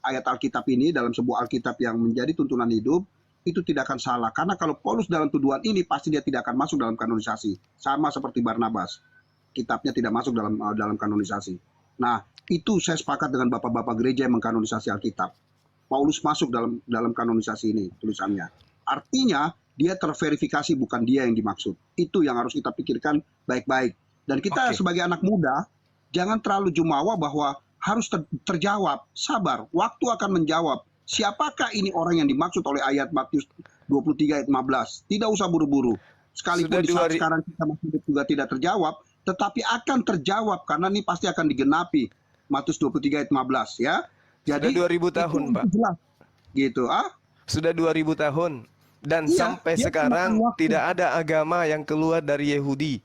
ayat Alkitab ini dalam sebuah Alkitab yang menjadi tuntunan hidup, itu tidak akan salah. Karena kalau Paulus dalam tuduhan ini, pasti dia tidak akan masuk dalam kanonisasi. Sama seperti Barnabas, kitabnya tidak masuk dalam kanonisasi. Nah, itu saya sepakat dengan bapak-bapak gereja yang mengkanonisasi Alkitab. Paulus masuk dalam kanonisasi ini tulisannya. Artinya dia terverifikasi, bukan dia yang dimaksud. Itu yang harus kita pikirkan baik-baik. Dan kita sebagai anak muda jangan terlalu jumawa bahwa harus terjawab. Sabar, waktu akan menjawab. Siapakah ini orang yang dimaksud oleh ayat Matius 23 ayat 15? Tidak usah buru-buru. Sekalipun di saat sekarang kita masih juga tidak terjawab, tetapi akan terjawab karena ini pasti akan digenapi. Matius 23 ayat 15 ya. Jadi sudah 2000 tahun, Pak. Jelas. Gitu, Sudah 2000 tahun dan sampai sekarang tidak ada agama yang keluar dari Yahudi.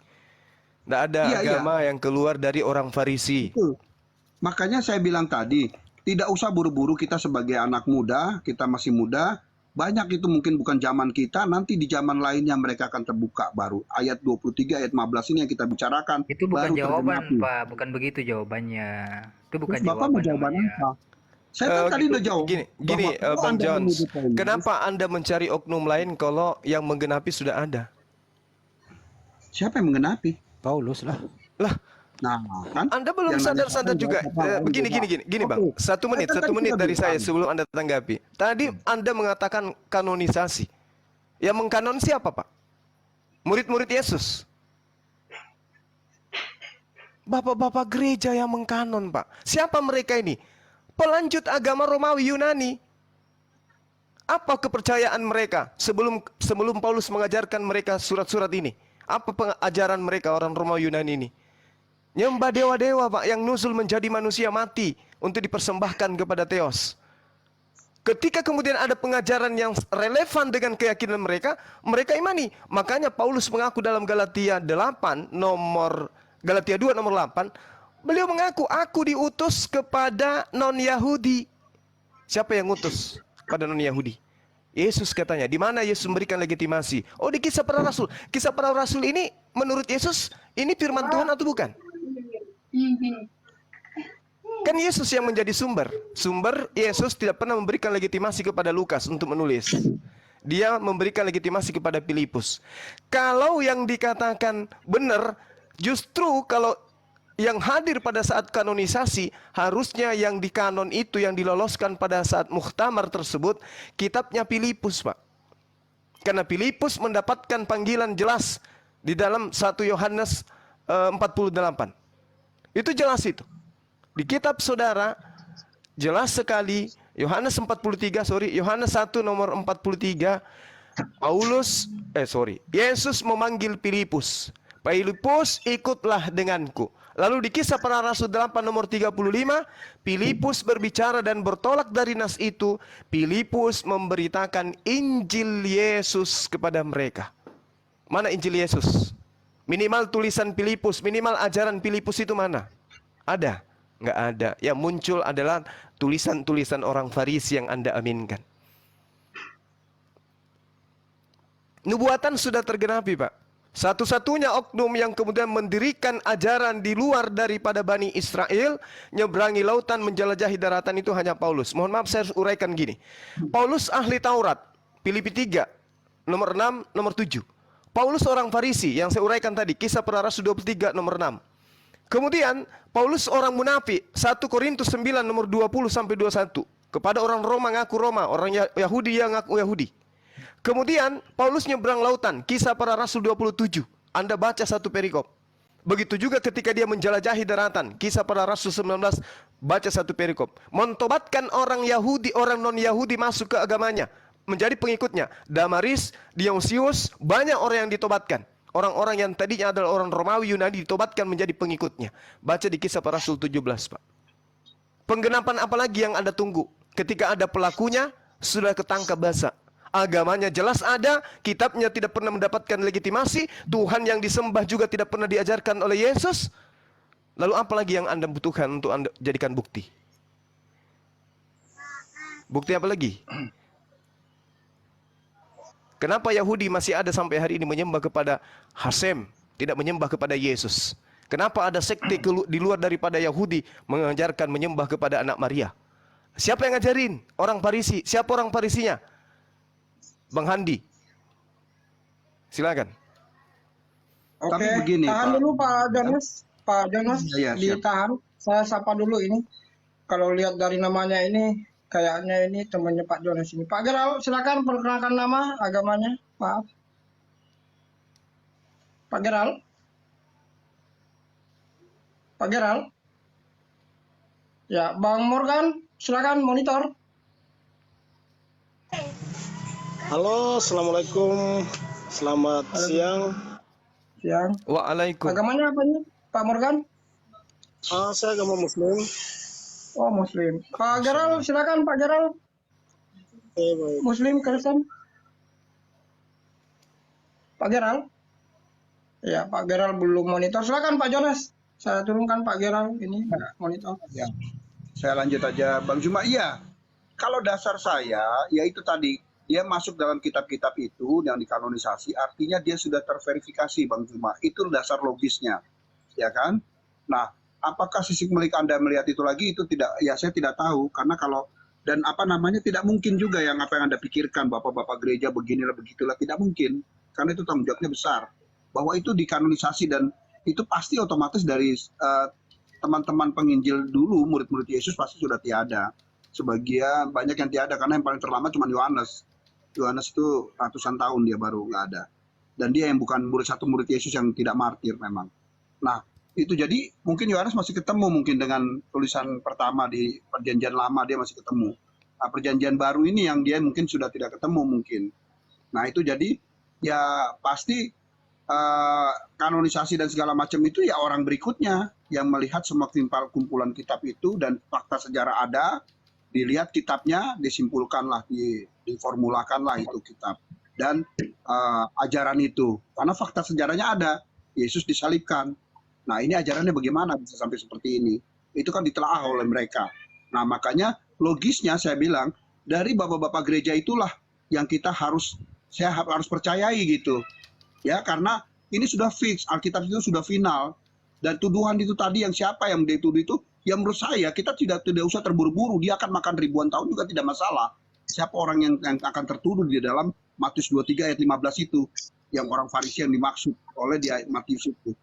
Tidak ada agama yang keluar dari orang Farisi. Betul. Makanya saya bilang tadi, tidak usah buru-buru. Kita sebagai anak muda, kita masih muda, banyak itu mungkin bukan zaman kita, nanti di zaman lainnya mereka akan terbuka baru. Ayat 23, ayat 15 ini yang kita bicarakan. Itu bukan baru jawaban, tergenapi. Pak. Bukan begitu jawabannya. Itu bukan Terus Bapak mau jawaban apa? Saya kan tadi udah jawab. Gini, Bang Jones, kenapa Anda mencari oknum lain kalau yang menggenapi sudah ada? Siapa yang menggenapi? Paulus lah. Nah, kan? Anda belum sadar-sadar juga. Gini, Bang. Satu menit dari saya sebelum Anda tanggapi. Tadi Anda mengatakan kanonisasi. Yang mengkanon siapa, Pak? Murid-murid Yesus. Bapak-bapak gereja yang mengkanon, Pak. Siapa mereka ini? Pelanjut agama Romawi Yunani. Apa kepercayaan mereka sebelum Paulus mengajarkan mereka surat-surat ini? Apa pengajaran mereka orang Romawi Yunani ini? Nyembah dewa-dewa, Pak, yang nuzul menjadi manusia mati untuk dipersembahkan kepada Theos. Ketika kemudian ada pengajaran yang relevan dengan keyakinan mereka, mereka imani. Makanya Paulus mengaku dalam Galatia 2 nomor 8, beliau mengaku, aku diutus kepada non-Yahudi. Siapa yang ngutus pada non-Yahudi? Yesus katanya. Di mana Yesus memberikan legitimasi? Oh, di Kisah Para Rasul. Kisah Para Rasul ini menurut Yesus ini firman Tuhan atau bukan? Kan Yesus yang menjadi sumber. Yesus tidak pernah memberikan legitimasi kepada Lukas untuk menulis. Dia memberikan legitimasi kepada Filipus. Kalau yang dikatakan benar, justru kalau yang hadir pada saat kanonisasi, harusnya yang dikanon itu yang diloloskan pada saat muktamar tersebut, kitabnya Filipus, Pak. Karena Filipus mendapatkan panggilan jelas di dalam 1 Yohanes 48. Itu jelas itu. Di kitab saudara, jelas sekali, Yohanes 1 nomor 43, Yesus memanggil Filipus. Filipus, ikutlah denganku. Lalu di Kisah Para Rasul 8 nomor 35, Filipus berbicara dan bertolak dari nas itu. Filipus memberitakan Injil Yesus kepada mereka. Mana Injil Yesus? Minimal tulisan Filipus, minimal ajaran Filipus itu mana? Ada? Nggak ada. Yang muncul adalah tulisan-tulisan orang Farisi yang Anda aminkan. Nubuatan sudah tergenapi, Pak. Satu-satunya oknum yang kemudian mendirikan ajaran di luar daripada Bani Israel, nyeberangi lautan, menjelajahi daratan, itu hanya Paulus. Mohon maaf, saya harus uraikan gini. Paulus ahli Taurat, Filipi 3, nomor 6, nomor 7. Paulus orang Farisi, yang saya uraikan tadi, Kisah Para Rasul 23, nomor 6. Kemudian, Paulus orang munafik, 1 Korintus 9, nomor 20-21. Kepada orang Roma ngaku Roma, orang Yahudi yang ngaku Yahudi. Kemudian Paulus nyebrang lautan, Kisah Para Rasul 27. Anda baca satu perikop. Begitu juga ketika dia menjelajahi daratan, Kisah Para Rasul 19, baca satu perikop. Mentobatkan orang Yahudi, orang non-Yahudi masuk ke agamanya, menjadi pengikutnya. Damaris, Dionysius, banyak orang yang ditobatkan. Orang-orang yang tadinya adalah orang Romawi Yunani ditobatkan menjadi pengikutnya. Baca di Kisah Para Rasul 17, Pak. Penggenapan apalagi yang Anda tunggu? Ketika ada pelakunya, sudah ketangkap basah. Agamanya jelas ada, kitabnya tidak pernah mendapatkan legitimasi, Tuhan yang disembah juga tidak pernah diajarkan oleh Yesus. Lalu apa lagi yang Anda butuhkan untuk Anda jadikan bukti? Bukti apa lagi? Kenapa Yahudi masih ada sampai hari ini menyembah kepada Hasem, tidak menyembah kepada Yesus? Kenapa ada sekte di luar daripada Yahudi mengajarkan menyembah kepada anak Maria? Siapa yang ngajarin? Orang Parisi. Siapa orang Parisinya? Bang Handi. Silakan. Tapi Oke, begini, tahan Pak. dulu Pak Jonas. Pak Jonas, Iya, siap. ditahan. Saya sapa dulu ini. Kalau lihat dari namanya ini, kayaknya ini temannya Pak Jonas ini. Pak Geral, silakan perkenalkan nama, agamanya. Maaf. Pak Geral. Pak Geral. Ya, Bang Morgan, silakan monitor. Halo, assalamualaikum. Selamat siang. Siang. Waalaikumsalam. Agamanya apa nih, Pak Morgan? Saya agama Muslim. Oh, Muslim. Pak Geral, silakan Pak Geral. Baik. Muslim, Kristen. Pak Geral. Ya, Pak Geral belum monitor. Silakan Pak Jonas. Saya turunkan Pak Geral ini nggak monitor. Ya. Saya lanjut aja, Bang Juma. Iya, kalau dasar saya, ya itu tadi, dia masuk dalam kitab-kitab itu yang dikanonisasi, artinya dia sudah terverifikasi, Bang Juma. Itu dasar logisnya, ya kan? Nah, apakah sisi melik Anda melihat itu lagi? Itu tidak, ya saya tidak tahu. Karena kalau, dan apa namanya, tidak mungkin juga yang apa yang Anda pikirkan, Bapak-Bapak gereja beginilah, begitulah. Tidak mungkin, karena itu tanggung jawabnya besar. Bahwa itu dikanonisasi dan itu pasti otomatis dari teman-teman penginjil dulu, murid-murid Yesus pasti sudah tiada. Sebagian banyak yang tiada karena yang paling terlama cuma Yohanes. Yohanes itu ratusan tahun dia baru nggak ada. Dan dia yang bukan murid Yesus yang tidak martir memang. Nah, itu jadi mungkin Yohanes masih ketemu mungkin dengan tulisan pertama di perjanjian lama dia masih ketemu. Nah, perjanjian baru ini yang dia mungkin sudah tidak ketemu mungkin. Nah, itu jadi ya pasti kanonisasi dan segala macam itu ya orang berikutnya yang melihat semua kumpulan kitab itu dan fakta sejarah ada, dilihat kitabnya, disimpulkanlah, diformulakanlah itu kitab dan ajaran itu, karena fakta sejarahnya ada, Yesus disalibkan. Nah, ini ajarannya bagaimana bisa sampai seperti ini? Itu kan ditelaah oleh mereka. Nah, makanya logisnya saya bilang dari bapak-bapak gereja itulah yang saya harus percayai gitu. Ya, karena ini sudah fix, Alkitab itu sudah final. Dan tuduhan itu tadi yang siapa yang dituduh itu, ya menurut saya kita tidak usah terburu-buru. Dia akan makan ribuan tahun juga tidak masalah. Siapa orang yang akan tertuduh di dalam Matius 23 ayat 15 itu, yang orang Farisi yang dimaksud oleh di Matius itu.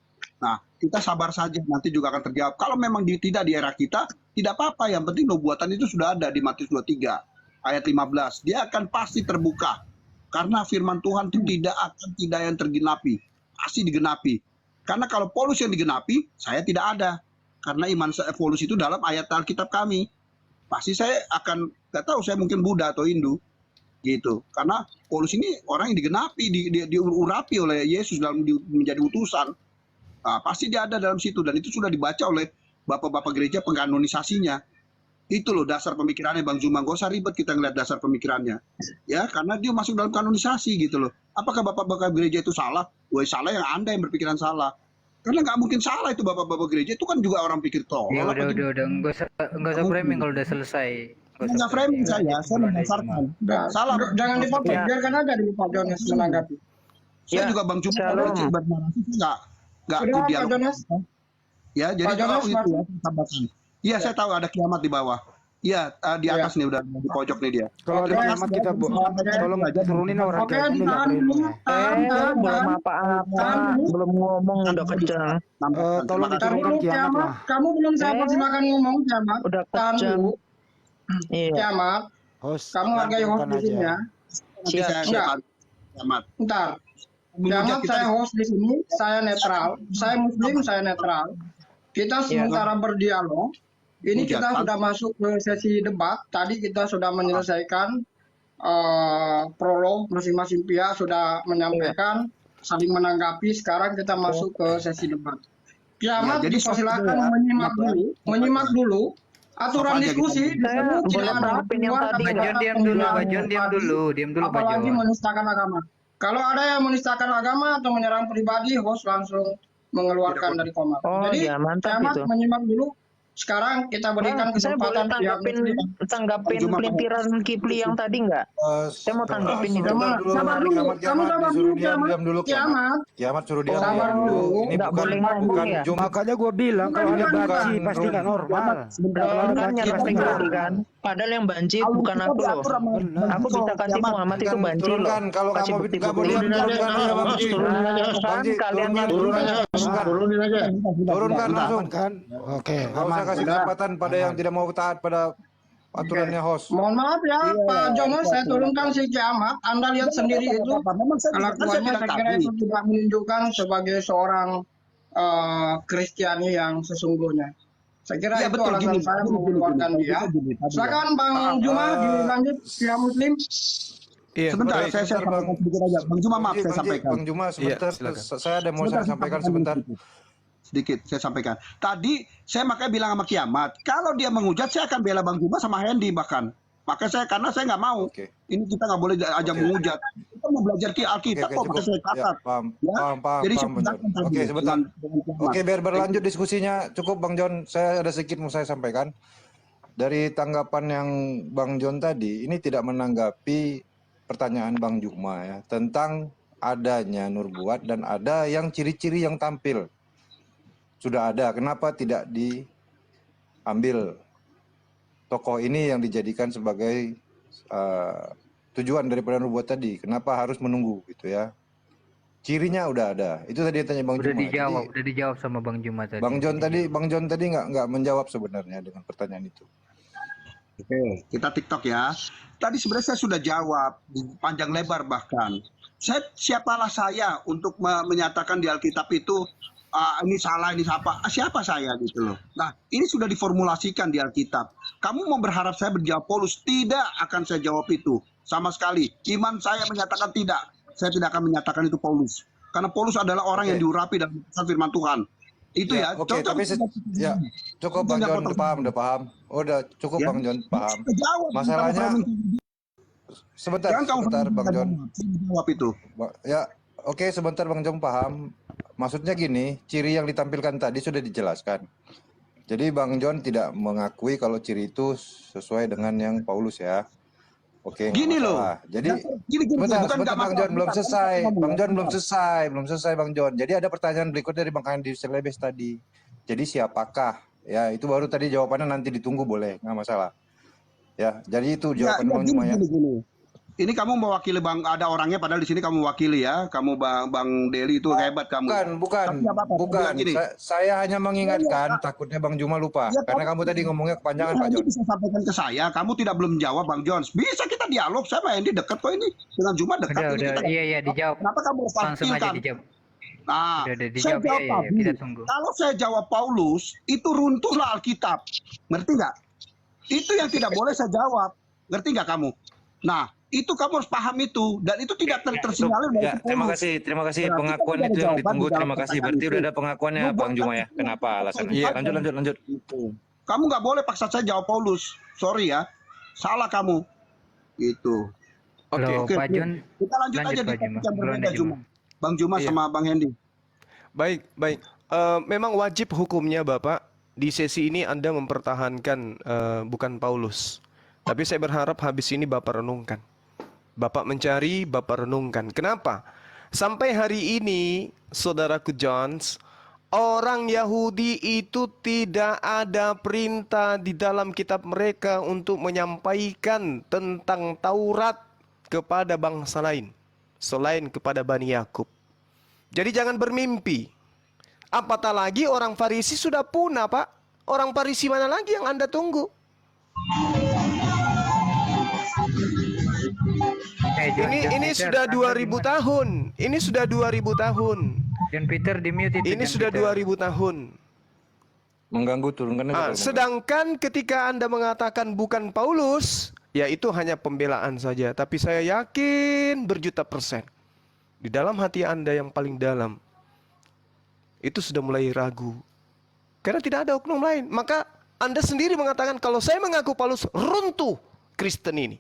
Nah, kita sabar saja, nanti juga akan terjawab. Kalau memang tidak di era kita, tidak apa-apa. Yang penting nubuatan itu sudah ada di Matius 23 ayat 15. Dia akan pasti terbuka. Karena firman Tuhan itu tidak yang tergenapi, pasti digenapi. Karena kalau Paulus yang digenapi, saya tidak ada. Karena iman Paulus itu dalam ayat Alkitab kami. Pasti saya akan, nggak tahu, saya mungkin Buddha atau Hindu, gitu. Karena Paulus ini orang yang digenapi, diurapi oleh Yesus dalam menjadi utusan. Nah, pasti dia ada dalam situ dan itu sudah dibaca oleh bapak-bapak gereja pengkanonisasinya. Itu loh dasar pemikirannya Bang Zuma. Gak usah ribet kita ngeliat dasar pemikirannya. Ya, karena dia masuk dalam kanonisasi gitu loh. Apakah bapak-bapak gereja itu salah? Wah, salah yang Anda yang berpikiran salah. Karena nggak mungkin salah itu bapak-bapak gereja. Itu kan juga orang pikir Ya tolol. udah, nggak usah framing kalau udah selesai. Nggak framing saya mendasarkan. Udah, Salah. jangan dipotong, biarkan aja dulu Pak Jonas menanggapi. Saya juga Bang Zuma kalau bernarasi nggak Sudah Pak dialog. Jonas. Ya, jadi Pak Jonas, kalau itu ya, tambahkan. Iya, saya tahu ada kiamat di bawah. Iya, di atas nih udah di pojok nih dia. Kalau ada kiamat kita tolong turunin orang Oke, kayak gini tahan dulu, tahan belum apa-apa, belum ngomong udah kencang. tolong Tahan diturunkan dulu, kiamat kiamat. lah. Kamu belum saya persilakan ngomong, kiamat. Udah Tahan kencang. dulu, Iya. kiamat. Host, Kamu hargai host di sini ya. Nanti saya Enggak. kiamat. Ntar. Menghujat Kiamat kita saya host di sini, saya netral. Saya Muslim, saya netral. Kita sementara berdialog. Ini kita sudah masuk ke sesi debat. Tadi kita sudah menyelesaikan prolog, masing-masing pihak sudah menyampaikan, saling menanggapi. Sekarang kita masuk ke sesi debat. Kiamat Ya, jadi dipersilakan ya, menyimak dulu aturan Stop aja diskusi. kita. Saya Tidak boleh ada tanggapin yang keluar tadi kata-kata nggak? Bajon diam dulu, pembelaan Bajon diam pribadi, dulu, apalagi Bajon. menistakan agama. Kalau ada yang menistakan agama atau menyerang pribadi, host langsung mengeluarkan dari komat. Oh, Jadi, ya, mantap kiamat itu. menyimak dulu. Sekarang kita berikan Saya boleh kesempatan pihak Muslim. tanggapin Cuma- pelintiran Kipli yang tadi nggak? Saya mau tanggapin itu. Sabar dulu, sabar dulu, kiamat. Kiamat suruh diam. Sabar diam. dulu. Ini Nggak bukan boleh ngomong bukan ya. jum- Makanya gue bilang kalau ada baci pasti nggak normal. Makanya pasti nggak kan? Padahal yang banci Alur bukan kita aku loh. diatur sama Bang Aku Jimo, bisa kasih kiamat. Muhammad itu Kan banci loh. turunkan kalau Kasih kamu bukti-bukti. nggak mau lihat turunkan aja Bang Haji. Kan kalian yang Turunkan Bentar. langsung. Aman kan? Oke, Nggak usah aman. kasih kesempatan pada yang tidak mau taat pada aturannya host. Mohon maaf ya, Pak Jono, saya turunkan si kiamat. Anda lihat sendiri itu Memang saya kelakuannya, bilang saya kira tadi. itu tidak menunjukkan sebagai seorang Kristiani yang sesungguhnya. Saya kira Iya, itu betul, alasan gini, saya gini, mengeluarkan gini. dia. Gini, tadi ya. Silakan Bang Juma dilanjut via Muslim. Iya, Sebentar, baik. saya sampaikan sedikit aja. Bang Juma, maaf, saya sampaikan. Bang Juma sebentar, silakan. saya ada mau saya sampaikan sebentar. Sedikit, saya sampaikan. Tadi saya makanya bilang sama Kiamat, kalau dia menghujat, saya akan bela Bang Juma sama Hendy bahkan. Makanya karena saya nggak mau. Oke. Ini kita nggak boleh aja menghujat. Kita mau belajar Alkitab kok, cukup. pakai saya Ya, catat. paham, Ya. paham, Jadi paham, saya Bang John. bedakan tadi Oke, sebentar. dengan Kiamat. Oke, biar berlanjut diskusinya. Cukup Bang John, saya ada sedikit mau saya sampaikan. Dari tanggapan yang Bang John tadi, ini tidak menanggapi pertanyaan Bang Juma ya, tentang adanya nubuat dan ada yang ciri-ciri yang tampil. Sudah ada, kenapa tidak diambil tokoh ini yang dijadikan sebagai tujuan daripada nubuat tadi? Kenapa harus menunggu gitu ya? Cirinya udah ada. Itu tadi yang tanya Bang Udah Juma. dijawab, Jadi, udah dijawab sama Bang Juma tadi. Bang John tadi nggak menjawab sebenarnya dengan pertanyaan itu. Oke, kita TikTok ya. Tadi sebenarnya saya sudah jawab panjang lebar bahkan. Siapalah saya untuk menyatakan di Alkitab itu ini salah, ini siapa saya gitu loh. Nah, ini sudah diformulasikan di Alkitab. Kamu mau berharap saya berjawab Paulus? Tidak akan saya jawab itu sama sekali. Iman saya menyatakan tidak. Saya tidak akan menyatakan itu Paulus. Karena Paulus adalah orang yang diurapi dalam firman Tuhan. Itu ya. Oke, tapi ya cukup Bang John, udah paham. Udah cukup Ya. Bang John, paham. Jawab, Masalahnya sebentar Bang John. Jawab itu. Ya, oke sebentar Bang John paham. Maksudnya gini, ciri yang ditampilkan tadi sudah dijelaskan. Jadi Bang John tidak mengakui kalau ciri itu sesuai dengan yang Paulus ya. Oke, Gini loh. masalah. Jadi Gini, sebentar bukan nggak Bang John masalah. belum selesai. Kita Bang John belum selesai Bang John. Jadi ada pertanyaan berikut dari Bang Andi Selebes tadi. Jadi siapakah? Ya, itu baru tadi jawabannya nanti ditunggu boleh, nggak masalah. Ya, jadi itu jawaban Bang Juma ya. Gini. Ini kamu mewakili ada orangnya padahal di sini kamu mewakili ya. Kamu Bang Deli itu hebat kamu. Bukan. Tapi nggak apa-apa, Bukan. bilang gini. Saya hanya mengingatkan, takutnya Bang Juma lupa. Ya, Karena kamu tadi ngomongnya kepanjangan Pak Andy John. bisa sampaikan ke saya, kamu tidak belum jawab Bang Jones. Bisa kita dialog, saya sama Andy dekat kok ini. Dengan Juma dekat ini Udah, kita. iya dijawab. Kenapa kamu Langsung aja wakilkan? dijawab. Nah, Udah saya dijawab, jawab iya, tadi. kita tunggu. Kalau saya jawab Paulus, itu runtuhlah Alkitab. Ngerti nggak? Itu yang tidak boleh saya jawab. Ngerti nggak kamu? Nah, itu kamu harus paham itu. Dan itu tidak tersinyalir dari Ya, terima Paulus. kasih Berarti pengakuan kita itu ada yang jawaban ditunggu. di dalam Terima kasih. pertanyaan Berarti itu. udah ada pengakuannya Lu Bang Juma ya. buat- Kenapa alasannya? Iya. Lanjut. Gitu. Kamu nggak boleh paksa saya jawab Paulus. Sorry ya. Salah kamu. Gitu. Oke. Loh, Oke, Pak Jun, kita lanjut aja di Pak topik Juma. yang Duluan berbeda aja, Juma. Bang Juma Iya. sama Bang Hendy. Baik. Memang wajib hukumnya Bapak di sesi ini Anda mempertahankan bukan Paulus. Tapi saya berharap habis ini Bapak renungkan. Bapak mencari, Bapak renungkan. Kenapa? Sampai hari ini, Saudaraku Jones, orang Yahudi itu tidak ada perintah di dalam kitab mereka untuk menyampaikan tentang Taurat kepada bangsa lain selain kepada Bani Yakub. Jadi jangan bermimpi. Apatah lagi orang Farisi sudah punah, Pak. Orang Farisi mana lagi yang Anda tunggu? Ini sudah 2000 tahun. Ini sudah 2000 tahun. John Peter di mute itu. Ini John sudah Peter. 2000 tahun. Mengganggu, turunkan aja. kalau Sedangkan ketika Anda mengatakan bukan Paulus, ya itu hanya pembelaan saja. Tapi saya yakin berjuta persen di dalam hati Anda yang paling dalam itu sudah mulai ragu. Karena tidak ada oknum lain. Maka Anda sendiri mengatakan kalau saya mengaku Paulus, runtuh Kristen ini.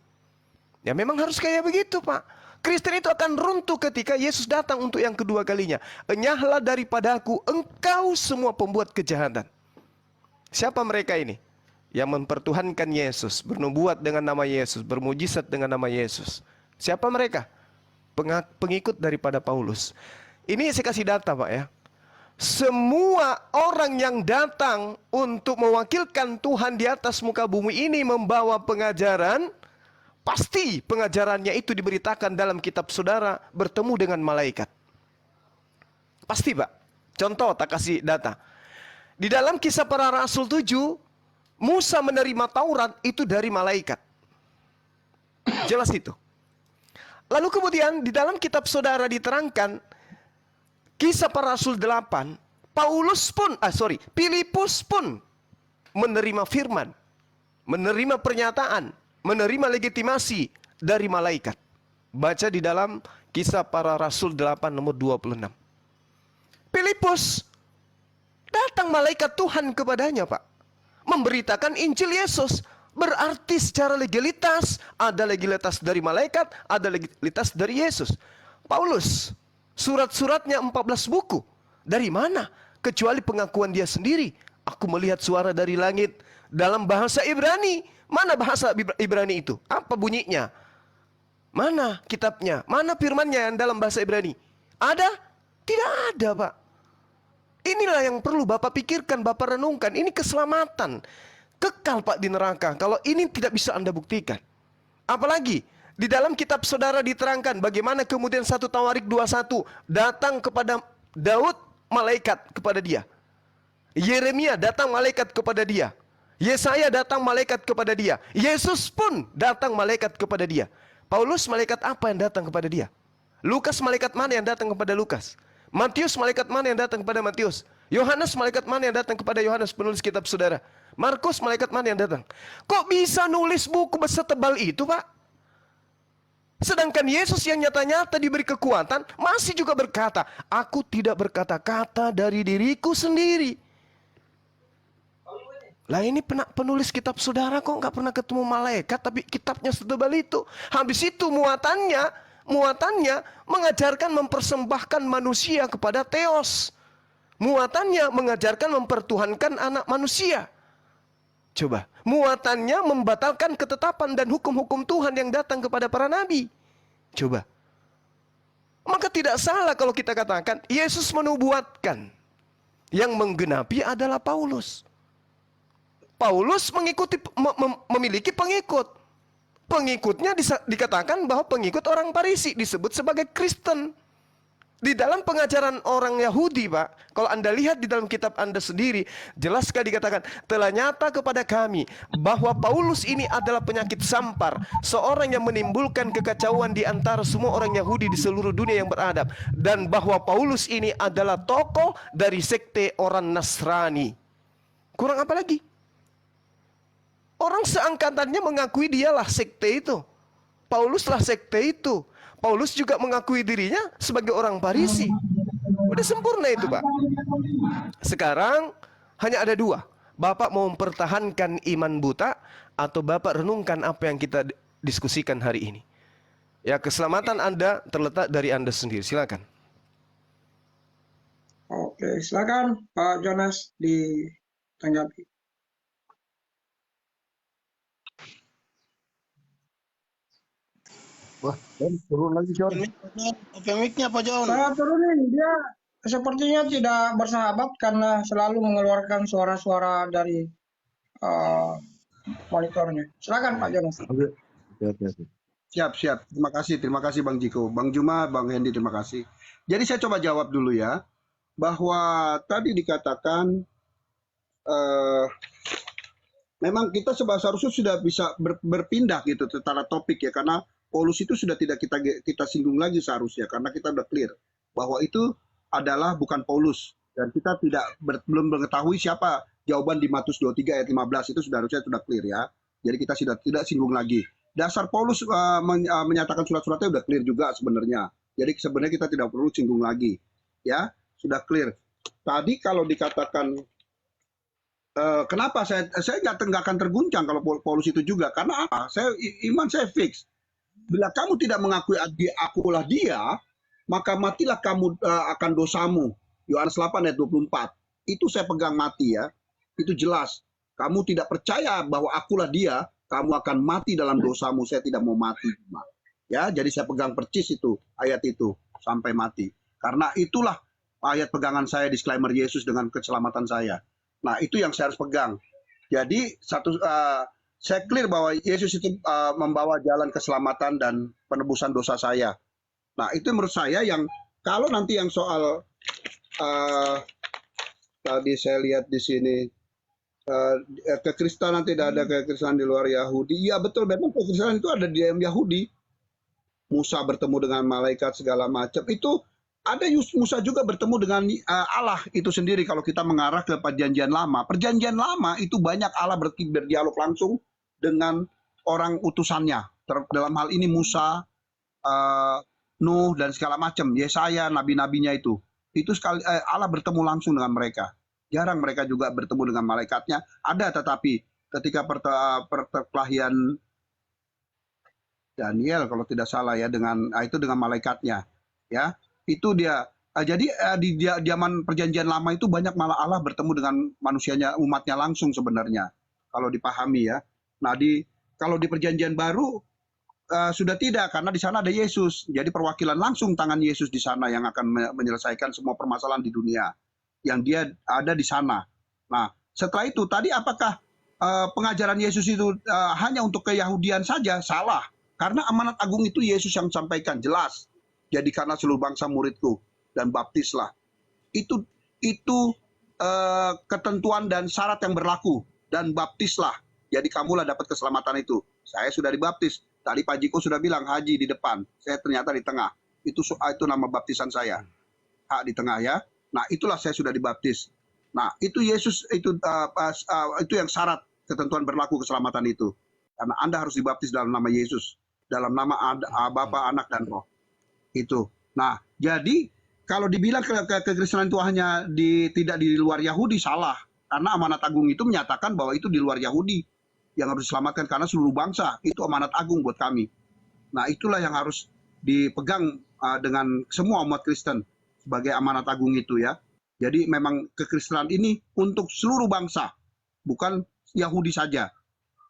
Ya memang harus kayak begitu, Pak. Kristen itu akan runtuh ketika Yesus datang untuk yang kedua kalinya. Enyahlah daripadaku engkau semua pembuat kejahatan. Siapa mereka ini? Yang mempertuhankan Yesus, bernubuat dengan nama Yesus, bermujizat dengan nama Yesus. Siapa mereka? Pengikut daripada Paulus. Ini saya kasih data, Pak ya. semua orang yang datang untuk mewakilkan Tuhan di atas muka bumi ini membawa pengajaran, pasti pengajarannya itu diberitakan dalam kitab saudara bertemu dengan malaikat. Pasti Pak. Contoh, tak kasih data. Di dalam Kisah Para Rasul 7, Musa menerima Taurat itu dari malaikat. Jelas itu. Lalu kemudian di dalam kitab saudara diterangkan, Kisah Para Rasul 8, Filipus pun menerima firman, menerima pernyataan, menerima legitimasi dari malaikat. Baca di dalam Kisah Para Rasul 8 nomor 26. Filipus, datang malaikat Tuhan kepadanya Pak, memberitakan Injil Yesus. Berarti secara legalitas, ada legalitas dari malaikat, ada legalitas dari Yesus. Paulus, surat-suratnya 14 buku. Dari mana? Kecuali pengakuan dia sendiri. Aku melihat suara dari langit dalam bahasa Ibrani. Mana bahasa Ibrani itu? Apa bunyinya? Mana kitabnya? Mana firmannya yang dalam bahasa Ibrani? Ada? Tidak ada Pak. Inilah yang perlu Bapak pikirkan, Bapak renungkan. Ini keselamatan. Kekal Pak di neraka. Kalau ini tidak bisa Anda buktikan. Apalagi di dalam kitab saudara diterangkan bagaimana kemudian 1 Tawarik 21 datang kepada Daud malaikat kepada dia. Yeremia datang malaikat kepada dia. Yesaya datang malaikat kepada dia. Yesus pun datang malaikat kepada dia. Paulus malaikat apa yang datang kepada dia? Lukas malaikat mana yang datang kepada Lukas? Matius malaikat mana yang datang kepada Matius? Yohanes malaikat mana yang datang kepada Yohanes penulis kitab saudara? Markus malaikat mana yang datang? Kok bisa nulis buku setebal itu Pak? Sedangkan Yesus yang nyata-nyata diberi kekuatan masih juga berkata, aku tidak berkata-kata dari diriku sendiri. Lah ini penulis kitab saudara kok nggak pernah ketemu malaikat tapi kitabnya setebal itu. Habis itu muatannya mengajarkan mempersembahkan manusia kepada Theos. Muatannya mengajarkan mempertuhankan anak manusia. Coba, muatannya membatalkan ketetapan dan hukum-hukum Tuhan yang datang kepada para nabi. Coba. Maka tidak salah kalau kita katakan Yesus menubuatkan. Yang menggenapi adalah Paulus. Paulus memiliki pengikut. Pengikutnya dikatakan bahwa pengikut orang Farisi disebut sebagai Kristen. Di dalam pengajaran orang Yahudi Pak, kalau Anda lihat di dalam kitab Anda sendiri, jelas sekali dikatakan, telah nyata kepada kami bahwa Paulus ini adalah penyakit sampar, seorang yang menimbulkan kekacauan di antara semua orang Yahudi di seluruh dunia yang beradab, dan bahwa Paulus ini adalah tokoh dari sekte orang Nasrani. Kurang apa lagi? Orang seangkatannya mengakui dialah sekte itu. Pauluslah sekte itu. Paulus juga mengakui dirinya sebagai orang Farisi. Udah sempurna itu Pak. Sekarang hanya ada dua. Bapak mau mempertahankan iman buta atau Bapak renungkan apa yang kita diskusikan hari ini. Ya, keselamatan Anda terletak dari Anda sendiri. Silakan. Oke, silakan Pak Jonas ditanggapi. Wah, turun lagi John. Open mic-nya Pak John. Saya turunin, dia sepertinya tidak bersahabat karena selalu mengeluarkan suara-suara dari monitornya. Silakan Pak Jonas. Siap. Terima kasih Bang Jiko. Bang Juma, Bang Hendy, terima kasih. Jadi saya coba jawab dulu ya. Bahwa tadi dikatakan memang kita seharusnya sudah bisa berpindah gitu secara topik ya. Karena Paulus itu sudah tidak kita singgung lagi seharusnya karena kita udah clear bahwa itu adalah bukan Paulus dan kita belum mengetahui siapa jawaban di Matius 23 ayat 15 itu harusnya sudah clear ya. Jadi kita sudah tidak singgung lagi. Dasar Paulus menyatakan surat-suratnya udah clear juga sebenarnya. Jadi sebenarnya kita tidak perlu singgung lagi. Ya, sudah clear. Tadi kalau dikatakan kenapa saya nggak akan terguncang kalau Paulus itu juga karena apa? Iman saya fix. Bila kamu tidak mengakui akulah dia, maka matilah kamu akan dosamu. Yohanes 8 ayat 24. Itu saya pegang mati ya. Itu jelas. Kamu tidak percaya bahwa akulah dia, kamu akan mati dalam dosamu. Saya tidak mau mati. Ya, jadi saya pegang percis itu ayat itu sampai mati. Karena itulah ayat pegangan saya, disclaimer Yesus dengan keselamatan saya. Nah, itu yang saya harus pegang. Jadi saya clear bahwa Yesus itu membawa jalan keselamatan dan penebusan dosa saya. Nah, itu menurut saya yang kalau nanti yang soal tadi saya lihat di sini kekristenan, tidak ada kekristenan di luar Yahudi. Iya betul, memang kekristenan itu ada di dalam Yahudi. Musa bertemu dengan malaikat segala macam. Itu ada Musa juga bertemu dengan Allah itu sendiri. Kalau kita mengarah ke perjanjian lama, perjanjian lama itu banyak Allah berdialog langsung dengan orang utusannya. Dalam hal ini Musa, Nuh dan segala macam, Yesaya, nabi-nabinya itu sekali Allah bertemu langsung dengan mereka. Jarang mereka juga bertemu dengan malaikatnya. Ada, tetapi ketika perkelahian Daniel kalau tidak salah ya, dengan itu dengan malaikatnya, ya itu dia. Jadi di zaman perjanjian lama itu banyak malah Allah bertemu dengan manusianya, umatnya langsung sebenarnya kalau dipahami ya. Nah kalau di perjanjian baru sudah tidak, karena di sana ada Yesus. Jadi perwakilan langsung tangan Yesus di sana yang akan menyelesaikan semua permasalahan di dunia, yang dia ada di sana. Nah setelah itu tadi apakah pengajaran Yesus itu hanya untuk keyahudian saja? Salah. Karena amanat agung itu Yesus yang sampaikan jelas. Jadikanlah seluruh bangsa muridku dan baptislah. Itu ketentuan dan syarat yang berlaku, dan baptislah. Jadi kamulah dapat keselamatan itu. Saya sudah dibaptis. Tadi Pak Jiko sudah bilang haji di depan. Saya ternyata di tengah. Itu nama baptisan saya. Hak di tengah ya. Nah itulah saya sudah dibaptis. Nah itu Yesus itu yang syarat ketentuan berlaku keselamatan itu. Karena Anda harus dibaptis dalam nama Yesus, dalam nama Bapa, Anak dan Roh. Itu. Nah, jadi kalau dibilang kekristenan itu hanya tidak di luar Yahudi, salah. Karena amanat agung itu menyatakan bahwa itu di luar Yahudi yang harus diselamatkan, karena seluruh bangsa itu amanat agung buat kami. Nah, itulah yang harus dipegang dengan semua umat Kristen sebagai amanat agung itu ya. Jadi memang kekristenan ini untuk seluruh bangsa, bukan Yahudi saja.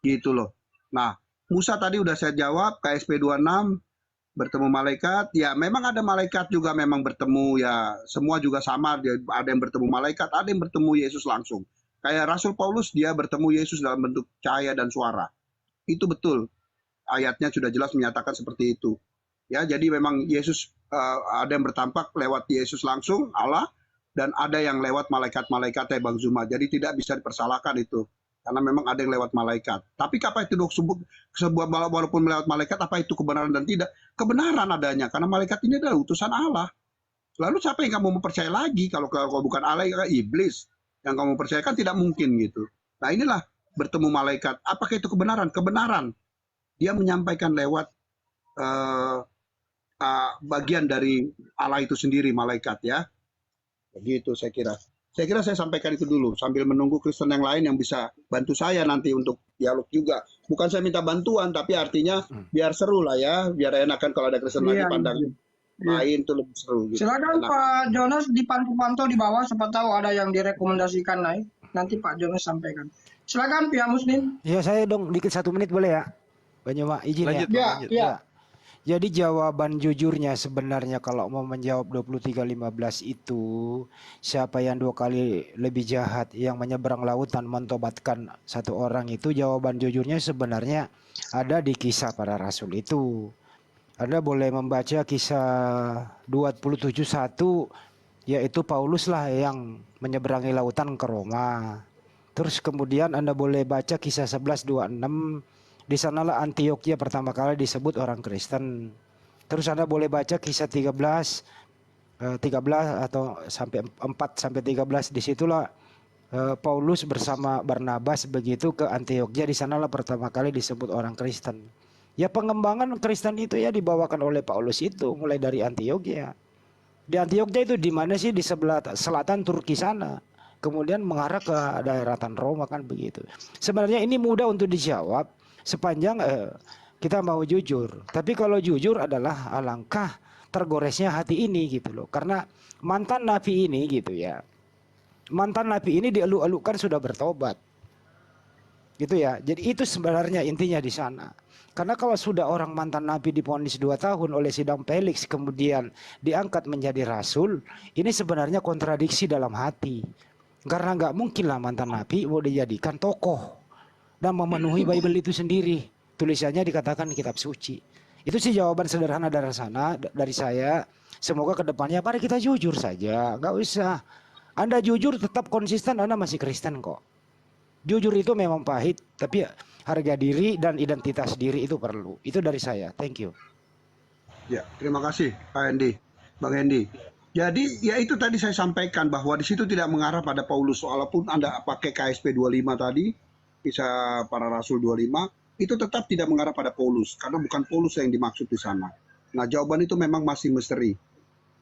Gitu loh. Nah, Musa tadi udah saya jawab, KSP 26 bertemu malaikat. Ya, memang ada malaikat juga memang bertemu ya, semua juga sama, ada yang bertemu malaikat, ada yang bertemu Yesus langsung. Kayak Rasul Paulus, dia bertemu Yesus dalam bentuk cahaya dan suara. Itu betul. Ayatnya sudah jelas menyatakan seperti itu. Ya, jadi memang Yesus ada yang bertampak lewat Yesus langsung Allah, dan ada yang lewat malaikat-malaikatnya Bang Zuma. Jadi tidak bisa dipersalahkan itu. Karena memang ada yang lewat malaikat. Tapi apa itu sebuah walaupun lewat malaikat, apa itu kebenaran dan tidak? Kebenaran adanya, karena malaikat ini adalah utusan Allah. Lalu siapa yang kamu mempercayai lagi? Kalau bukan Allah, ya iblis. Yang kamu percayakan tidak mungkin gitu. Nah inilah bertemu malaikat. Apakah itu kebenaran? Kebenaran. Dia menyampaikan lewat bagian dari Allah itu sendiri, malaikat ya. Begitu saya kira. Saya kira saya sampaikan itu dulu sambil menunggu Kristen yang lain yang bisa bantu saya nanti untuk dialog juga. Bukan saya minta bantuan, tapi artinya biar seru lah ya, biar enakan kalau ada Kristen lagi pandang lain itu lebih seru. Gitu. Silakan Pak Jonas dipantau di bawah, siapa tahu ada yang direkomendasikan naik. Nanti Pak Jonas sampaikan. Silakan pihak Muslim. Ya saya dong dikit 1 menit boleh ya? Banyak izin Lanjut, ya. lanjut. Ya. Jadi jawaban jujurnya sebenarnya kalau mau menjawab 23:15 itu, siapa yang 2 kali lebih jahat yang menyeberang lautan mentobatkan 1 orang, itu jawaban jujurnya sebenarnya ada di Kisah Para Rasul itu. Anda boleh membaca Kisah 27:1, yaitu Paulus lah yang menyeberangi lautan ke Roma. Terus kemudian Anda boleh baca Kisah 11:26. Di sanalah Antiokhia pertama kali disebut orang Kristen. Terus Anda boleh baca Kisah 13 atau sampai 4-13. Disitulah Paulus bersama Barnabas begitu ke Antiokhia. Di sanalah pertama kali disebut orang Kristen. Ya pengembangan Kristen itu ya dibawakan oleh Paulus itu mulai dari Antiokhia. Di Antiokhia itu di mana sih? Di sebelah selatan Turki sana. Kemudian mengarah ke daratan Roma kan begitu. Sebenarnya ini mudah untuk dijawab sepanjang kita mau jujur. Tapi kalau jujur adalah alangkah tergoresnya hati ini gitu loh. Karena mantan nabi ini gitu ya. Mantan nabi ini dieluk-elukkan sudah bertobat. Gitu ya. Jadi itu sebenarnya intinya di sana. Karena kalau sudah orang mantan nabi divonis 2 tahun oleh sidang Felix kemudian diangkat menjadi rasul, ini sebenarnya kontradiksi dalam hati. Karena nggak mungkin lah mantan nabi mau dijadikan tokoh dan memenuhi Bible itu sendiri. Tulisannya dikatakan kitab suci. Itu sih jawaban sederhana dari saya. Semoga kedepannya mari kita jujur saja, nggak usah. Anda jujur tetap konsisten, Anda masih Kristen kok. Jujur itu memang pahit, tapi harga diri dan identitas diri itu perlu. Itu dari saya. Thank you. Ya, terima kasih Pak Hendi, Bang Hendi. Jadi ya itu tadi saya sampaikan bahwa di situ tidak mengarah pada Paulus, walaupun Anda pakai KSP 25 tadi, bisa para rasul 25, itu tetap tidak mengarah pada Paulus karena bukan Paulus yang dimaksud di sana. Nah, jawaban itu memang masih misteri.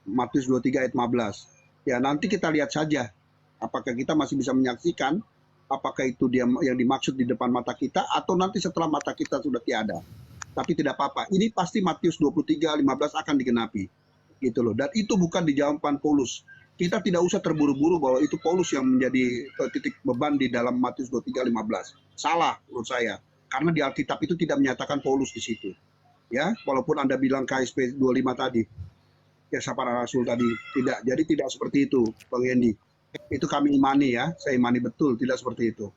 Matius 23 ayat 15. Ya, nanti kita lihat saja apakah kita masih bisa menyaksikan apakah itu dia yang dimaksud di depan mata kita atau nanti setelah mata kita sudah tiada. Tapi tidak apa-apa. Ini pasti Matius 23:15 akan digenapi. Gitu loh. Dan itu bukan di jawaban Paulus. Kita tidak usah terburu-buru bahwa itu Paulus yang menjadi titik beban di dalam Matius 23:15. Salah menurut saya. Karena di Alkitab itu tidak menyatakan Paulus di situ. Ya, walaupun Anda bilang KSP 25 tadi. Ya, para rasul tadi tidak. Jadi tidak seperti itu, Bang Yendi. Itu kami imani ya, saya imani betul tidak seperti itu.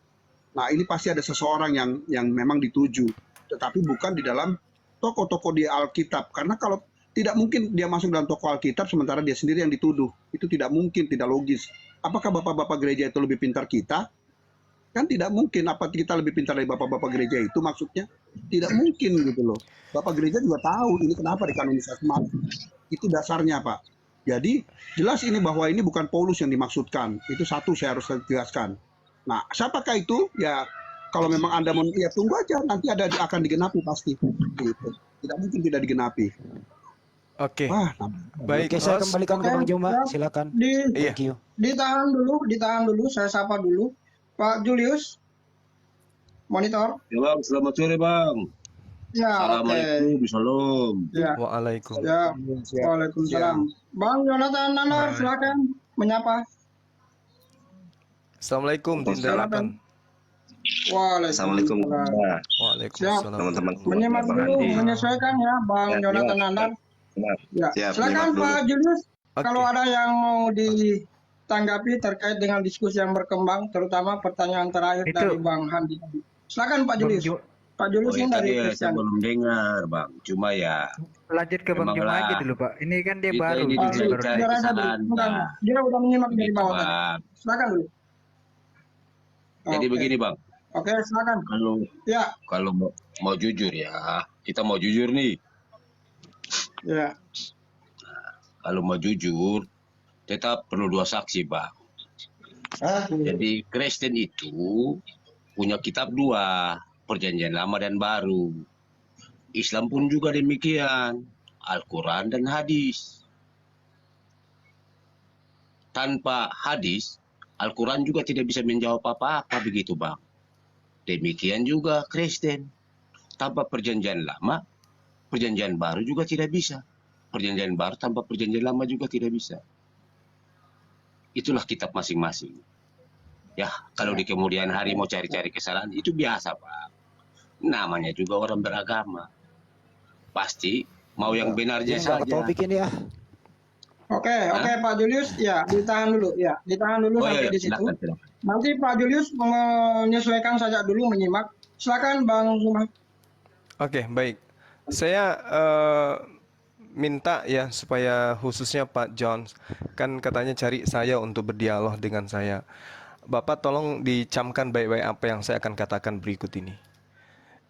Nah, ini pasti ada seseorang yang memang dituju, tetapi bukan di dalam tokoh-tokoh di Alkitab. Karena kalau tidak mungkin dia masuk dalam tokoh Alkitab sementara dia sendiri yang dituduh. Itu tidak mungkin, tidak logis. Apakah bapak-bapak gereja itu lebih pintar kita? Kan tidak mungkin. Apa kita lebih pintar dari bapak-bapak gereja itu maksudnya? Tidak mungkin gitu loh. Bapak gereja juga tahu ini kenapa dikanonisasi mati. Itu dasarnya, Pak. Jadi jelas ini bahwa ini bukan Paulus yang dimaksudkan. Itu satu saya harus jelaskan. Nah, siapakah itu? Ya kalau memang Anda mau ya tunggu aja nanti akan digenapi pasti. Gitu. Tidak mungkin tidak digenapi. Oke. Wah, Baik, Oke, saya Os. kembalikan ke Bang Juma. Silakan. Iya. Thank you. Ditahan dulu, saya sapa dulu. Pak Julius, monitor. Ya bang, selamat sore bang. Ya, oke. Assalamualaikum, shalom. Ya, Waalaikumsalam. ya. Waalaikumsalam. Bang Yonatan Nanar, silakan menyapa. Assalamualaikum, Tindakan. Waalaikumsalam. Waalaikumsalam. Teman-teman. Menyimak dulu, menyesuaikan ya, Bang Yonatan Nanar. Ya, silakan Pak Julius. Oke. Kalau ada yang mau ditanggapi terkait dengan diskusi yang berkembang, terutama pertanyaan terakhir Itu. dari Bang Handi tadi. Silakan Pak Bang Julius. Ju, Pak Julius ini dari Tadi saya Kristen. belum dengar bang. Cuma ya lanjut ke Bang Juma Memanglah. aja dulu Pak. Ini kan dia Kita baru. ini dia bisa baru cari Biar aja dulu. kesalahan, Bukan, Pak. dia udah menyimak dari Begitu, bawah tadi. bang. Silakan dulu. Jadi Oke. begini bang. Oke, silakan. Ya, Kalau mau jujur ya, kita mau jujur nih. ya. Kalau mau jujur, tetap perlu 2 saksi bang. Jadi Kristen itu punya kitab 2, Perjanjian Lama dan Baru. Islam pun juga demikian, Al-Quran dan hadis. Tanpa hadis, Al-Quran juga tidak bisa menjawab apa-apa begitu bang. Demikian juga Kristen. Tanpa Perjanjian Lama, Perjanjian Baru juga tidak bisa. Perjanjian Baru tanpa Perjanjian Lama juga tidak bisa. Itulah kitab masing-masing. Ya, kalau di kemudian hari mau cari-cari kesalahan, itu biasa, Pak. Namanya juga orang beragama. Pasti mau yang benarnya Ini nggak ke saja. topik ini ya. Oke, Pak Julius. Ya, ditahan dulu. Ya, ditahan dulu Oh sampai iya, di situ. silakan. Nanti Pak Julius menyesuaikan saja dulu menyimak. Silakan Bang Zuma. Oke, baik. Saya minta ya supaya khususnya Pak John kan katanya cari saya untuk berdialog dengan saya. Bapak tolong dicamkan baik-baik apa yang saya akan katakan berikut ini.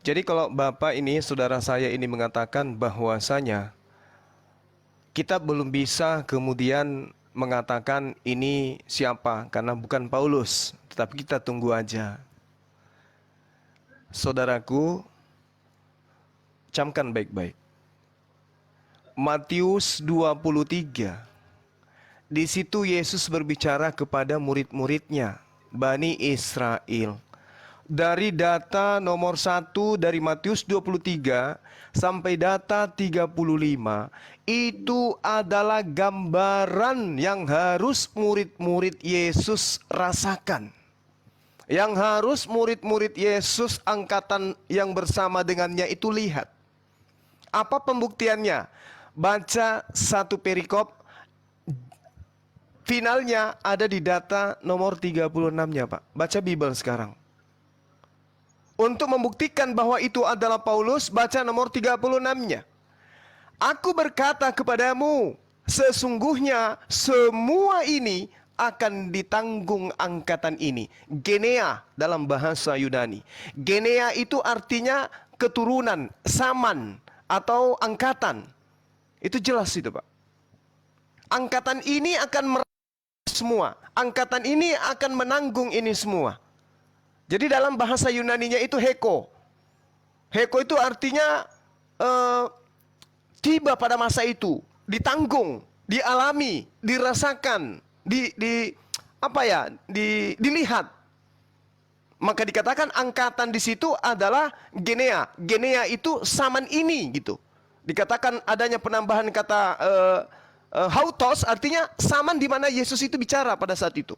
Jadi kalau Bapak ini, saudara saya ini mengatakan bahwasanya kita belum bisa kemudian mengatakan ini siapa karena bukan Paulus, tetapi kita tunggu aja. Saudaraku, camkan baik-baik. Matius 23. Di situ Yesus berbicara kepada murid-muridnya, Bani Israel. Dari data nomor 1 dari Matius 23 sampai data 35, itu adalah gambaran yang harus murid-murid Yesus rasakan. Yang harus murid-murid Yesus angkatan yang bersama dengannya itu lihat. Apa pembuktiannya? Baca satu perikop, finalnya ada di data nomor 36-nya, Pak. Baca Bible sekarang. Untuk membuktikan bahwa itu adalah Paulus, baca nomor 36-nya. Aku berkata kepadamu, sesungguhnya semua ini akan ditanggung angkatan ini. Genea dalam bahasa Yunani. Genea itu artinya keturunan, saman, atau angkatan. Itu jelas itu, Pak. Angkatan ini akan semua. Angkatan ini akan menanggung ini semua. Jadi dalam bahasa Yunaninya itu heko. Heko itu artinya tiba pada masa itu, ditanggung, dialami, dirasakan, dilihat. Maka dikatakan angkatan di situ adalah genea. Genea itu saman ini gitu. Dikatakan adanya penambahan kata hautos, artinya saman di mana Yesus itu bicara pada saat itu.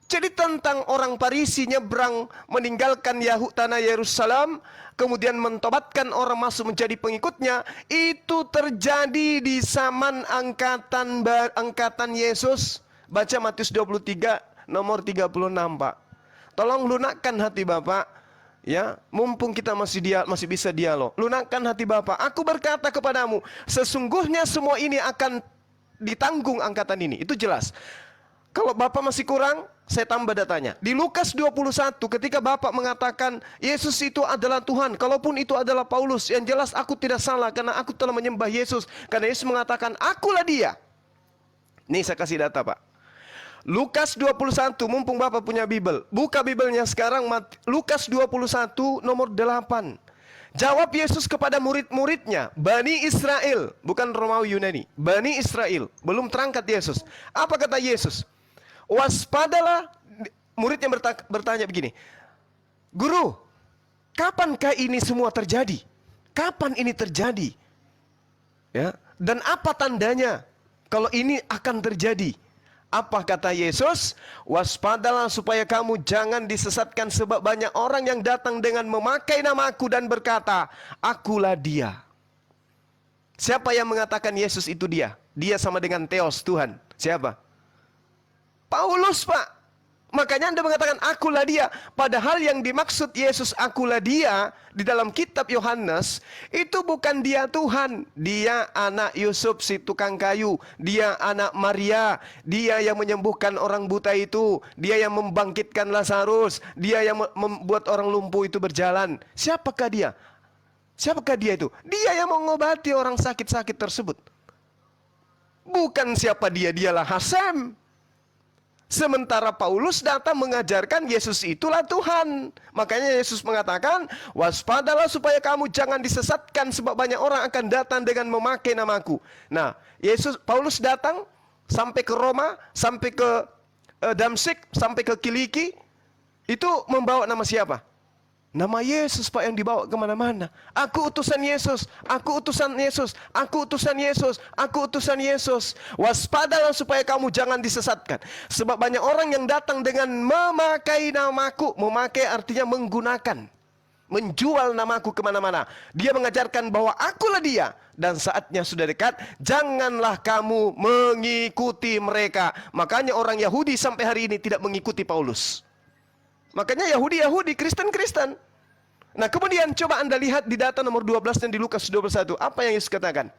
Jadi tentang orang Farisi nyebrang meninggalkan tanah Yerusalem, kemudian mentobatkan orang masuk menjadi pengikutnya, itu terjadi di zaman angkatan Yesus. Baca Matius 23 nomor 36, Pak. Tolong lunakkan hati Bapak, ya, mumpung kita masih bisa dialog. Lunakkan hati Bapak. Aku berkata kepadamu, sesungguhnya semua ini akan ditanggung angkatan ini. Itu jelas. Kalau Bapak masih kurang, saya tambah datanya. Di Lukas 21 ketika Bapak mengatakan Yesus itu adalah Tuhan, kalaupun itu adalah Paulus, yang jelas aku tidak salah karena aku telah menyembah Yesus. Karena Yesus mengatakan, akulah dia. Nih saya kasih data, Pak. Lukas 21, mumpung Bapak punya Bible. Buka Biblenya sekarang, Lukas 21 nomor 8. Jawab Yesus kepada murid-muridnya, Bani Israel, bukan Romawi Yunani, Bani Israel, belum terangkat Yesus. Apa kata Yesus? Waspadalah, muridnya bertanya begini, Guru, kapankah ini semua terjadi? Kapan ini terjadi? Ya, dan apa tandanya kalau ini akan terjadi? Apa kata Yesus? Waspadalah supaya kamu jangan disesatkan sebab banyak orang yang datang dengan memakai namaku dan berkata, akulah dia. Siapa yang mengatakan Yesus itu dia? Dia sama dengan Theos, Tuhan. Siapa? Paulus, Pak. Makanya Anda mengatakan akulah dia. Padahal yang dimaksud Yesus akulah dia di dalam kitab Yohanes itu bukan dia Tuhan. Dia anak Yusuf si tukang kayu. Dia anak Maria. Dia yang menyembuhkan orang buta itu. Dia yang membangkitkan Lazarus. Dia yang membuat orang lumpuh itu berjalan. Siapakah dia? Siapakah dia itu? Dia yang mengobati orang sakit-sakit tersebut. Bukan siapa dia, dialah Hasem. Sementara Paulus datang mengajarkan Yesus itulah Tuhan. Makanya Yesus mengatakan, waspadalah supaya kamu jangan disesatkan sebab banyak orang akan datang dengan memakai namaku. Nah, Paulus datang sampai ke Roma, sampai ke Damsyik, sampai ke Kiliki. Itu membawa nama siapa? Nama Yesus, Pak, yang dibawa kemana-mana. Aku utusan Yesus, aku utusan Yesus, aku utusan Yesus, aku utusan Yesus. Waspadalah supaya kamu jangan disesatkan. Sebab banyak orang yang datang dengan memakai namaku. Memakai artinya menggunakan. Menjual namaku kemana-mana. Dia mengajarkan bahwa akulah dia. Dan saatnya sudah dekat, janganlah kamu mengikuti mereka. Makanya orang Yahudi sampai hari ini tidak mengikuti Paulus. Makanya Yahudi, Kristen. Nah kemudian coba Anda lihat di data nomor 12 dan di Lukas 21. Apa yang Yesus katakan?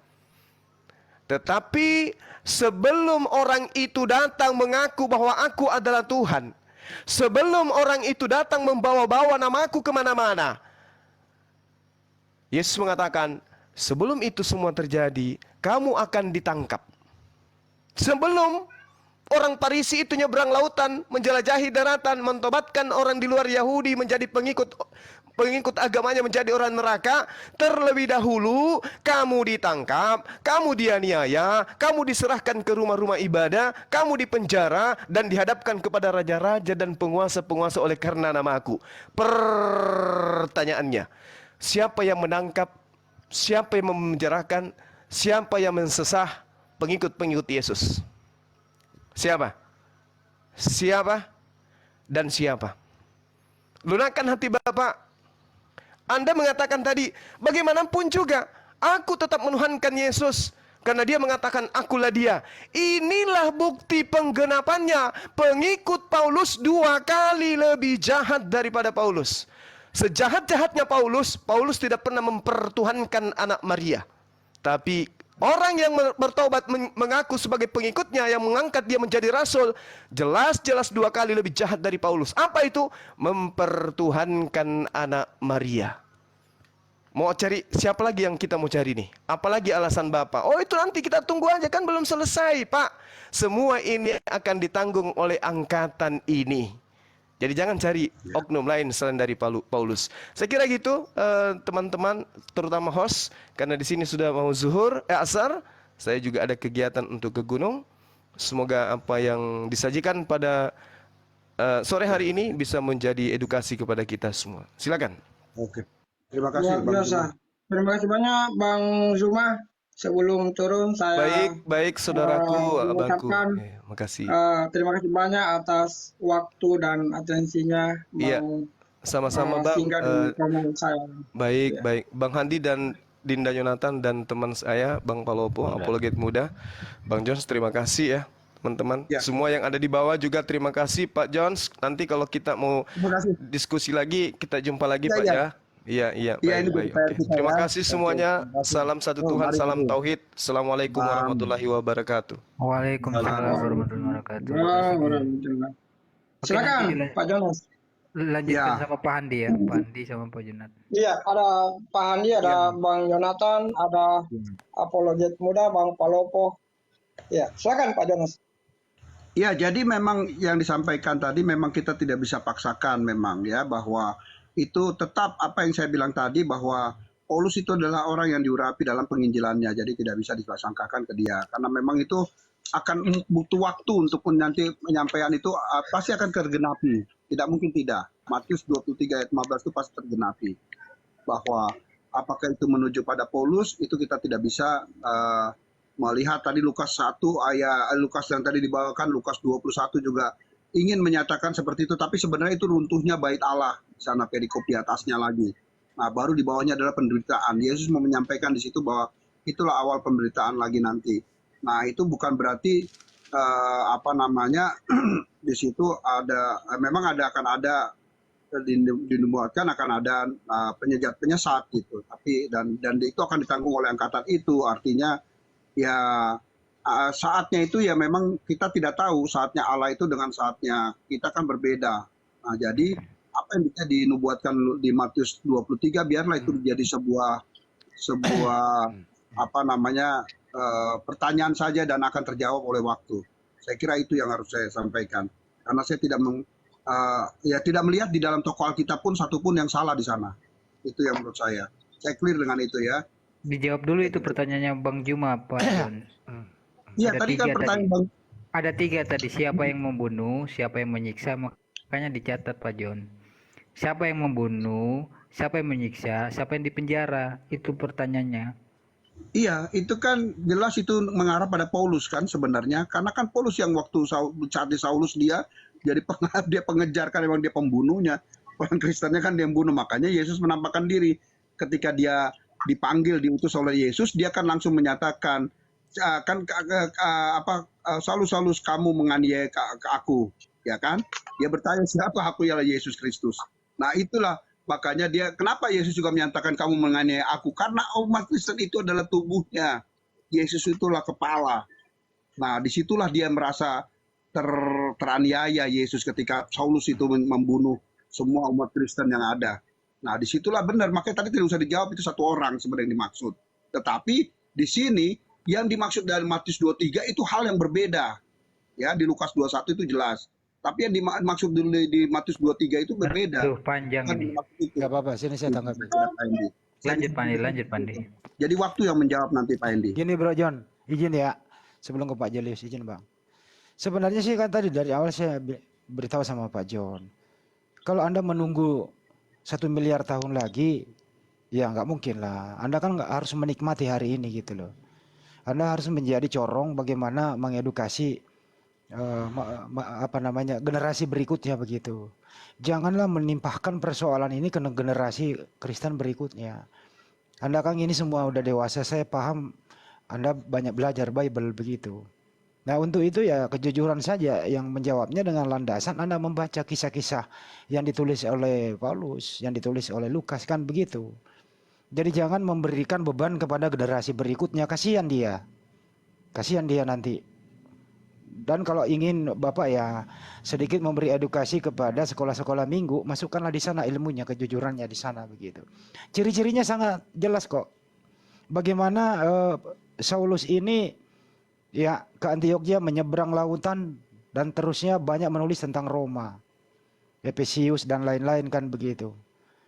Tetapi sebelum orang itu datang mengaku bahwa aku adalah Tuhan. Sebelum orang itu datang membawa-bawa namaku kemana-mana. Yesus mengatakan, sebelum itu semua terjadi, kamu akan ditangkap. Sebelum orang Farisi itu nyebrang lautan, menjelajahi daratan, mentobatkan orang di luar Yahudi menjadi pengikut agamanya, menjadi orang neraka. Terlebih dahulu kamu ditangkap, kamu dianiaya, kamu diserahkan ke rumah-rumah ibadah, kamu dipenjara dan dihadapkan kepada raja-raja dan penguasa-penguasa oleh karena namaku. Pertanyaannya, siapa yang menangkap, siapa yang memenjarakan, siapa yang mensesah pengikut-pengikut Yesus? Siapa? dan siapa? Lunakkan hati Bapak. Anda mengatakan tadi, bagaimanapun juga, aku tetap menuhankan Yesus. Karena dia mengatakan, akulah dia. Inilah bukti penggenapannya. Pengikut Paulus 2 kali lebih jahat daripada Paulus. Sejahat-jahatnya Paulus, Paulus tidak pernah mempertuhankan anak Maria. Tapi orang yang bertobat mengaku sebagai pengikutnya yang mengangkat dia menjadi rasul, jelas-jelas 2 kali lebih jahat dari Paulus. Apa itu? Mempertuhankan anak Maria. Mau cari siapa lagi yang kita mau cari nih? Apalagi alasan Bapak? Oh itu nanti kita tunggu aja, kan belum selesai Pak. Semua ini akan ditanggung oleh angkatan ini. Jadi jangan cari oknum lain selain dari Paulus. Saya kira gitu teman-teman, terutama host, karena di sini sudah mau zuhur, asar. Saya juga ada kegiatan untuk ke gunung. Semoga apa yang disajikan pada sore hari ini bisa menjadi edukasi kepada kita semua. Silakan. Oke. Terima kasih Luar Bang biasa. Zuma. Terima kasih banyak Bang Zuma. Sebelum turun saya Baik saudaraku, abangku. mengucapkan Makasih. terima kasih banyak atas waktu dan atensinya Iya, mau sama-sama Bang. singgah di channel saya. Baik. Bang Handi dan Dinda Yonatan dan teman saya Bang Palopo, apologet muda. Bang Jones, terima kasih ya teman-teman. Ya. Semua yang ada di bawah juga terima kasih Pak Jones. Nanti kalau kita mau Terima kasih. diskusi lagi, kita jumpa lagi Ya, Pak ya. ya. Iya, Iya, baik. ini jadi PR Oke. kita Terima ya. kasih Oke, semuanya. terima kasih. Salam satu Oh, Tuhan, mari, salam mari. tauhid. Assalamualaikum Salam. warahmatullahi wabarakatuh. Waalaikumsalam warahmatullahi wabarakatuh. Warahmatullahi. Oke, Silakan nanti Pak Jonas. lanjutkan Ya. sama Pak Handi ya, Pak Handi sama Pak Junat. Iya, ada Pak Handi, ada Bang Yonatan, ada apologet muda Bang Palopo. Ya, silakan Pak Jonas. Ya, jadi memang yang disampaikan tadi memang kita tidak bisa paksakan memang ya, bahwa itu tetap apa yang saya bilang tadi, bahwa Paulus itu adalah orang yang diurapi dalam penginjilannya, jadi tidak bisa disangkakan ke dia. Karena memang itu akan butuh waktu untuk nanti penyampaian itu pasti akan tergenapi. Tidak mungkin tidak. Matius 23 ayat 15 itu pasti tergenapi. Bahwa apakah itu menuju pada Paulus, itu kita tidak bisa melihat. Tadi Lukas 1 ayat Lukas yang tadi dibawakan, Lukas 21 juga ingin menyatakan seperti itu, tapi sebenarnya itu runtuhnya bait Allah di sana, perikop di atasnya lagi. Nah, baru di bawahnya adalah penderitaan. Yesus mau menyampaikan di situ bahwa itulah awal penderitaan lagi nanti. Nah, itu bukan berarti di situ ada memang akan ada dinubuatkan akan ada penyesat gitu. Tapi dan itu akan ditanggung oleh angkatan itu. Artinya ya saatnya itu ya memang kita tidak tahu saatnya Allah itu dengan saatnya kita kan berbeda. Nah, jadi apa yang bisa dinubuatkan di Matius 23 biarlah itu menjadi sebuah pertanyaan saja dan akan terjawab oleh waktu. Saya kira itu yang harus saya sampaikan. Karena saya tidak melihat di dalam tokoh Alkitab pun satupun yang salah di sana. Itu yang menurut saya. Saya clear dengan itu ya. Dijawab dulu itu pertanyaannya Bang Juma, Pak John. Iya, Ada tadi kan tiga pertanyaan tadi. Bang. Ada 3 tadi, siapa yang membunuh, siapa yang menyiksa, makanya dicatat Pak John. Siapa yang membunuh, siapa yang menyiksa, siapa yang dipenjara, itu pertanyaannya. Iya, itu kan jelas itu mengarah pada Paulus kan sebenarnya. Karena kan Paulus yang waktu saat di Saulus dia jadi dia pengejar kan, memang dia pembunuhnya. Orang Kristennya kan dia yang bunuh. Makanya Yesus menampakkan diri ketika dia dipanggil, diutus oleh Yesus, dia kan langsung menyatakan, Saulus kamu menganiaya ke aku, ya kan? Dia bertanya siapa aku, ialah Yesus Kristus. Nah itulah makanya kenapa Yesus juga menyatakan kamu menganiaya aku, karena umat Kristen itu adalah tubuhnya, Yesus itulah kepala. Nah disitulah dia merasa teraniaya Yesus ketika Saulus itu membunuh semua umat Kristen yang ada. Nah disitulah benar, makanya tadi tidak usah dijawab itu satu orang sebenarnya yang dimaksud. Tetapi di sini yang dimaksud dari Matius 23 itu hal yang berbeda. Ya, di Lukas 21 itu jelas. Tapi yang dimaksud di Matius 23 itu berbeda. Tuh panjang Kan ini. Gak apa-apa, sini saya tanggapi. Lanjut Pak Andi. Jadi waktu yang menjawab nanti Pak Endi. Gini Bro John, izin ya. Sebelum ke Pak Jelius, izin Bang. Sebenarnya sih kan tadi dari awal saya beritahu sama Pak John. Kalau Anda menunggu 1 miliar tahun lagi, ya nggak mungkin lah. Anda kan nggak harus menikmati hari ini gitu loh. Anda harus menjadi corong bagaimana mengedukasi apa namanya, generasi berikutnya begitu. Janganlah menimpahkan persoalan ini ke generasi Kristen berikutnya. Anda kan ini semua udah dewasa, saya paham Anda banyak belajar Bible begitu. Nah untuk itu ya kejujuran saja yang menjawabnya dengan landasan Anda membaca kisah-kisah yang ditulis oleh Paulus, yang ditulis oleh Lukas, kan begitu. Jadi jangan memberikan beban kepada generasi berikutnya, kasihan dia nanti. Dan kalau ingin Bapak ya sedikit memberi edukasi kepada sekolah-sekolah minggu, masukkanlah di sana ilmunya, kejujurannya di sana begitu. Ciri-cirinya sangat jelas kok. Bagaimana Saulus ini ya ke Antiokhia menyeberang lautan dan terusnya banyak menulis tentang Roma, Efesius dan lain-lain, kan begitu.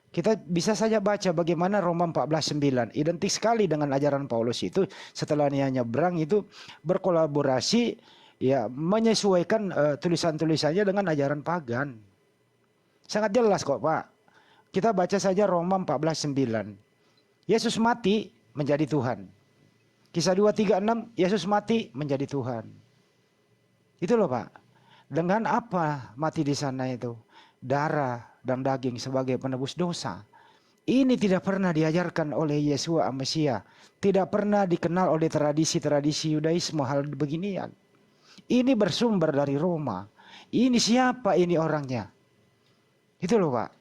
Kita bisa saja baca bagaimana Roma 14:9 identik sekali dengan ajaran Paulus itu. Setelah dia nyebrang itu berkolaborasi, ya menyesuaikan tulisan-tulisannya dengan ajaran pagan. Sangat jelas kok Pak. Kita baca saja Roma 14:9. Yesus mati menjadi Tuhan. Kisah 2:36, Yesus mati menjadi Tuhan. Itu loh Pak. Dengan apa mati di sana itu? Darah dan daging sebagai penebus dosa. Ini tidak pernah diajarkan oleh Yeshua Mesia. Tidak pernah dikenal oleh tradisi-tradisi Yudaisme hal beginian. Ini bersumber dari Roma. Ini siapa ini orangnya? Itu loh Pak.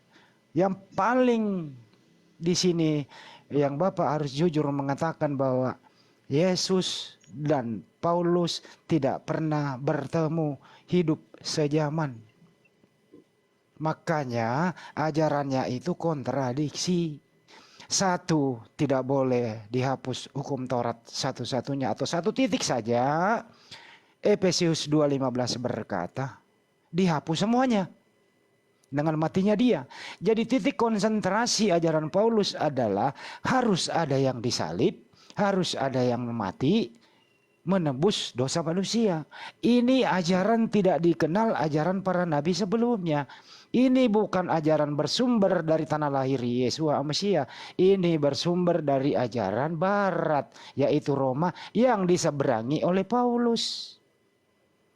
Yang paling di sini yang Bapak harus jujur mengatakan bahwa Yesus dan Paulus tidak pernah bertemu hidup sejaman. Makanya ajarannya itu kontradiksi. Satu, tidak boleh dihapus hukum Taurat satu-satunya atau satu titik saja. Efesius 2:15 berkata, dihapus semuanya dengan matinya dia. Jadi titik konsentrasi ajaran Paulus adalah harus ada yang disalib, harus ada yang mati, menebus dosa manusia. Ini ajaran tidak dikenal ajaran para nabi sebelumnya. Ini bukan ajaran bersumber dari tanah lahir Yeshua Mesia. Ini bersumber dari ajaran barat, yaitu Roma yang diseberangi oleh Paulus.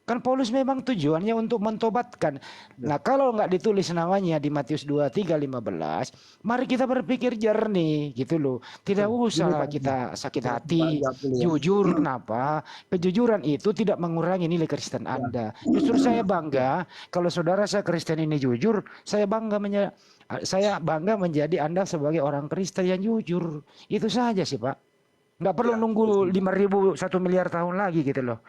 Kan Paulus memang tujuannya untuk mentobatkan. Nah kalau nggak ditulis namanya di Matius 23:15, mari kita berpikir jernih gitu loh. Tidak usah kita sakit hati, jujur. Kenapa? Kejujuran itu tidak mengurangi nilai Kristen Anda. Justru saya bangga kalau saudara saya Kristen ini jujur. Saya bangga menjadi Anda sebagai orang Kristen yang jujur. Itu saja sih Pak. Nggak perlu nunggu 5.000 1 miliar tahun lagi gitu loh.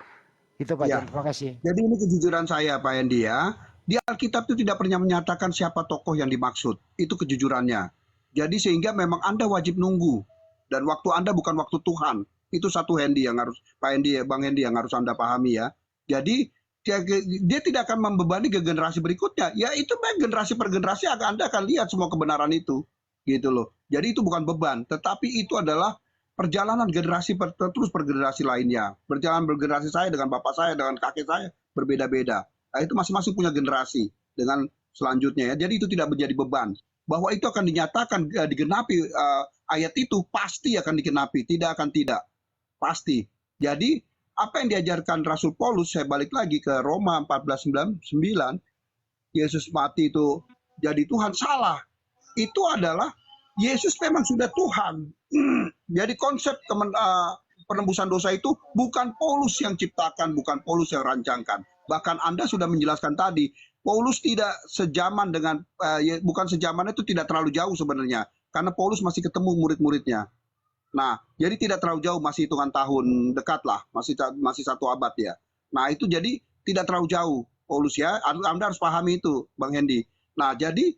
Itu Pak John, terima kasih. Jadi ini kejujuran saya Pak Endi ya. Di Alkitab itu tidak pernah menyatakan siapa tokoh yang dimaksud. Itu kejujurannya. Jadi sehingga memang Anda wajib nunggu. Dan waktu Anda bukan waktu Tuhan. Itu satu Hendi yang harus, Pak Hendi, Bang Hendi yang harus Anda pahami ya. Jadi dia tidak akan membebani ke generasi berikutnya. Ya itu baik generasi per generasi Anda akan lihat semua kebenaran itu. Gitu loh. Jadi itu bukan beban. Tetapi itu adalah perjalanan generasi terus per generasi lainnya. Perjalanan bergenerasi saya dengan bapak saya, dengan kakek saya berbeda-beda. Nah, itu masing-masing punya generasi dengan selanjutnya ya. Jadi itu tidak menjadi beban. Bahwa itu akan dinyatakan digenapi ayat itu pasti akan digenapi, tidak akan tidak. Pasti. Jadi apa yang diajarkan Rasul Paulus, saya balik lagi ke Roma 14:9, Yesus mati itu jadi Tuhan, salah. Itu adalah Yesus memang sudah Tuhan. Jadi konsep penembusan dosa itu bukan Paulus yang ciptakan, bukan Paulus yang rancangkan. Bahkan Anda sudah menjelaskan tadi, Paulus tidak sejaman dengan, bukan sejaman itu tidak terlalu jauh sebenarnya. Karena Paulus masih ketemu murid-muridnya. Nah, jadi tidak terlalu jauh, masih hitungan tahun dekat lah, masih 1 abad ya. Nah, itu jadi tidak terlalu jauh Paulus ya. Anda harus pahami itu, Bang Hendi. Nah, jadi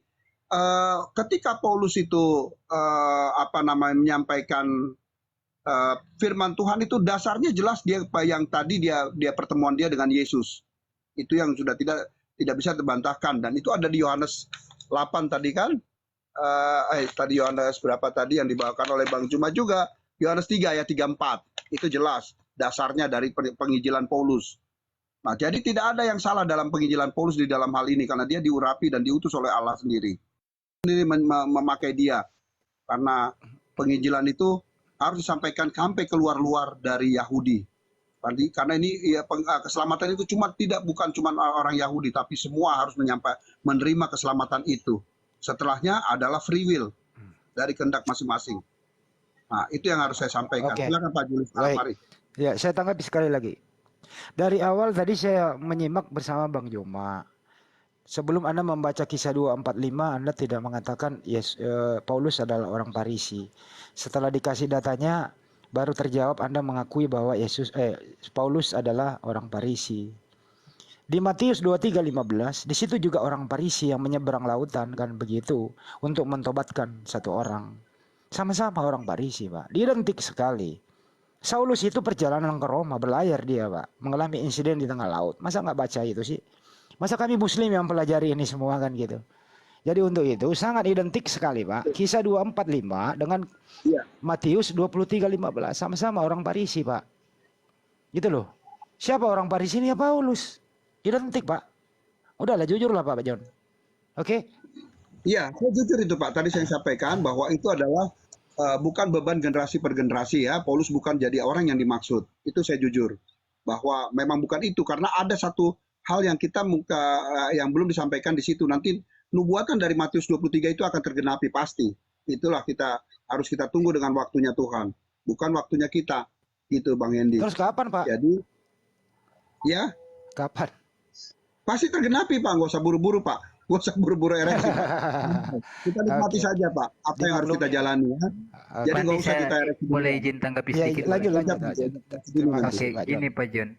ketika Paulus itu menyampaikan firman Tuhan itu dasarnya jelas dia yang tadi dia pertemuan dia dengan Yesus. Itu yang sudah tidak bisa terbantahkan dan itu ada di Yohanes 8 tadi kan. Tadi Yohanes berapa tadi yang dibawakan oleh Bang Juma juga. Yohanes 3 ayat 34. Itu jelas dasarnya dari penginjilan Paulus. Nah, jadi tidak ada yang salah dalam penginjilan Paulus di dalam hal ini karena dia diurapi dan diutus oleh Allah sendiri. Sendiri memakai dia karena penginjilan itu harus disampaikan sampai keluar-luar dari Yahudi. Karena ini ya, keselamatan itu bukan cuma orang Yahudi, tapi semua harus menerima keselamatan itu. Setelahnya adalah free will dari kehendak masing-masing. Nah, itu yang harus saya sampaikan. Oke. Silakan Pak Julius. Baik. Mari. Ya, saya tanggapi sekali lagi. Dari awal tadi saya menyimak bersama Bang Joma. Sebelum Anda membaca Kisah 2:45, Anda tidak mengatakan Paulus adalah orang Farisi. Setelah dikasih datanya, baru terjawab Anda mengakui bahwa Paulus adalah orang Farisi. Di Matius 23:15, di situ juga orang Farisi yang menyeberang lautan kan begitu untuk mentobatkan satu orang. Sama-sama orang Farisi, Pak. Identik sekali. Saulus itu perjalanan ke Roma, berlayar dia, Pak, mengalami insiden di tengah laut. Masa nggak baca itu sih? Masa kami Muslim yang pelajari ini semua kan gitu. Jadi untuk itu sangat identik sekali, Pak. Kisah 2:45 dengan Matius 23:15, sama-sama orang Farisi, Pak. Gitu loh. Siapa orang Farisi ini? Ya Paulus. Identik, Pak. Udahlah, jujurlah Pak John. Oke? Iya, saya jujur itu Pak. Tadi saya sampaikan bahwa itu adalah bukan beban generasi per generasi ya. Paulus bukan jadi orang yang dimaksud. Itu saya jujur. Bahwa memang bukan itu. Karena ada satu hal yang yang belum disampaikan di situ. Nanti nubuatan dari Matius 23 itu akan tergenapi pasti. Itulah harus kita tunggu dengan waktunya Tuhan. Bukan waktunya kita. Gitu Bang Hendy. Terus kapan, Pak? Jadi, ya. Kapan? Pasti tergenapi Pak. Nggak usah buru-buru Pak. Nggak usah buru-buru ereksi Pak. Kita nikmati saja Pak. Apa yang harus kita jalani ya. Jadi nggak usah kita ereksi. Boleh izin tanggapi Ya, sedikit? lanjut. Terima Oke, kasih, Pak John. gini Pak John.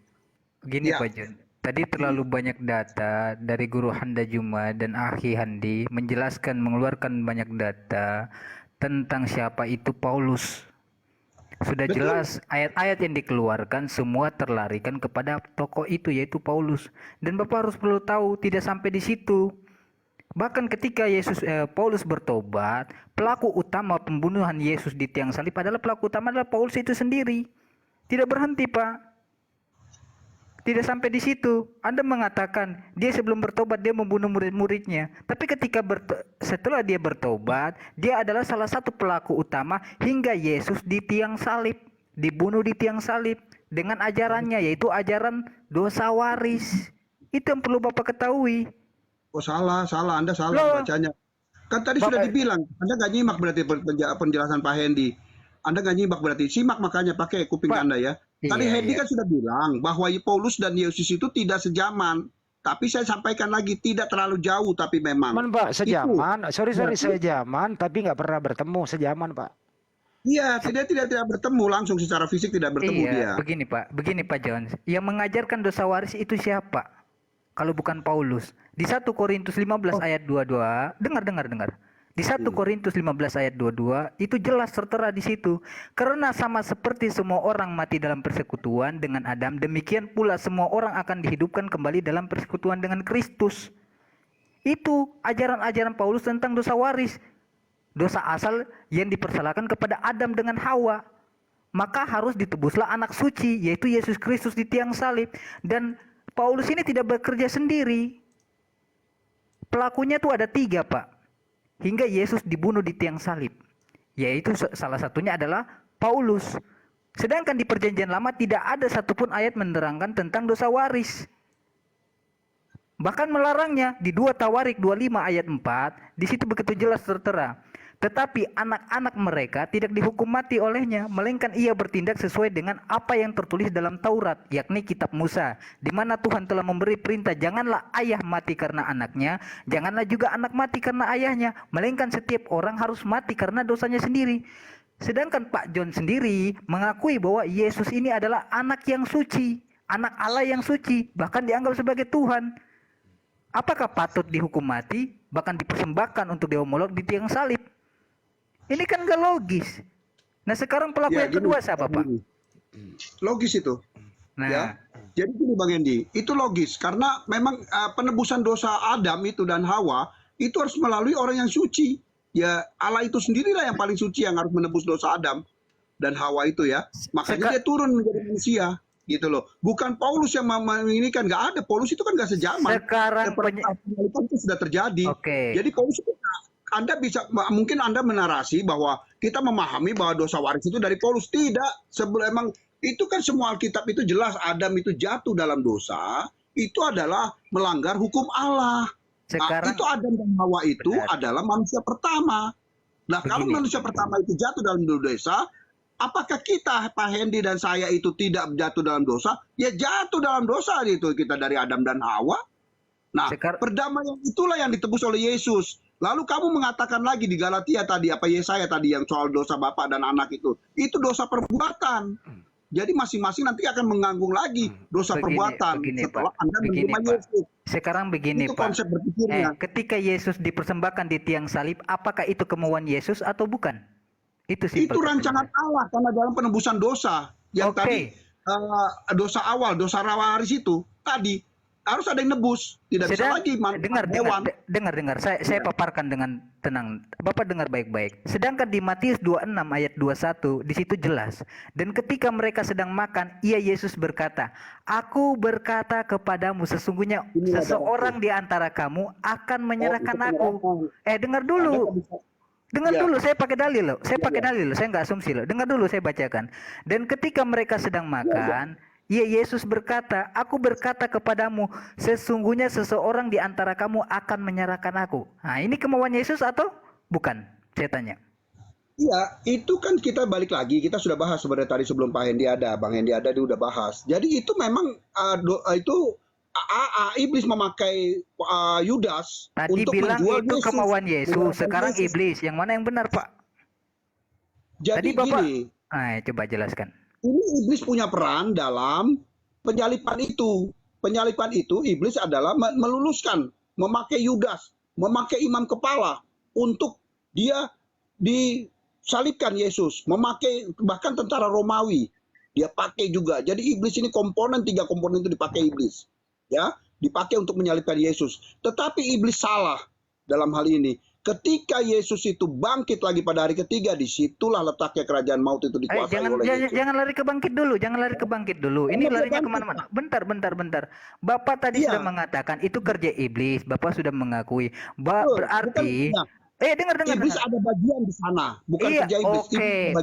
Gini Ya. Pak John. Tadi terlalu banyak data dari Guru Handa Juma dan Akhi Handi mengeluarkan banyak data tentang siapa itu Paulus. Sudah Betul. jelas ayat-ayat yang dikeluarkan semua terlarikan kepada tokoh itu yaitu Paulus. Dan Bapak harus perlu tahu tidak sampai di situ. Bahkan ketika Paulus bertobat, pelaku utama pembunuhan Yesus di tiang salib adalah pelaku utama adalah Paulus itu sendiri. Tidak berhenti, Pak. Tidak sampai di situ. Anda mengatakan dia sebelum bertobat dia membunuh murid-muridnya. Tapi ketika setelah dia bertobat, dia adalah salah satu pelaku utama hingga Yesus di tiang salib, dibunuh di tiang salib dengan ajarannya yaitu ajaran dosa waris. Itu yang perlu Bapak ketahui. Oh salah. Anda salah Loh. bacanya. Kan tadi sudah dibilang. Anda nggak nyimak berarti penjelasan Pak Hendy. Anda nggak nyimak berarti. Simak makanya pakai kuping Pak. Anda ya. Tadi Iya, Hendy iya. kan sudah bilang bahwa Paulus dan Yesus itu tidak sejaman. Tapi saya sampaikan lagi tidak terlalu jauh tapi memang. Pak, sejaman. Sorry, Berarti- sejaman tapi nggak pernah bertemu sejaman, Pak. Iya, tidak bertemu langsung secara fisik tidak bertemu Iya, dia. begini Pak John. Yang mengajarkan dosa waris itu siapa? Kalau bukan Paulus. Di 1 Korintus 15 ayat 22, dengar. Di 1 Korintus 15 ayat 22 itu jelas tertera di situ. Karena sama seperti semua orang mati dalam persekutuan dengan Adam, demikian pula semua orang akan dihidupkan kembali dalam persekutuan dengan Kristus. Itu ajaran-ajaran Paulus tentang dosa waris. Dosa asal yang dipersalahkan kepada Adam dengan Hawa. Maka harus ditebuslah anak suci, yaitu Yesus Kristus di tiang salib. Dan Paulus ini tidak bekerja sendiri. Pelakunya tuh ada 3, Pak. Hingga Yesus dibunuh di tiang salib. Yaitu salah satunya adalah Paulus. Sedangkan di perjanjian lama tidak ada satupun ayat menerangkan tentang dosa waris. Bahkan melarangnya di 2 Tawarik 25 ayat 4, di situ begitu jelas tertera. Tetapi anak-anak mereka tidak dihukum mati olehnya, melainkan ia bertindak sesuai dengan apa yang tertulis dalam Taurat, yakni kitab Musa, di mana Tuhan telah memberi perintah, janganlah ayah mati karena anaknya, janganlah juga anak mati karena ayahnya, melainkan setiap orang harus mati karena dosanya sendiri. Sedangkan Pak John sendiri mengakui bahwa Yesus ini adalah anak yang suci, anak Allah yang suci, bahkan dianggap sebagai Tuhan. Apakah patut dihukum mati, bahkan dipersembahkan untuk dihomolog di tiang salib? Ini kan gak logis. Nah sekarang pelaku Ya, yang kedua siapa Pak? gini. Logis itu. Nah, Ya. Jadi gini Bang Hendy, itu logis karena memang penebusan dosa Adam itu dan Hawa itu harus melalui orang yang suci. Ya Allah itu sendirilah yang paling suci yang harus menebus dosa Adam dan Hawa itu ya. Makanya dia turun menjadi manusia gitu loh. Bukan Paulus yang ini kan nggak ada. Paulus itu kan nggak sejaman. sekarang Penyaliban itu sudah terjadi. Oke. Jadi Paulus itu, mungkin Anda menarasi bahwa kita memahami bahwa dosa waris itu dari Paulus. Tidak. Sebelum emang itu kan semua Alkitab itu jelas Adam itu jatuh dalam dosa, itu adalah melanggar hukum Allah. Sekarang Itu Adam dan Hawa itu benar. adalah manusia pertama. Nah, kalau Begini. manusia pertama itu jatuh dalam dosa, apakah kita, Pak Hendy dan saya itu tidak jatuh dalam dosa? Ya jatuh dalam dosa itu kita dari Adam dan Hawa. Nah, perdamaian itulah yang ditebus oleh Yesus. Lalu kamu mengatakan lagi di Galatia tadi, apa Yesaya tadi yang soal dosa bapak dan anak itu dosa perbuatan. Jadi masing-masing nanti akan menanggung lagi dosa perbuatan setelah Anda menerima Yesus. Sekarang begini, Itu Pak. konsep berpikirnya. Ketika Yesus dipersembahkan di tiang salib, apakah itu kemauan Yesus atau bukan? Itu simpel. Itu rancangan Allah karena dalam penebusan dosa yang tadi dosa awal, dosa waris itu tadi harus ada yang nebus, tidak bisa lagi hewan. Dengar. Saya paparkan dengan tenang. Bapak dengar baik-baik. Sedangkan di Matius 26 ayat 21 di situ jelas. Dan ketika mereka sedang makan, Yesus berkata, "Aku berkata kepadamu sesungguhnya seseorang di antara kamu akan menyerahkan aku." Dengar dulu. Dengar dulu, saya pakai dalil loh. Saya nggak asumsi loh. Dengar dulu, saya bacakan. Dan ketika mereka sedang makan, Yesus berkata, "Aku berkata kepadamu, sesungguhnya seseorang di antara kamu akan menyerahkan aku." Nah, ini kemauan Yesus atau bukan? Saya tanya. Iya, itu kan kita balik lagi, kita sudah bahas sebenarnya tadi sebelum Pak Hendy ada, Bang Hendy ada, dia udah bahas. Jadi itu memang iblis memakai Yudas tadi untuk bilang menjual itu Yesus. kemauan Yesus, sekarang iblis. Yang mana yang benar, Pak? Jadi tadi Bapak, gini, coba jelaskan. ini iblis punya peran dalam penyalipan itu. Penyalipan itu iblis adalah meluluskan, memakai Yudas, memakai imam kepala untuk dia disalibkan Yesus, memakai bahkan tentara Romawi. Dia pakai juga. Jadi iblis ini tiga komponen itu dipakai iblis. Ya, dipakai untuk menyalibkan Yesus. Tetapi iblis salah dalam hal ini. Ketika Yesus itu bangkit lagi pada hari ketiga, disitulah letaknya kerajaan maut itu dikuasai oleh Yesus. Jangan lari ke bangkit dulu. Ini larinya kemana-mana. Bentar. Bapak tadi sudah mengatakan itu kerja iblis. Bapak sudah mengakui. Berarti dengar. Iblis ada bagian di sana, bukan kerja iblis.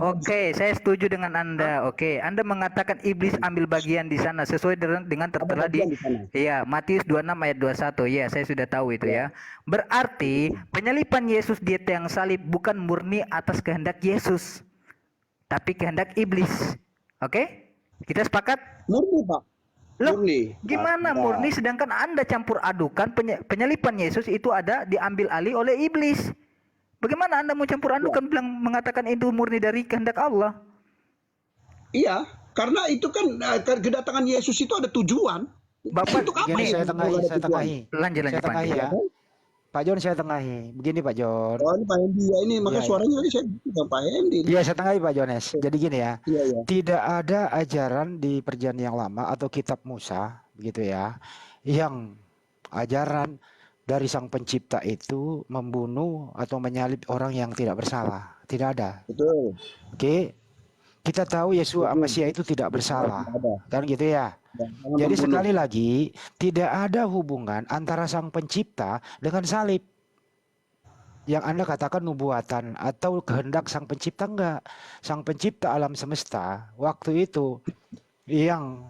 Oke, saya setuju dengan Anda. Oke, Anda mengatakan iblis ambil bagian di sana sesuai dengan tertera di Matius 26 ayat 21. Ya, saya sudah tahu itu ya. Berarti penyalipan Yesus di tiang salib bukan murni atas kehendak Yesus, tapi kehendak iblis. Oke? Kita sepakat? Murni, Pak. Loh, gimana murni sedangkan Anda campur adukan penyalipan Yesus itu diambil alih oleh iblis. Bagaimana Anda mau campur adukan mengatakan itu murni dari kehendak Allah? Iya, karena itu kan kedatangan Yesus itu ada tujuan. Bapak, untuk apa saya tengahi. Lanjut. Ya. Pak John, saya tengahi. Begini Pak John. Oh, ini Pak Hendy ya, ini maka suaranya tadi saya bilang Pak Hendy. Iya, saya tengahi Pak Jones. Jadi gini ya. Tidak ada ajaran di Perjanjian yang Lama atau Kitab Musa, begitu ya, yang ajaran dari Sang Pencipta itu membunuh atau menyalib orang yang tidak bersalah. Tidak ada. Betul. Oke. Kita tahu Yesua Mesias itu tidak bersalah. Kan gitu ya. Jadi sekali lagi, tidak ada hubungan antara Sang Pencipta dengan salib. Yang Anda katakan nubuatan atau kehendak Sang Pencipta, enggak. Sang Pencipta alam semesta waktu itu yang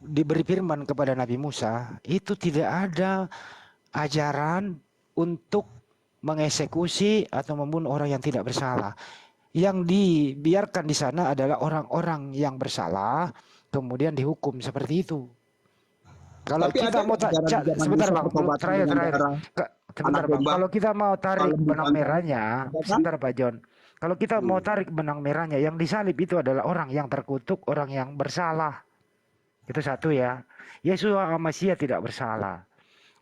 diberi firman kepada Nabi Musa, itu tidak ada ajaran untuk mengeksekusi atau membunuh orang yang tidak bersalah. Yang dibiarkan di sana adalah orang-orang yang bersalah kemudian dihukum seperti itu. Kalau kita mau sebentar Bang, terakhir. Sebentar Bang, kalau kita mau tarik benang merahnya, sebentar Pak John. Kalau kita mau tarik benang merahnya, yang disalib itu adalah orang yang terkutuk, orang yang bersalah. Itu satu ya. Yesus Mesias tidak bersalah.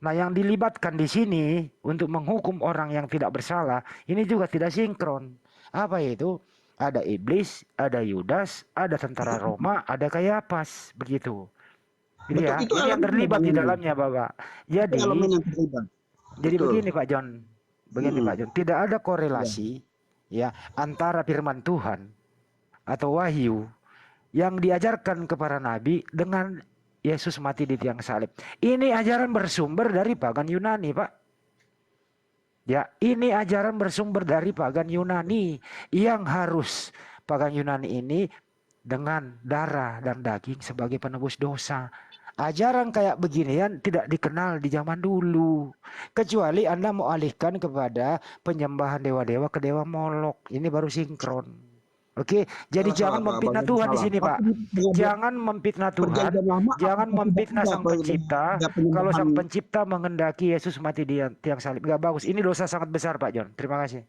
Nah, yang dilibatkan di sini untuk menghukum orang yang tidak bersalah, ini juga tidak sinkron. Apa itu? Ada iblis, ada Yudas, ada tentara Roma, ada Kayapas, begitu. Ini ya, ini yang terlibat di dalamnya, Bapak. Jadi begini Pak John. Begini Pak John, tidak ada korelasi ya antara firman Tuhan atau wahyu yang diajarkan kepada nabi dengan Yesus mati di tiang salib. Ini ajaran bersumber dari pagan Yunani, Pak. Ya, ini ajaran bersumber dari pagan Yunani yang harus pagan Yunani ini dengan darah dan daging sebagai penebus dosa. Ajaran kayak beginian tidak dikenal di zaman dulu. Kecuali Anda mau alihkan kepada penyembahan dewa-dewa ke dewa Molok. Ini baru sinkron. Oke, jadi jangan memfitnah Tuhan di sini, Pak. Jangan memfitnah Tuhan, jangan memfitnah Sang Pencipta. Kalau Sang Pencipta menghendaki Yesus mati di tiang salib, nggak bagus. Ini dosa sangat besar, Pak John. Terima kasih.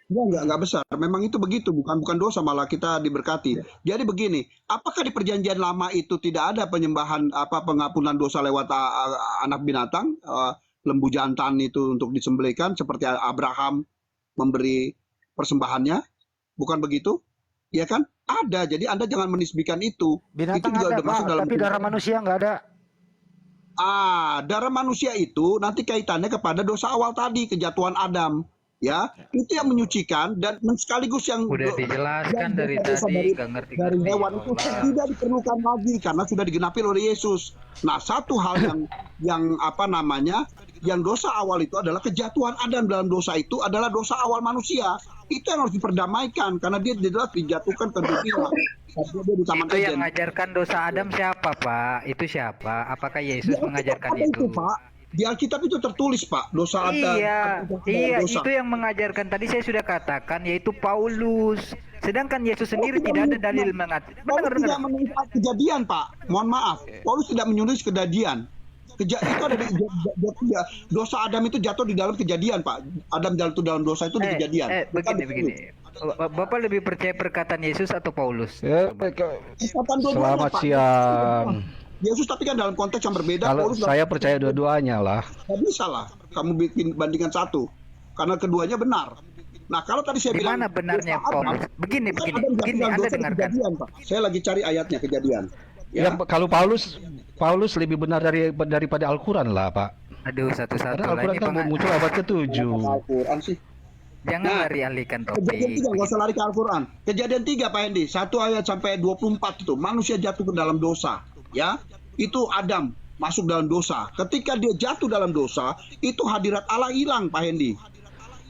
Enggak besar. Memang itu begitu, bukan dosa, malah kita diberkati. Jadi begini, apakah di perjanjian lama itu tidak ada penyembahan pengampunan dosa lewat anak binatang, lembu jantan itu untuk disembelihkan seperti Abraham memberi persembahannya? Bukan begitu? Ya kan? Ada. Jadi Anda jangan menisbikan itu. Binatang Itu juga ada, udah masuk Pak, dalam tapi darah manusia nggak ada. darah manusia itu nanti kaitannya kepada dosa awal tadi, kejatuhan Adam. Ya, itu yang menyucikan dan sekaligus yang Udah dijelaskan dari dosa tadi, nggak ngerti-ngerti. dari hewan itu Sholat. tidak diperlukan lagi karena sudah digenapi oleh Yesus. Nah, satu hal yang yang dosa awal itu adalah kejatuhan Adam dalam dosa itu adalah dosa awal manusia. Itu yang harus diperdamaikan karena dia jelas dijatuhkan ke dunia. Dia di Taman Itu yang Eden. mengajarkan dosa Adam siapa, Pak? Itu siapa? Apakah Yesus mengajarkan Ada itu? Pak. Di Alkitab itu tertulis, Pak, dosa Adam. Iya, dosa. itu yang mengajarkan tadi saya sudah katakan, yaitu Paulus. Sedangkan Yesus sendiri tidak ada dalil mengatakan. Paulus tidak menulis kejadian, Pak. Mohon maaf. Paulus tidak menulis kejadian. Itu ada dosa Adam itu jatuh di dalam kejadian, Pak. Adam jatuh dalam dosa itu di kejadian. Begini. Bapak lebih percaya perkataan Yesus atau Paulus? Selamat siang. Yesus tapi kan dalam konteks yang berbeda. Kalau Paulus saya percaya dua-duanya lah. nggak bisa lah kamu bikin bandingkan satu karena keduanya benar. Nah, kalau tadi saya Di bilang mana benarnya dosa Adam, Paulus? Begini, kan Adam jatuh dalam Anda dosa di dengarkan. kejadian, Pak. Saya lagi cari ayatnya kejadian. Ya, kalau Paulus lebih benar daripada Al-Quran lah, Pak. Aduh, satu-satu Karena lah Al-Quran ini kan muncul abad ke-7. Al-Quran sih. Jangan Nah, lari-alihkan Kejadian 3, topik. nggak usah lari ke Al-Quran. Kejadian 3, Pak Hendi, 1 ayat sampai 24 itu, manusia jatuh ke dalam dosa. Ya, itu Adam masuk dalam dosa. Ketika dia jatuh dalam dosa, itu hadirat Allah hilang, Pak Hendi.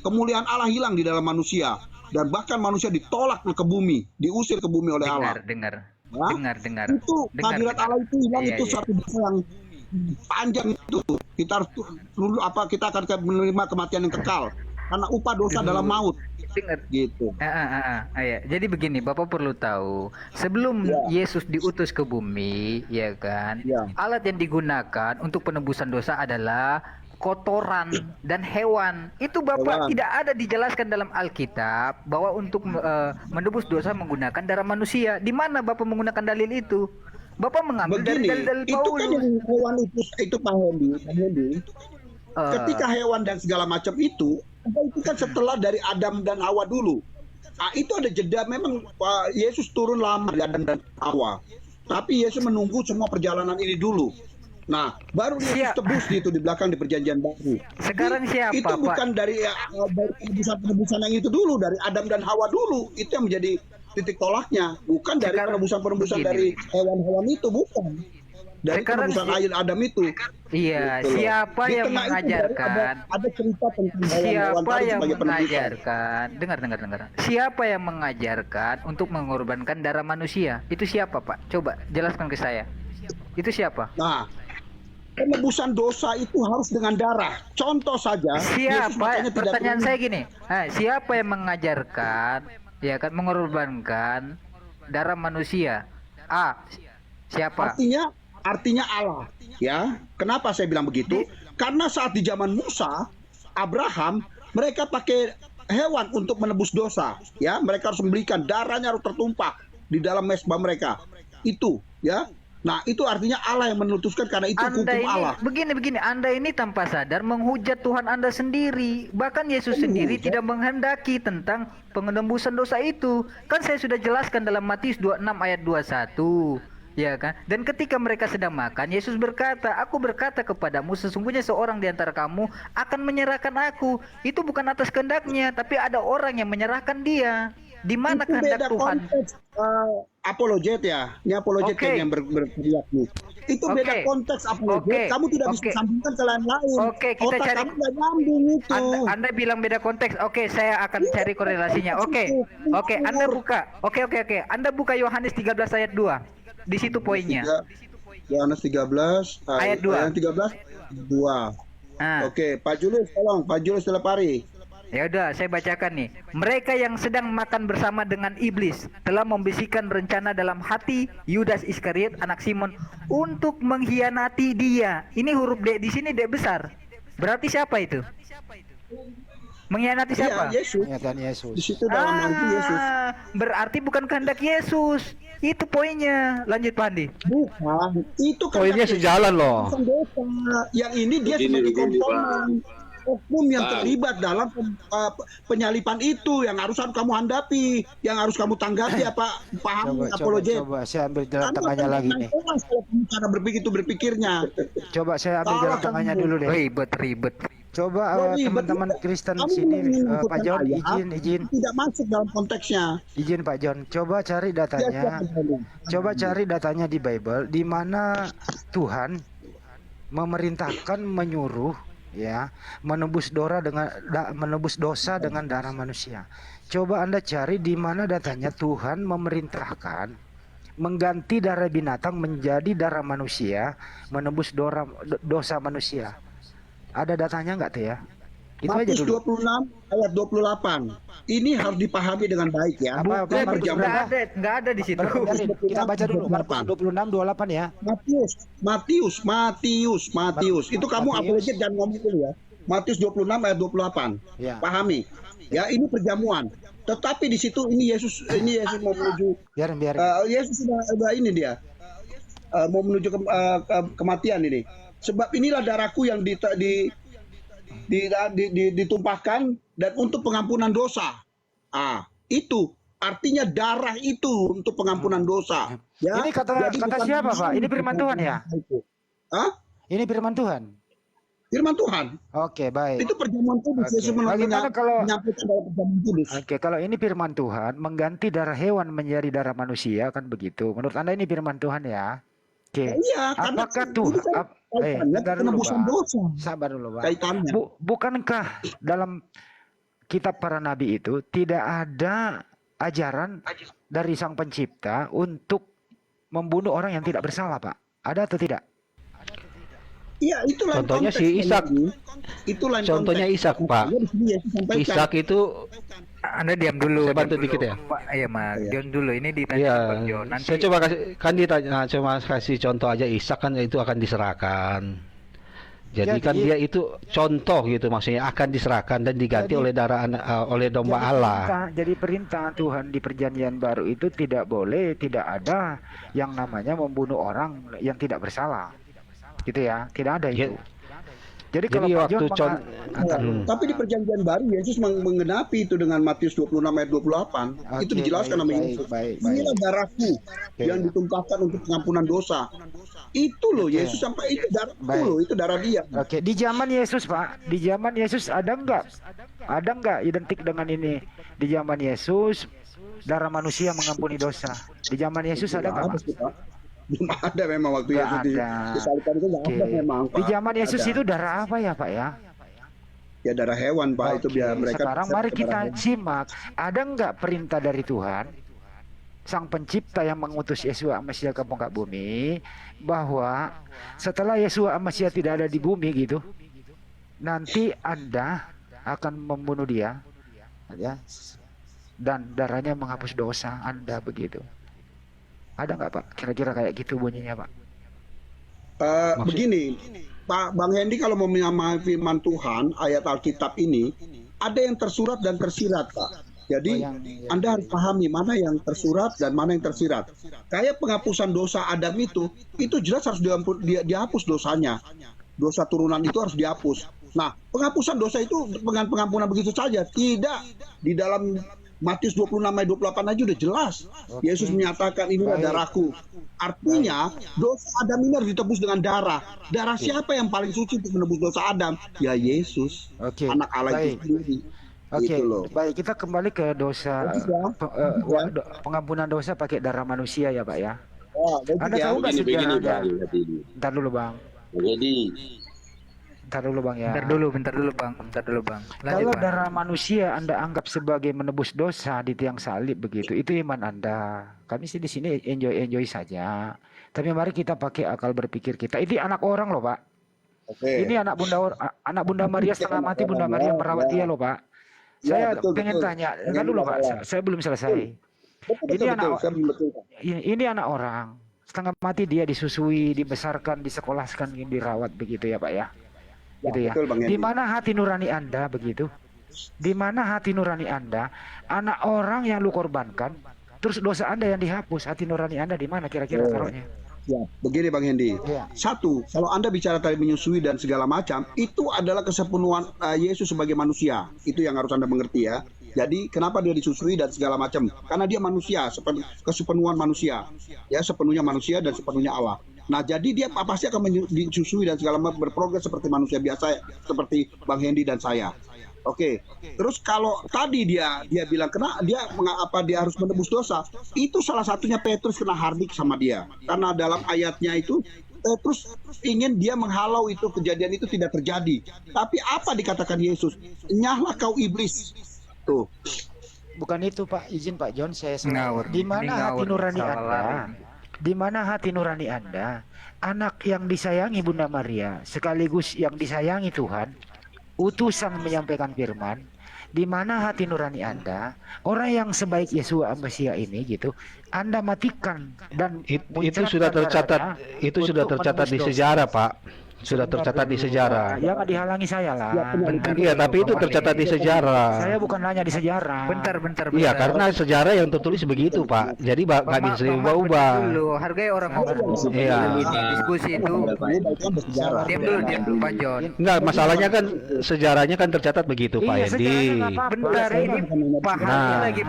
Kemuliaan Allah hilang di dalam manusia. Dan bahkan manusia ditolak ke bumi, diusir ke bumi oleh Allah. Dengar. Ya? Dengar. Itu hadirat Allah itu hilang, Iya, itu iya. satu dosa yang panjang itu. Kita harus dulu kita akan menerima kematian yang kekal. Karena upah dosa dalam maut. Dengar. Gitu. Ya. Jadi begini, Bapak perlu tahu, sebelum Yesus diutus ke bumi, ya kan, Ya. alat yang digunakan untuk penebusan dosa adalah kotoran dan hewan. Itu Bapak Hewan. tidak ada dijelaskan dalam Alkitab bahwa untuk menebus dosa menggunakan darah manusia. Di mana Bapak menggunakan dalil itu? Bapak mengambil dari Begini, dalil-dalil itu kan Paulus. yang hewan itu Pak Hendi. Ketika hewan dan segala macam itu kan setelah dari Adam dan Hawa dulu. Nah, itu ada jeda, memang Pak Yesus turun lama dari Adam dan Hawa. Tapi Yesus menunggu semua perjalanan ini dulu. Nah, baru Yesus tebus itu di belakang di perjanjian baru. Sekarang siapa, Itu bukan dari penebusan yang itu dulu, dari Adam dan Hawa dulu. Itu yang menjadi titik tolaknya, bukan dari Sekarang penebusan begini. dari hewan-hewan itu, bukan. Dari Sekarang penebusan air Adam itu. Iya, Gitu loh. siapa Di yang tengah itu mengajarkan? ada cerita tentang hewan-hewan Siapa tadi yang sebagai penebusan. mengajarkan? Dengar. Siapa yang mengajarkan untuk mengorbankan darah manusia? Itu siapa, Pak? Coba jelaskan ke saya. Itu siapa? Nah, penebusan dosa itu harus dengan darah. Contoh saja, Yesus Siapa? makanya tidak Pertanyaan turun. saya gini. Siapa yang mengajarkan, ya kan, mengorbankan darah manusia? Siapa? Artinya Allah, ya. Kenapa saya bilang begitu? Karena saat di zaman Musa, Abraham, mereka pakai hewan untuk menebus dosa, ya. Mereka harus memberikan, darahnya harus tertumpah di dalam mezbah mereka. Itu, ya. Nah, itu artinya Allah yang memutuskan karena itu Anda hukum ini Allah. begini, Anda ini tanpa sadar menghujat Tuhan Anda sendiri. Bahkan Yesus sendiri tidak menghendaki tentang penebusan dosa itu. Kan saya sudah jelaskan dalam Matius 26 ayat 21. Ya kan? Dan ketika mereka sedang makan, Yesus berkata, "Aku berkata kepadamu, sesungguhnya seorang di antara kamu akan menyerahkan aku." Itu bukan atas kehendaknya, tapi ada orang yang menyerahkan dia. Di mana Itu kehendak beda Tuhan? konteks apologet ya. Ini apologet Oke. yang berteriak nih. Itu beda Oke. konteks apologet. Oke. Kamu tidak bisa Oke. sambungkan ke lain-lain. Oke, kita Otak cari. kamu nggak nyambung itu. Anda bilang beda konteks. Oke, saya akan cari korelasinya. Oke. Oke, Anda buka. Oke. Anda buka Yohanes 13 ayat 2. Di situ poinnya. Yohanes 13 Ayat 2. Ayat 13 2. Nah, Oke, Pak Julius tolong, Pak Julius Telepari. ya udah, saya bacakan nih. Mereka yang sedang makan bersama dengan iblis telah membisikkan rencana dalam hati Yudas Iskariot anak Simon untuk mengkhianati dia. Ini huruf D di sini D besar. Berarti siapa itu? Mengkhianati siapa? Iya, Yesus. Pernyataan Yesus. Di situ dalam arti Yesus. Berarti bukan kehendak Yesus. Itu poinnya. Lanjut Pak Andi. Bukan, itu kan Poinnya sejalan loh. dosa. Yang ini dia sebagai komponen hukum yang terlibat dalam penyalipan itu yang harus kamu hadapi, yang harus kamu tanggapi apa paham apologet. Coba saya ambil jalan Kamu tengahnya akan lagi nih. keras kalau kamu cara berpikir itu berpikirnya. Coba saya ambil jalan Salah tengahnya kamu. dulu deh. Ribet. Coba Jadi, teman-teman betul. Kristen Kamu sini, menyebutkan Pak John, ayat, izin. tidak masuk dalam konteksnya. Izin Pak John, coba cari Dia datanya. siapa? Coba cari datanya di Bible di mana Tuhan memerintahkan menyuruh ya menebus dosa dengan darah manusia. Coba Anda cari di mana datanya Tuhan memerintahkan mengganti darah binatang menjadi darah manusia, menebus dosa manusia. Ada datanya nggak tuh ya? Itu aja Matius dulu. 26 ayat 28. Ini harus dipahami dengan baik ya. Apa, Saya Markus berjamaah. Nggak ada di situ. Biarin, kita baca dulu Markus 26 28 ya. Matius. Itu kamu Matius. apologet jangan ngomong dulu ya. Matius 26 ayat 28. Ya. Pahami. Ya, ini perjamuan. Tetapi di situ ini Yesus mau menuju Biarin. Yesus sudah ini dia. Mau menuju kematian ini. Sebab inilah darahku yang ditumpahkan dan untuk pengampunan dosa. Itu artinya darah itu untuk pengampunan dosa. Ya, Ini kata jadi bukan siapa, Pak? Ini firman Tuhan ya? Hah? Ini firman Tuhan. Firman Tuhan. Oke, baik. Itu perjamuan kudus. Oke. Yesus Bagaimana kalau- menyampaikan dalam perjamuan kudus. Oke, kalau ini firman Tuhan mengganti darah hewan menjadi darah manusia kan begitu. Menurut Anda ini firman Tuhan ya? Oke. Iya, karena Apakah ini Tuhan kan kaitannya bentar dulu, penebusan Pak. dosa. Sabar dulu, Pak. Kaitannya. Bukankah dalam kitab para nabi itu tidak ada ajaran dari Sang Pencipta untuk membunuh orang yang tidak bersalah, Pak? Ada atau tidak? Iya, itu lain Contohnya konteks. si Ishak. Itu lain Contohnya konteks. Ishak, Pak. Makanya di sini Yesus sampaikan. Ishak itu Anda diam dulu. Saya bantu diam dikit dulu. ya. Pak, iya, Mas. John dulu. Ini ditanya ya Bang John. Nanti saya coba kasih kan ditanya cuma kasih contoh aja Ishak kan itu akan diserahkan. Jadi kan dia itu contoh gitu maksudnya akan diserahkan dan diganti Jadi- oleh darah oleh domba Allah. Jadi perintah Tuhan di perjanjian baru itu tidak boleh, tidak ada yang namanya membunuh orang yang tidak bersalah. Gitu ya, tidak ada Ya. itu. Jadi kalau Jadi Pak waktu John Tapi di perjanjian baru Yesus mengenapi itu dengan Matius 26 ayat 28. Itu Oke, dijelaskan sama Yesus. baik. Inilah darahku yang ditumpahkan untuk pengampunan dosa. Itu loh Yesus sampai itu darah itu Baik. loh, itu darah dia. Oke, di zaman Yesus, Pak, di zaman Yesus ada nggak identik dengan ini? Di zaman Yesus darah manusia mengampuni dosa. Di zaman Yesus ada nggak, Pak? sih, Pak? Belum ada memang waktu Nggak Yesus ada. disalibkan itu nggak Oke. ada memang, Pak. Di zaman Yesus Ada. itu darah apa ya, Pak ya? Ya darah hewan, Pak. Itu Oke, biar mereka sekarang mari kita simak, ada nggak perintah dari Tuhan, Sang Pencipta yang mengutus Yesus Mesias ke muka bumi, bahwa setelah Yesus Mesias tidak ada di bumi gitu, nanti Anda akan membunuh dia, ya, dan darahnya menghapus dosa Anda begitu. Ada nggak, Pak? Kira-kira kayak gitu bunyinya, Pak? Begini, Pak Bang Hendy kalau mau memahami firman Tuhan, ayat Alkitab ini, ada yang tersurat dan tersirat, Pak. Jadi, Anda harus pahami mana yang tersurat dan mana yang tersirat. Kayak penghapusan dosa Adam itu jelas harus dihapus dosanya. Dosa turunan itu harus dihapus. Nah, penghapusan dosa itu dengan pengampunan begitu saja. Tidak. Di dalam Matius 26 ayat 28 aja udah jelas. Yesus menyatakan inilah darahku. Artinya dosa Adam ini harus ditebus dengan darah. Darah siapa yang paling suci untuk menebus dosa Adam? Ya Yesus. Oke. Anak Allah itu Baik. sendiri. Oke, Gitu loh. baik kita kembali ke dosa Logis ya. Ya. pengampunan dosa pakai darah manusia ya Pak ya. Logis Anda ya. tahu nggak Begini sejarahnya? Bang, Hadi. Bentar dulu Bang, Jadi bentar dulu Bang ya. Bentar dulu bang, lanjut Kalau bang. darah manusia Anda anggap sebagai menebus dosa di tiang salib begitu, itu iman Anda. Kami sih di sini enjoy saja. Tapi mari kita pakai akal berpikir kita. Ini anak orang loh Pak. Oke. Ini anak Bunda Maria setengah mati, Bunda Maria merawat dia loh Pak. Saya Ya, betul, pengen betul. tanya, Ini kan dulu Pak, masalah. saya belum selesai. Betul, Ini anak betul. Saya membetulkan. ini anak orang setengah mati, dia disusui, dibesarkan, disekolahkan, dirawat begitu ya Pak ya. Gitu ya. Betul, Bang Hendy. Di mana hati nurani Anda begitu? Di mana hati nurani Anda? Anak orang yang lu korbankan, terus dosa Anda yang dihapus, hati nurani Anda di mana kira-kira taruhnya? Ya, begini Bang Hendy. Ya. Satu, kalau Anda bicara tadi menyusui dan segala macam, itu adalah kesepenuhan Yesus sebagai manusia. Itu yang harus Anda mengerti ya. Jadi kenapa dia disusui dan segala macam? Karena dia manusia, kesepenuhan manusia. Ya, sepenuhnya manusia dan sepenuhnya Allah. Nah, jadi dia pasti akan disusui dan segala macam, berprogres seperti manusia biasa, seperti Bang Hendy dan saya. Oke. Terus kalau tadi dia bilang dia harus menebus dosa, itu salah satunya Petrus kena hardik sama dia. Karena dalam ayatnya itu Petrus ingin dia menghalau itu kejadian itu tidak terjadi. Tapi apa dikatakan Yesus? Nyahlah kau iblis. Tuh. Bukan itu Pak, izin Pak John, saya Ngawur. di mana Ini hati ngawur, nurani salah Anda? lari. Di mana hati nurani Anda? Anak yang disayangi Bunda Maria, sekaligus yang disayangi Tuhan, utusan menyampaikan firman. Di mana hati nurani Anda? Orang yang sebaik Yesus Mesia ini gitu, Anda matikan dan Itu sudah tercatat, itu sudah tercatat di sejarah, Pak. Sudah tercatat di sejarah. Ya nggak dihalangi saya lah. Iya, tapi itu tercatat di sejarah. Saya bukan nanya di sejarah. Bentar. Iya, karena sejarah yang tertulis begitu, Pak. Jadi nggak bisa diubah-ubah. Dulu, hargai orang ngomong. Iya. Diskusi itu. Diam dulu Pak John. Enggak, masalahnya kan sejarahnya kan tercatat begitu, Pak Iya, Edi. sejarahnya nggak apa-apa. Bentar ini pahalnya Nah. lagi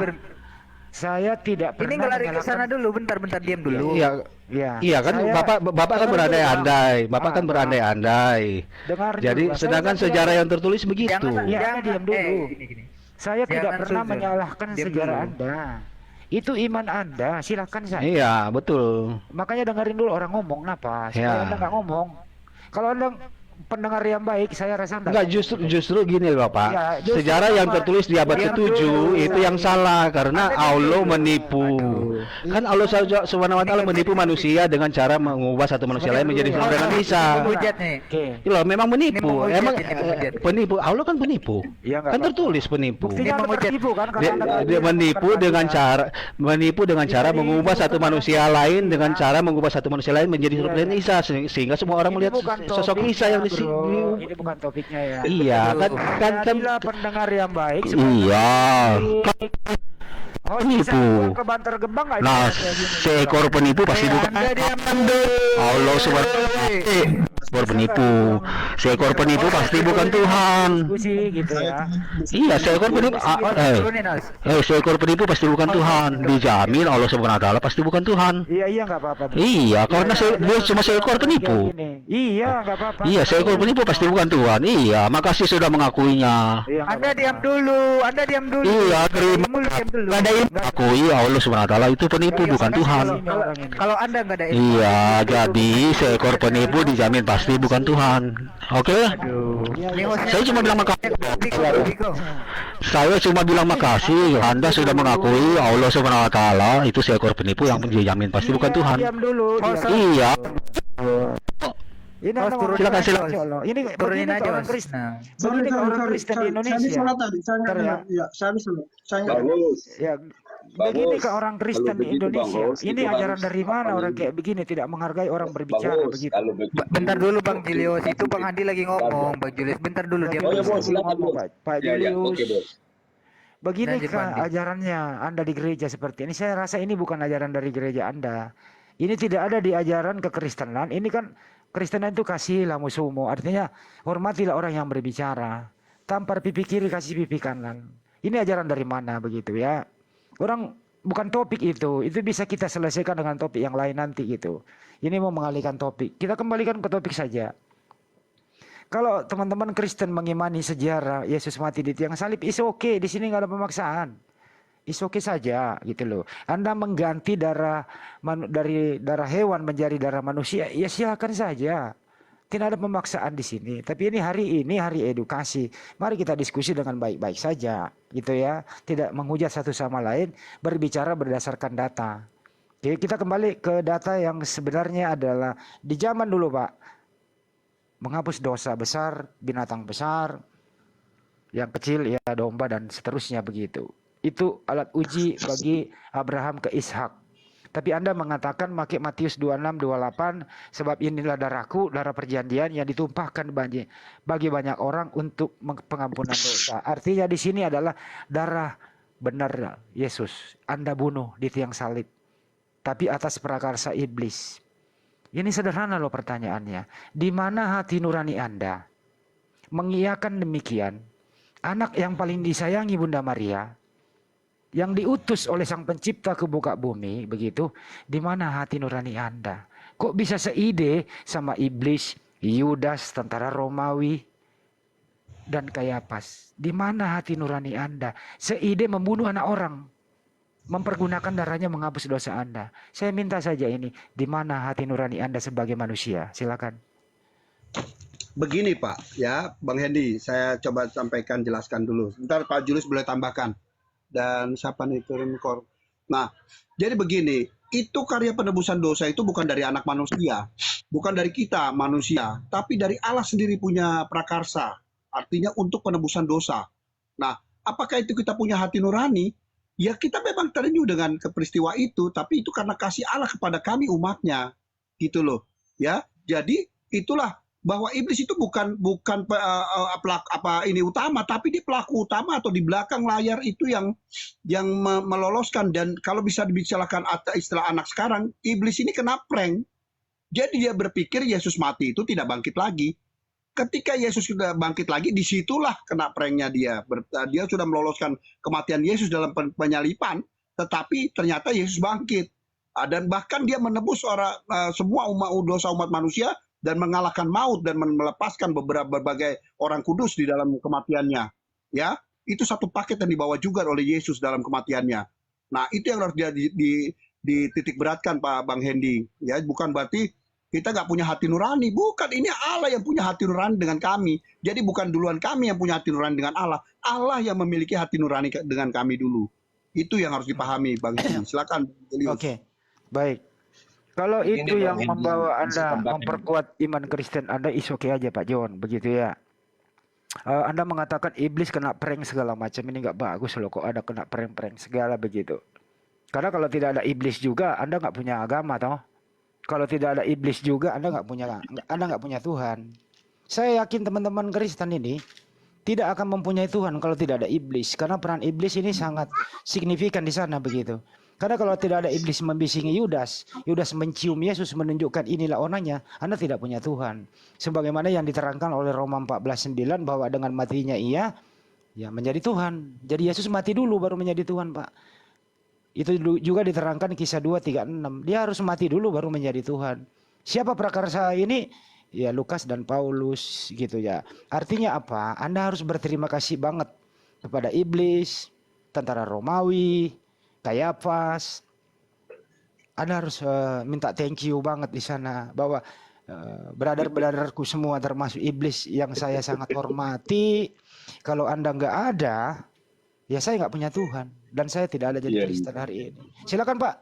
Saya tidak Ini pernah nggak lari ke menyalahkan- sana dulu, bentar diam dulu. Iya, Ya. iya kan Saya- Bapak kan Dengar berandai-andai. dulu, Bapak kan Bang. berandai-andai. Dengar Jadi dulu, Bang. sedangkan Saya sejarah tidak- yang tertulis begitu. Ya, Anda diam dulu. Gini. Saya tidak Jangan pernah suzon. menyalahkan Diam sejarah dulu. Anda. Itu iman Anda, silakan saja. Iya, betul. Makanya dengerin dulu orang ngomong apa. Supaya Ya. Anda nggak ngomong. Kalau Anda pendengar yang baik, saya rasa Enggak, justru gini loh, Pak. Ya, justru Sejarah yang apa? tertulis di abad Diam ke-7 dulu. itu yang salah karena Allah menipu. Kan Allah Subhanahu wa taala menipu manusia dengan cara mengubah satu manusia lain menjadi seperti Nabi Isa. Hujat nih. Oke. Itu loh, memang menipu. Ini menghujat, Emang ini menghujat. penipu. Allah kan penipu. Iya, nggak Kan apa-apa. tertulis penipu. Buktinya Dia Anda menghujat. tertipu kan? Karena Dia, Anda nggak dia bisa menipu melakukan dengan keadilan. cara Jadi, mengubah ini satu bukan manusia masalah lain topik, dengan Pak. cara mengubah satu manusia lain menjadi Iya, seperti iya. Isa sehingga semua orang Ini melihat bukan sosok topiknya, Isa yang di bro. sini. Ini bukan topiknya ya. Iya, kan Jadilah pendengar yang baik. iya. Oh, Penipu. bisa buang ke Bantar Gebang nggak? Nah, Kayak gini. seekor penipu pasti bukan Anda diam dulu. Allah Subhanahu seekor penipu. Seekor penipu pasti bukan Tuhan. Diskusi gitu ya. Iya, seekor penipu. Turunin, As. Seekor penipu pasti bukan Tuhan. Dijamin Allah Subhanahu wa taala pasti bukan Tuhan. Iya nggak apa-apa. Bro. Iya, karena dia cuma seekor penipu. Kayak gini. Iya nggak apa-apa. Iya, seekor penipu pasti bukan Tuhan. Iya, makasih sudah mengakuinya. Iya, nggak Anda apa-apa. diam dulu. Iya, terima. Mulu diam dulu. Nggak ada ilmu. Akui Allah Subhanahu wa taala itu penipu bukan Tuhan. Kalau Anda nggak ada ilmu. Iya, jadi seekor penipu dijamin pasti bukan Tuhan. Oke? Ini hostnya- Saya cuma bilang makasih. Biko. Saya cuma bilang makasih. Anda sudah mengakui Allah Subhanahu wa taala itu seekor penipu yang dijamin pasti bukan Iya, Tuhan. Diam dulu. diam. Iya. Ini Harus Anda turunin silakan, aja, silakan. Os. Ini Turunin begini aja, ke orang Os. Kristen. Nah. Begini ke orang Kristen di Saya Indonesia. disalah tadi, saya nggak Bentar ya. dengar. Iya, saya disalah. Saya nggak dengar. Bagus. Ya, begini ke orang Kristen Kalau di begitu, Indonesia. bagus, Ini itu ajaran bagus. dari mana Apa orang ini? kayak begini tidak menghargai orang berbicara Bagus. begitu. Kalau begitu. Bentar dulu Bang Julius, itu Bang Andi lagi ngomong, Bang Julius. Bentar dulu diam Oh ya dulu. bos, silakan bos. Pak Ya ya, Julius. oke bos. Begini Lanjut, kah Bandi. ajarannya Anda di gereja seperti ini? Saya rasa ini bukan ajaran dari gereja Anda. Ini tidak ada di ajaran kekristenan. Ini kan Kristenan itu kasihlah musuhmu. Artinya hormatilah orang yang berbicara. Tampar pipi kiri, kasih pipi kanan. Ini ajaran dari mana begitu ya? Orang bukan topik itu. Itu bisa kita selesaikan dengan topik yang lain nanti gitu. Ini mau mengalihkan topik. Kita kembalikan ke topik saja. Kalau teman-teman Kristen mengimani sejarah Yesus mati di tiang salib, is okay. Di sini nggak ada pemaksaan. Is okay saja gitu loh. Anda mengganti dari darah hewan menjadi darah manusia, ya silakan saja. Tidak ada pemaksaan di sini. Tapi ini hari edukasi. Mari kita diskusi dengan baik-baik saja, gitu ya. Tidak menghujat satu sama lain, berbicara berdasarkan data. Oke, kita kembali ke data yang sebenarnya adalah di zaman dulu, Pak. Menghapus dosa besar, binatang besar, yang kecil ya domba dan seterusnya begitu. Itu alat uji bagi Abraham ke Ishak. Tapi Anda mengatakan pakai Matius 26-28, sebab inilah darahku, darah perjanjian yang ditumpahkan bagi banyak orang untuk pengampunan dosa. Artinya di sini adalah darah benar Yesus. Anda bunuh di tiang salib. Tapi atas prakarsa iblis. Ini sederhana loh pertanyaannya. Di mana hati nurani Anda? Mengiyakan demikian, anak yang paling disayangi Bunda Maria, yang diutus oleh Sang Pencipta ke muka bumi, begitu, di mana hati nurani Anda? Kok bisa seide sama iblis, Yudas, tentara Romawi, dan Kayafas? Di mana hati nurani Anda? Seide membunuh anak orang, mempergunakan darahnya menghapus dosa Anda. Saya minta saja ini, di mana hati nurani Anda sebagai manusia? Silakan. Begini Pak, ya Bang Hendy, saya coba sampaikan, jelaskan dulu. Sebentar Pak Julius boleh tambahkan. Dan siapa nih turun kor. Nah, jadi begini, itu karya penebusan dosa itu bukan dari anak manusia, bukan dari kita manusia, tapi dari Allah sendiri punya prakarsa. Artinya untuk penebusan dosa. Nah, apakah itu kita punya hati nurani? Ya kita memang terenyuh dengan peristiwa itu, tapi itu karena kasih Allah kepada kami umatnya, gitu loh. Ya, jadi itulah bahwa iblis itu bukan ini utama, tapi dia pelaku utama atau di belakang layar itu yang meloloskan. Dan kalau bisa dibicarakan istilah anak sekarang, iblis ini kena prank. Jadi dia berpikir Yesus mati itu tidak bangkit lagi. Ketika Yesus sudah bangkit lagi, disitulah kena pranknya dia. Dia sudah meloloskan kematian Yesus dalam penyalipan, tetapi ternyata Yesus bangkit. Dan bahkan dia menebus semua dosa umat manusia, dan mengalahkan maut dan melepaskan berbagai orang kudus di dalam kematiannya. Ya, itu satu paket yang dibawa juga oleh Yesus dalam kematiannya. Nah, itu yang harus dia dititik beratkan Pak Bang Hendy. Ya, bukan berarti kita nggak punya hati nurani. Bukan, ini Allah yang punya hati nurani dengan kami. Jadi bukan duluan kami yang punya hati nurani dengan Allah. Allah yang memiliki hati nurani dengan kami dulu. Itu yang harus dipahami Bang Hendy. Silakan. Oke, baik. Kalau itu yang membawa Anda memperkuat iman Kristen Anda, is oke aja Pak John, begitu ya. Anda mengatakan iblis kena prank segala macam, ini nggak bagus loh kok ada kena prank segala begitu. Karena kalau tidak ada iblis juga Anda nggak punya agama toh. Kalau tidak ada iblis juga Anda nggak punya Tuhan. Saya yakin teman-teman Kristen ini tidak akan mempunyai Tuhan kalau tidak ada iblis, karena peran iblis ini sangat signifikan di sana begitu. Karena kalau tidak ada iblis membisingi Yudas mencium Yesus menunjukkan inilah orangnya, Anda tidak punya Tuhan. Sebagaimana yang diterangkan oleh Roma 14:9 bahwa dengan matinya ia ya menjadi Tuhan. Jadi Yesus mati dulu baru menjadi Tuhan, Pak. Itu juga diterangkan Kisah 2:36. Dia harus mati dulu baru menjadi Tuhan. Siapa prakarsa ini? Ya Lukas dan Paulus gitu ya. Artinya apa? Anda harus berterima kasih banget kepada iblis, tentara Romawi, Kayafas. Anda harus minta thank you banget di sana bahwa brother-brotherku semua termasuk iblis yang saya sangat hormati. Kalau Anda nggak ada, ya saya nggak punya Tuhan dan saya tidak ada jadi Kristen hari ini. Silakan Pak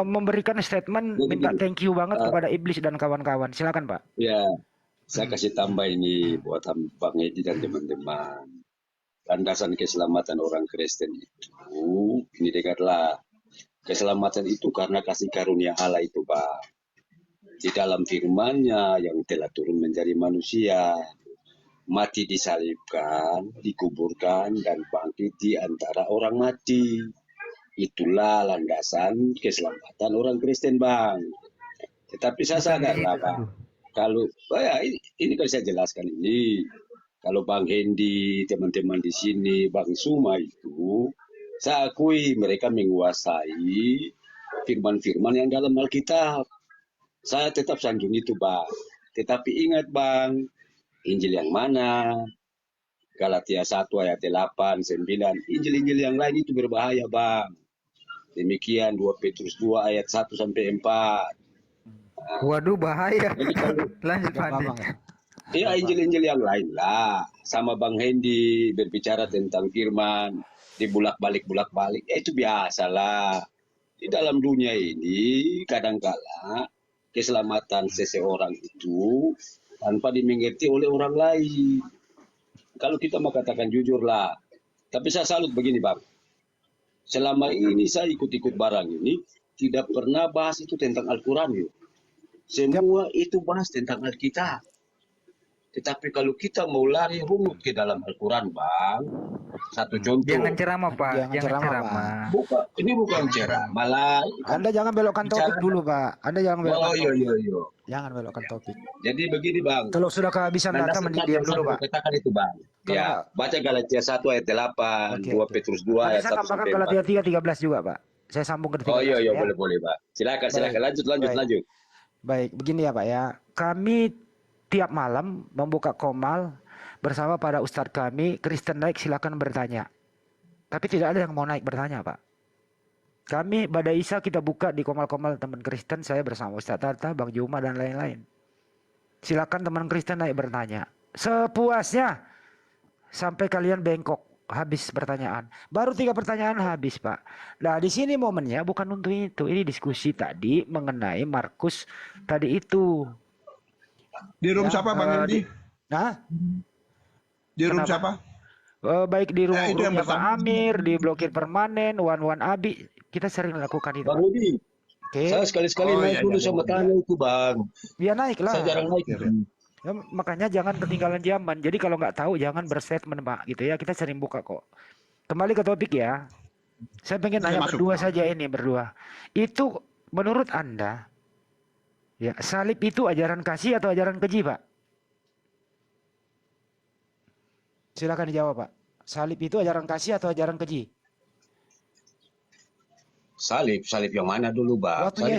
memberikan statement minta thank you banget kepada iblis dan kawan-kawan. Silakan Pak. Ya, saya kasih tambah ini buat Bang Edi dan teman-teman. Landasan keselamatan orang Kristen itu, ini dengarlah, keselamatan itu karena kasih karunia Allah itu Pak. Di dalam firman-Nya yang telah turun menjadi manusia, mati disalibkan, dikuburkan, dan bangkit di antara orang mati. Itulah landasan keselamatan orang Kristen Bang. Tetapi saya sadarlah Pak, kalau ini kan saya jelaskan ini. Kalau Bang Hendy, teman-teman di sini, Bang Suma itu, saya akui mereka menguasai firman-firman yang dalam Alkitab. Saya tetap sanjung itu Bang. Tetapi ingat Bang, Injil yang mana? Galatia 1 ayat 8, 9. Injil-injil yang lain itu berbahaya, Bang. Demikian 2 Petrus 2 ayat 1 sampai 4. Waduh, bahaya. Jadi kalau Lanjut, Gak Pak Andi. apa-apa ya. ya Injil-Injil yang lain lah, sama Bang Hendy berbicara tentang firman, dibulak-balik, itu biasalah. Di dalam dunia ini kadangkala keselamatan seseorang itu tanpa dimengerti oleh orang lain. Kalau kita mau katakan jujur lah, tapi saya salut begini Bang. Selama ini saya ikut-ikut barang ini, tidak pernah bahas itu tentang Al-Quran yuk. Semua itu bahas tentang Alkitab. Tetapi kalau kita mau lari runut ke dalam Al-Quran, Bang, satu contoh. Jangan ceramah, Pak. Jangan Jangan ceramah, ceramah. Ini bukan ceramah lah. Anda jangan belokkan topik Bicara- dulu, Pak. Anda jangan belokkan Oh, topik. iya. Jangan belokkan topik. Jadi begini, Bang. Kalau sudah kehabisan data, Landasan mending tadi diam yang dulu, saya Pak. katakan itu, Bang. Kalau Ya, nggak- baca Galatia 1 ayat 8, Oke, 2 oke. Petrus 2 Nanti ayat saya 1 tambahkan sampai Galatia 4. 3:13 juga, Pak. Saya sambung ke 13. Oh iya, ya. boleh, Pak. Silakan. Baik. Lanjut. Baik, begini ya, Pak ya. Kami tiap malam membuka komal bersama para ustadz kami. Kristen naik silakan bertanya. Tapi tidak ada yang mau naik bertanya, Pak. Kami pada Isa kita buka di komal-komal teman Kristen, saya bersama Ustadz Tata, Bang Juma dan lain-lain. Silakan teman Kristen naik bertanya. Sepuasnya sampai kalian bengkok habis pertanyaan. Baru 3 pertanyaan habis, Pak. Nah, di sini momennya bukan untuk itu. Ini diskusi tadi mengenai Markus tadi itu. Di room Ya, siapa Bang Hendy? Nah, Di room kenapa? siapa? baik di itu yang roomnya Pak pertama. Amir, di blokir permanen, Wan Abi, kita sering lakukan itu. Bang Pak. Rudi, Oke, saya sekali-sekali Oh, naik iya, dulu iya, sama iya. tanya itu, Bang. ya naik lah. Saya jarang naik. Ya, makanya jangan ketinggalan zaman. Jadi kalau nggak tahu jangan berstatement, Pak, gitu ya. Kita sering buka kok. Kembali ke topik ya. Saya pengen Saya nanya masuk. berdua saja ini berdua. Itu menurut Anda, ya salib itu ajaran kasih atau ajaran keji, Pak? Silakan dijawab, Pak. Salib itu ajaran kasih atau ajaran keji? Salib yang mana dulu, Bang? Waktu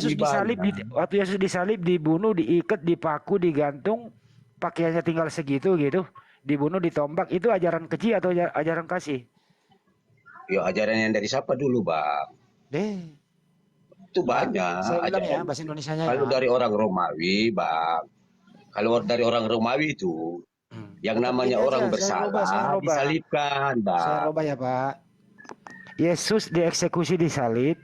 Yesus disalib, dibunuh, diikat, dipaku, digantung, pakaiannya tinggal segitu gitu, dibunuh, ditombak, itu ajaran keji atau ajaran kasih? Ya ajaran yang dari siapa dulu, Bang? Itu banyak. Saya ulang ya ajaran. bahasa Indonesianya Kalau ya. dari orang Romawi, Bang. Kalau dari orang Romawi itu, yang Tetap namanya ini orang aja, saya bersalah rubah. disalibkan, Saya Bang. robah ya, Pak. Yesus dieksekusi di salib.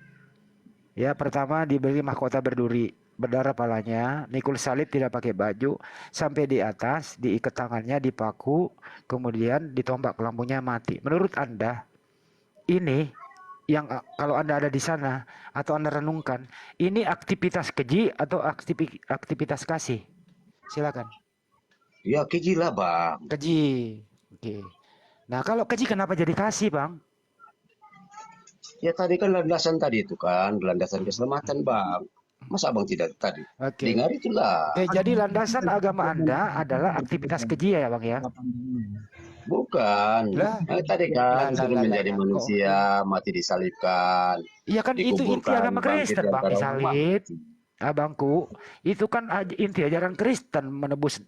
Ya, pertama diberi mahkota berduri, berdarah palanya, mikul salib tidak pakai baju, sampai di atas, diikat tangannya, dipaku, kemudian ditombak lampunya mati. Menurut Anda, ini yang kalau Anda ada di sana atau Anda renungkan, ini aktivitas keji atau aktivitas kasih? Silakan. Ya keji lah, Bang. Keji. Oke. Nah, kalau keji kenapa jadi kasih, Bang? Ya tadi kan landasan tadi itu kan, landasan keselamatan, Bang. Masa Abang tidak tadi? Oke. Dengar itulah. Oke, jadi landasan agama Anda adalah aktivitas keji ya, Bang ya? Bukan. Lah. Tadi kan Lah, suruh lah, menjadi lah. manusia, mati disalibkan. Iya kan itu inti dikuburkan, agama bangkit Kristen, di Bang, antara disalib. umat. Abangku, itu kan inti ajaran Kristen menebus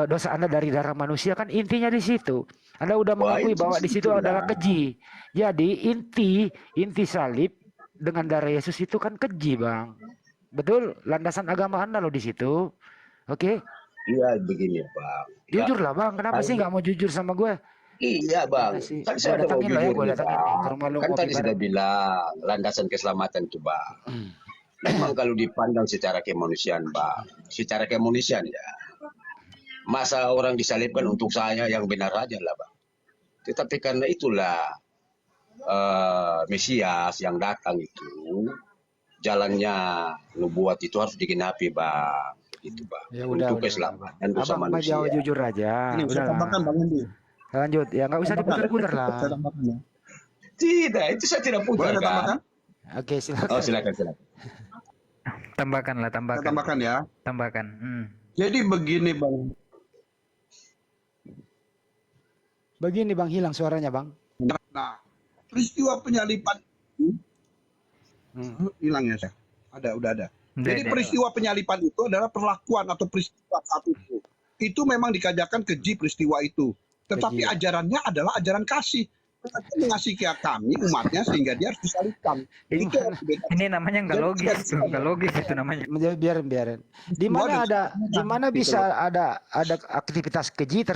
dosa Anda dari darah manusia, kan intinya di situ. Anda udah Wah, mengakui itu bahwa di situ lah. adalah keji. Jadi inti salib dengan darah Yesus itu kan keji, Bang. Betul, landasan agama Anda loh di situ. Oke, Iya begini, Bang. jujur lah, Bang. Kenapa sih nggak mau jujur sama gue? Iya, Bang. Makasih. Kan Gua saya ada mau datangin lah ya, jujur gua nih, datangin nih, ke Bang. rumah lu Kan ngopi tadi sudah bareng. bilang landasan keselamatan itu, Bang. Memang kalau dipandang secara kemanusiaan, Bang. Secara kemanusiaan ya. Masa orang disalibkan untuk saya yang benar aja lah, Bang. Tetapi karena itulah Mesias yang datang itu, jalannya nubuat itu harus digenapi, Bang. Itu, Bang. Ya udah, Untuk udah, keselamatan dosa Abang mah manusia. jawab jujur aja. Ini saya Udahlah. tambahkan Bang Hendy. Lanjut, ya nggak usah diputar-putar lah. Saya tambahkan ya. Tidak, itu saya tidak Boleh putar, saya kan? tambahkan? Oke, silakan. Oh, silakan. Tambahkan lah, Saya tambahkan. tambahkan ya. Tambahkan. Jadi begini Bang. Begini Bang, hilang suaranya Bang. Nah, peristiwa penyaliban hilang ya saya. Udah ada. Udah Jadi ada. peristiwa penyaliban itu adalah perlakuan atau peristiwa saat itu. itu memang dikajarkan keji peristiwa itu. Tetapi Keji, ya. ajarannya adalah ajaran kasih. Dia mengasihi kami umatnya sehingga dia harus disalibkan. Ini, Itu yang berbeda. ini namanya nggak Jadi logis tuh, nggak logis itu namanya. Biarin. Di Peristiwa mana dan di mana gitu bisa loh. ada aktivitas keji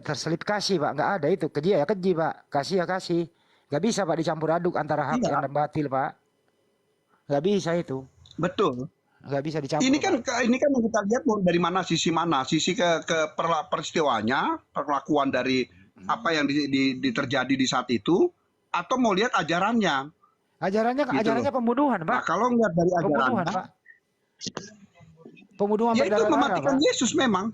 terselip kasih, Pak? Nggak ada itu. Keji ya keji, Pak. Kasih ya kasih. Nggak bisa, Pak, dicampur aduk antara hak Iya, dan batil, Pak. Nggak bisa itu. betul. Nggak bisa dicampur, Ini kan Pak. ini kan yang kita lihat mau dari mana, sisi ke peristiwanya, perlakuan dari apa yang terjadi di saat itu, atau mau lihat ajarannya, gitu loh. Ajarannya pembunuhan, Nah, Pak. kalau ngeliat dari Pembunuhan, ajarannya, Pak. Pembunuhan ya itu berdarah-darah, mematikan Pak. Yesus memang.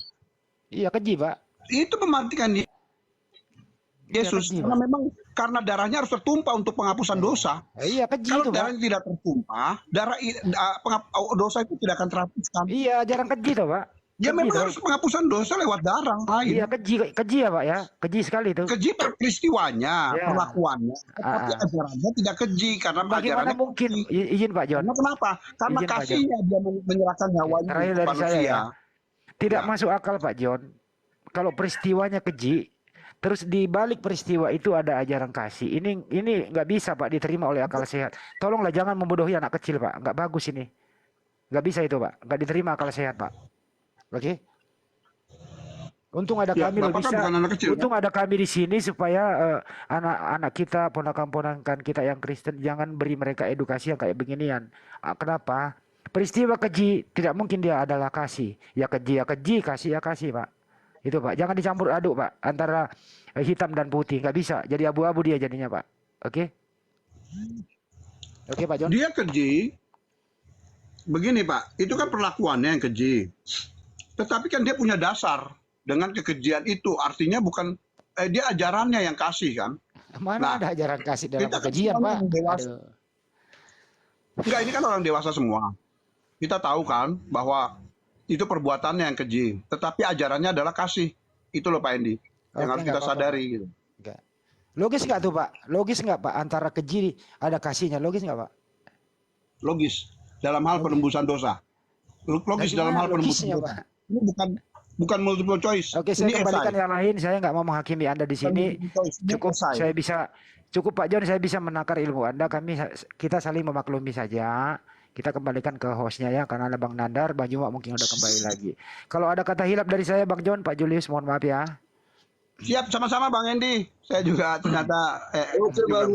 Iya, keji, Pak. Itu mematikan Iya, Yesus keji, karena Pak. memang karena darahnya harus tertumpah untuk penghapusan dosa. Iya, keji Kalau itu, Pak. darahnya tidak tertumpah, dosa itu tidak akan terhapuskan. Iya, ajaran keji tuh, Pak. Ya Keji memang tuh. harus penghapusan dosa lewat darah Iya, lain. keji ya, Pak, ya. Keji sekali itu. Keji peristiwanya, Ya. perlakuannya, tetapi Ah. ajarannya tidak keji karena Bagaimana ajarannya mungkin kasih. izin Pak John? Karena kenapa? Karena Izin Pak John. kasihnya dia menyerahkan nyawanya Terakhir untuk dari saya manusia. ya. Tidak Ya. masuk akal Pak John. Kalau peristiwanya keji, terus di balik peristiwa itu ada ajaran kasih. Ini nggak bisa Pak diterima oleh akal sehat. Tolonglah jangan membodohi anak kecil Pak. Nggak bagus ini. Nggak bisa itu Pak. Nggak diterima akal sehat Pak. Oke? Untung ada Ya, kami loh Bapak kan bisa. bukan anak kecil, kan? Untung ada kami di sini supaya anak-anak kita, ponakan-ponakan kita yang Kristen jangan beri mereka edukasi yang kayak beginian. Kenapa? Peristiwa keji tidak mungkin dia adalah kasih. Ya keji, kasih ya kasih Pak. Itu Pak. Jangan dicampur aduk Pak antara hitam dan putih. Nggak bisa. Jadi abu-abu dia jadinya Pak. Oke? Oke Pak John. Dia keji. Begini Pak, itu kan perlakuannya yang keji. Tetapi kan dia punya dasar dengan kekejian itu. Artinya bukan dia ajarannya yang kasih kan. Mana Nah, ada ajaran kasih dalam kita kan kekejian semua Pak? orang dewasa. Aduh. Enggak, ini kan orang dewasa semua. Kita tahu kan bahwa itu perbuatannya yang keji. Tetapi ajarannya adalah kasih. Itu loh Pak Endi. Yang Oke, harus nggak kita apa-apa, sadari Pak. gitu. Enggak. Logis nggak tuh Pak? Logis nggak Pak antara keji ada kasihnya? Logis nggak Pak? Logis dalam hal Logis. penembusan dosa. Logis dalam Gimana hal penembusan logisnya dosa. Pak? Ini bukan multiple choice. Oke, saya Ini kembalikan esai. yang lain. Saya nggak mau menghakimi Anda di Bukan sini. multiple choice. Ini Cukup esai. saya bisa, cukup Pak John, saya bisa menakar ilmu Anda. Kita saling memaklumi saja. Kita kembalikan ke hostnya ya, karena ada Bang Nandar, Bang Juma mungkin udah kembali lagi. Kalau ada kata hilap dari saya, Bang John, Pak Julius, mohon maaf ya. Siap, sama-sama Bang Endi. Saya juga ternyata Oke juga Bang.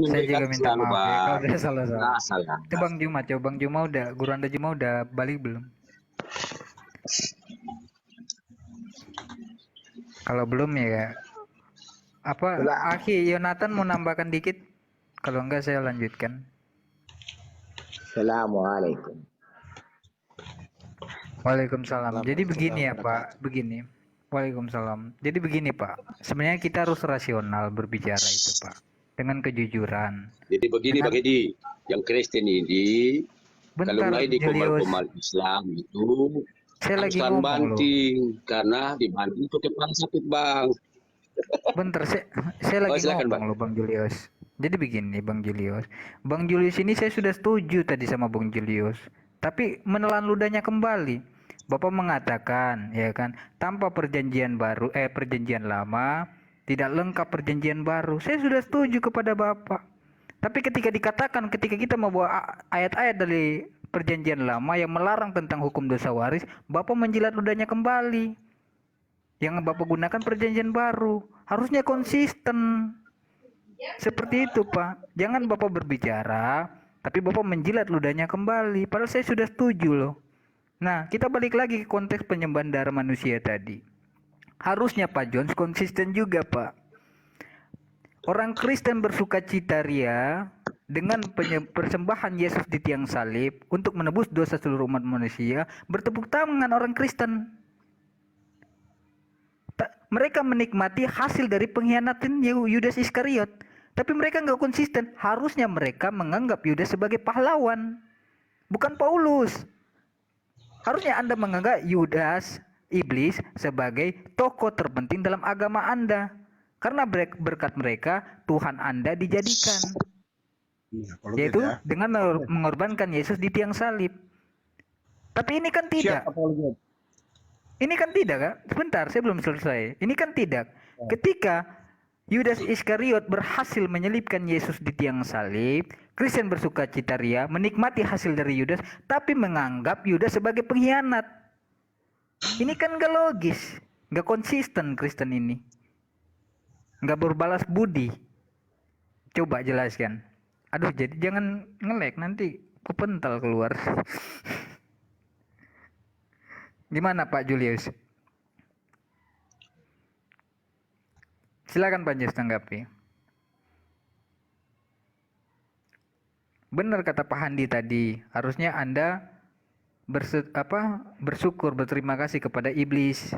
Saya juga minta maaf ya kalau saya salah-salah. Nah, salah. Itu Bang Juma, coba Bang Juma udah, Guru Anda Juma udah balik belum? Kalau belum ya, apa Aki Yonatan mau nambahkan dikit? Kalau enggak saya lanjutkan. Assalamualaikum. Waalaikumsalam. Jadi begini ya Pak, begini. Waalaikumsalam. Jadi begini Pak, sebenarnya kita harus rasional berbicara itu Pak, dengan kejujuran. Jadi begini Bang Edi, yang Kristen ini kalau Bentar, mulai di Julius. komal Islam itu Saya lagi harus ngomong loh. banting karena dibanting itu kepala sakit Bang. Bentar, saya lagi silakan, ngomong Bang. loh Bang Julius. Jadi begini Bang Julius. Bang Julius ini saya sudah setuju tadi sama Bang Julius. Tapi menelan ludahnya kembali. Bapak mengatakan, ya kan, tanpa perjanjian baru, perjanjian lama, tidak lengkap perjanjian baru. Saya sudah setuju kepada Bapak. Tapi ketika dikatakan, ketika kita membawa ayat-ayat dari perjanjian lama yang melarang tentang hukum dosa waris, Bapak menjilat ludahnya kembali. Yang Bapak gunakan perjanjian baru. Harusnya konsisten. Seperti itu Pak. Jangan Bapak berbicara, tapi Bapak menjilat ludahnya kembali. Padahal saya sudah setuju loh. Nah, kita balik lagi ke konteks penyembahan darah manusia tadi. Harusnya Pak Jones konsisten juga Pak. Orang Kristen bersukacita ria dengan persembahan Yesus di tiang salib untuk menebus dosa seluruh umat manusia. Bertepuk tangan orang Kristen. Mereka menikmati hasil dari pengkhianatan Yudas Iskariot. Tapi mereka nggak konsisten. Harusnya mereka menganggap Yudas sebagai pahlawan. Bukan Paulus. Harusnya Anda menganggap Yudas, iblis, sebagai tokoh terpenting dalam agama Anda. Karena berkat mereka, Tuhan Anda dijadikan. Iya, kalau Yaitu gitu ya. dengan mengorbankan Yesus di tiang salib. Tapi ini kan tidak. Siap apologet. Ini kan tidak, Kak. Sebentar, saya belum selesai. Ini kan tidak. Ketika Yudas Iskariot berhasil menyelipkan Yesus di tiang salib, Kristen bersukacita ria, menikmati hasil dari Yudas, tapi menganggap Yudas sebagai pengkhianat. Ini kan gak logis, gak konsisten Kristen ini. Gak berbalas budi. Coba jelaskan. Aduh, jadi jangan nge-lag, nanti kepental keluar. Gimana Pak Julius? Silakan Pak Jus tanggapi. Benar kata Pak Handi tadi, harusnya Anda bersyukur, berterima kasih kepada iblis.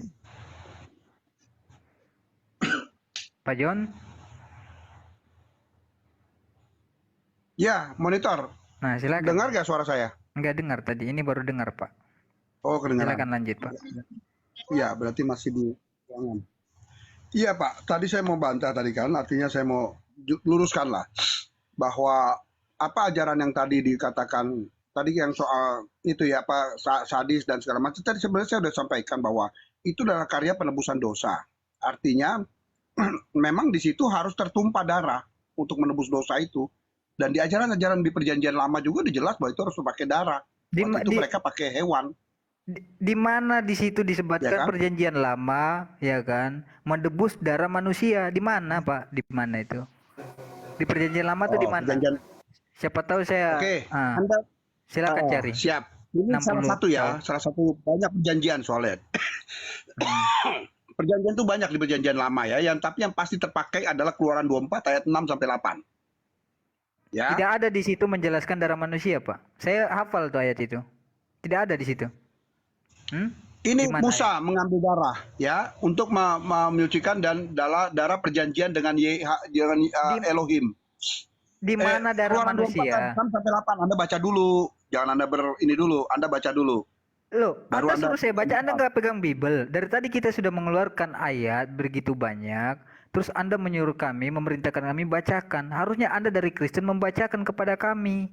Pak John? Ya, monitor. Nah, silakan. Dengar gak suara saya? Enggak dengar tadi, ini baru dengar Pak. Oh, kedengaran. Silakan lanjut Pak. Iya, berarti masih di ruangan. Iya Pak, tadi saya mau bantah tadi kan, artinya saya mau luruskan lah bahwa apa ajaran yang tadi dikatakan tadi yang soal itu ya Pak sadis dan segala macam tadi sebenarnya saya sudah sampaikan bahwa itu adalah karya penebusan dosa. Artinya memang di situ harus tertumpah darah untuk menebus dosa itu. Dan di ajaran-ajaran di perjanjian lama juga dijelas bahwa itu harus pakai darah. Waktu itu mereka pakai hewan. Di mana di situ disebutkan Ya kan? perjanjian lama, ya kan, menebus darah manusia. Di mana Pak? Di mana itu? Di perjanjian lama tuh di mana? Perjanjian. Siapa tahu saya. Oke, Ah, Anda silakan cari. siap. Ini 60 salah satu ya, tahun. salah satu banyak perjanjian soalnya. Perjanjian itu banyak di perjanjian lama ya, tapi yang pasti terpakai adalah Keluaran 24 ayat 6 sampai 8. Ya. Tidak ada di situ menjelaskan darah manusia, Pak. Saya hafal tuh ayat itu. Tidak ada di situ. Ini Di mana Musa mengambil darah ya untuk menyucikan dan darah perjanjian dengan Elohim. Di mana darah Keluaran 24 manusia? ayat 6 sampai 8. Anda baca dulu. Jangan Anda Anda baca dulu. Loh, Baru Anda suruh saya baca, Anda Anda- nggak pegang Bible. Dari tadi kita sudah mengeluarkan ayat begitu banyak, terus Anda menyuruh kami, memerintahkan kami bacakan. Harusnya Anda dari Kristen membacakan kepada kami.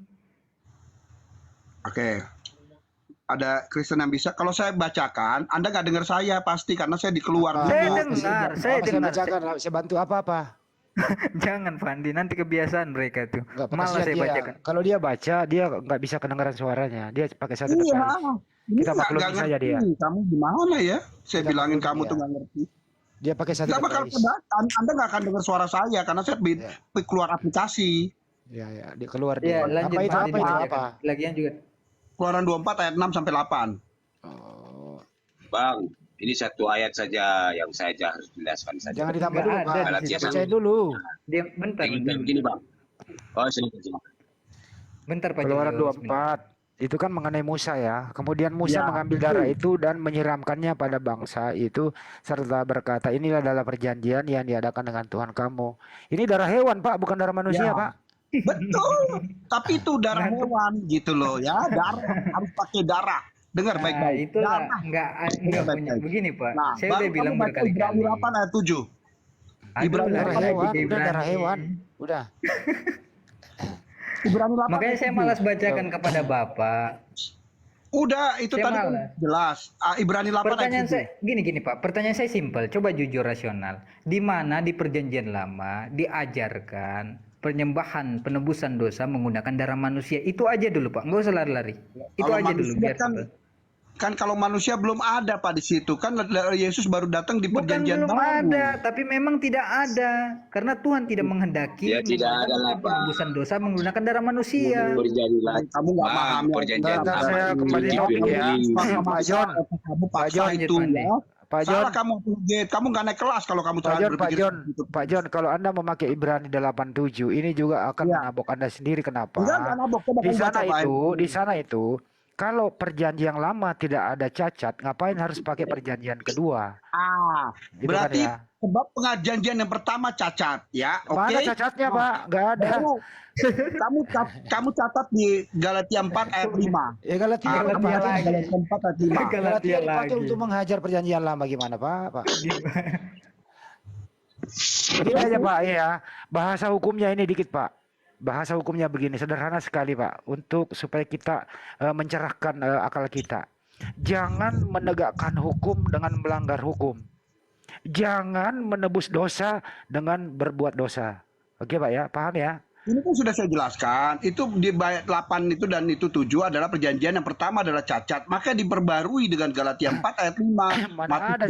Oke. Ada Kristen yang bisa. Kalau saya bacakan, Anda nggak dengar saya pasti karena saya dikeluar Saya dulu. dengar, saya Saya dengar. bacakan, saya bantu apa-apa. Jangan Fandi, nanti kebiasaan mereka tuh. Enggak, Malah kasihan saya dia. bacakan. Kalau dia baca, dia nggak bisa kedengaran suaranya. Dia pakai satu Iya. kata. Ini Kita nggak maklumin saja ngerti. dia. Kamu gimana ya? Saya Kita bilangin maklumin kamu dia. tuh nggak ngerti. Dia pakai satu Nggak bakal kata. kebacan. Anda nggak akan dengar suara saya karena saya keluar aplikasi. Ya, ya, dia keluar Ya, dia. lanjut Apa itu? Fandi Apa itu? dibacakan. Apa? Lagian juga. Keluaran 24 ayat 6 sampai 8. Oh, Bang, ini satu ayat saja yang saya harus jelaskan saja. jangan ditambah Nggak dulu, ada Pak. di situ. Kita bacain dulu. Dia bentar. Begini Bang. Oh, silakan. Bentar Pak Keluaran Julius. 24. Itu kan mengenai Musa ya. Kemudian Musa Ya, mengambil darah itu dan menyiramkannya pada bangsa itu serta berkata, inilah adalah perjanjian yang diadakan dengan Tuhan kamu. Ini darah hewan, Pak, bukan darah manusia, Ya. Pak. Betul. Tapi itu darah hewan gitu loh ya. Darah harus pakai darah. Dengar Nah, baik-baik. itulah Darah. enggak baik-baik. punya. Begini Pak, Nah, saya baru udah bilang kamu baca Ibrani berkali-kali. 8 ayat 7. Aduh, Ibrani lari Darah lagi hewan, ke udah darah Ibrani. hewan. Udah. Ibrani 8 Makanya ayat saya 7. malas bacakan kepada Bapak. Udah, itu Saya tadi kan malas. jelas. Ibrani 8 Pertanyaan ayat 7. saya gini Pak, pertanyaan saya simpel, coba jujur rasional. Di mana di perjanjian lama diajarkan penyembahan penebusan dosa menggunakan darah manusia? Itu aja dulu Pak, nggak usah lari-lari. Itu Kalau aja dulu manusia biar kan, simpel. kan kalau manusia belum ada Pak di situ. Kan Yesus baru datang di Bukan perjanjian belum baru. ada, tapi memang tidak ada. Karena Tuhan tidak menghendaki Ya, tidak ada lah, Pak. penebusan dosa menggunakan darah manusia. Perjanjian lama. Kamu nggak Bang, paham ya. perjanjian Bentar, lama. saya kembali Cuci topik ya. piring. Pak John, Kamu Pak paksa John, itu Lanjut, ya. Pak John, Salah kamu apologet. Kamu nggak naik kelas kalau kamu Pak terlalu John, Pak berpikir John, seperti itu. Pak John, kalau Anda memakai Ibrani 87, ini juga akan Iya. menabok Anda sendiri. Kenapa? Enggak nabok. Coba Di kamu sana baca, Pak. di sana itu, kalau perjanjian lama tidak ada cacat, ngapain harus pakai perjanjian kedua? Gitu kan Berarti ya. sebab pengajian yang pertama cacat ya. Oke. Mana cacatnya, Pak? Nggak ada. Baru kamu catat di Galatia 4 ayat 5. Ya Galatia Galatia apa? lagi. Galatia 4 ayat 5. Galatia Galatia dipakai lagi. untuk menghajar perjanjian lama gimana, Pak? Begini aja, Pak, ya. Bahasa hukumnya ini dikit, Pak. Bahasa hukumnya begini, sederhana sekali, Pak, untuk supaya kita mencerahkan akal kita. Jangan menegakkan hukum dengan melanggar hukum. Jangan menebus dosa dengan berbuat dosa. Oke Pak ya, paham ya? Ini kan sudah saya jelaskan, itu di bait 8 itu dan itu 7 adalah perjanjian yang pertama adalah cacat, maka diperbarui dengan Galatia 4 ayat 5. Mana ada?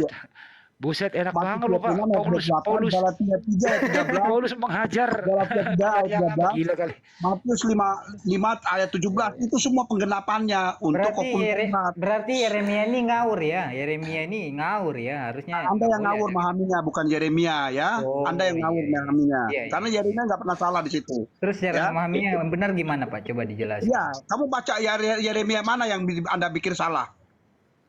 Buset, enak Matius banget loh Pak. 26 ayat 28, Paulus Galatia 3 ayat 13, Paulus menghajar. Galatia 3 ayat Yang apa? 13, Gila kali. Matius 5 ayat 17, itu semua penggenapannya untuk komunitas. Berarti Yeremia ini ngawur ya. Yeremia ini ngawur ya, harusnya. Anda yang ngawur memahaminya, bukan Yeremia ya. Oh, Anda yang iya, ngawur iya. memahaminya. Iya, iya. Karena Yeremia nggak pernah salah di situ. Terus cara Ya. memahaminya yang benar gimana Pak? Coba dijelaskan. Iya, kamu baca Yeremia mana yang Anda pikir salah?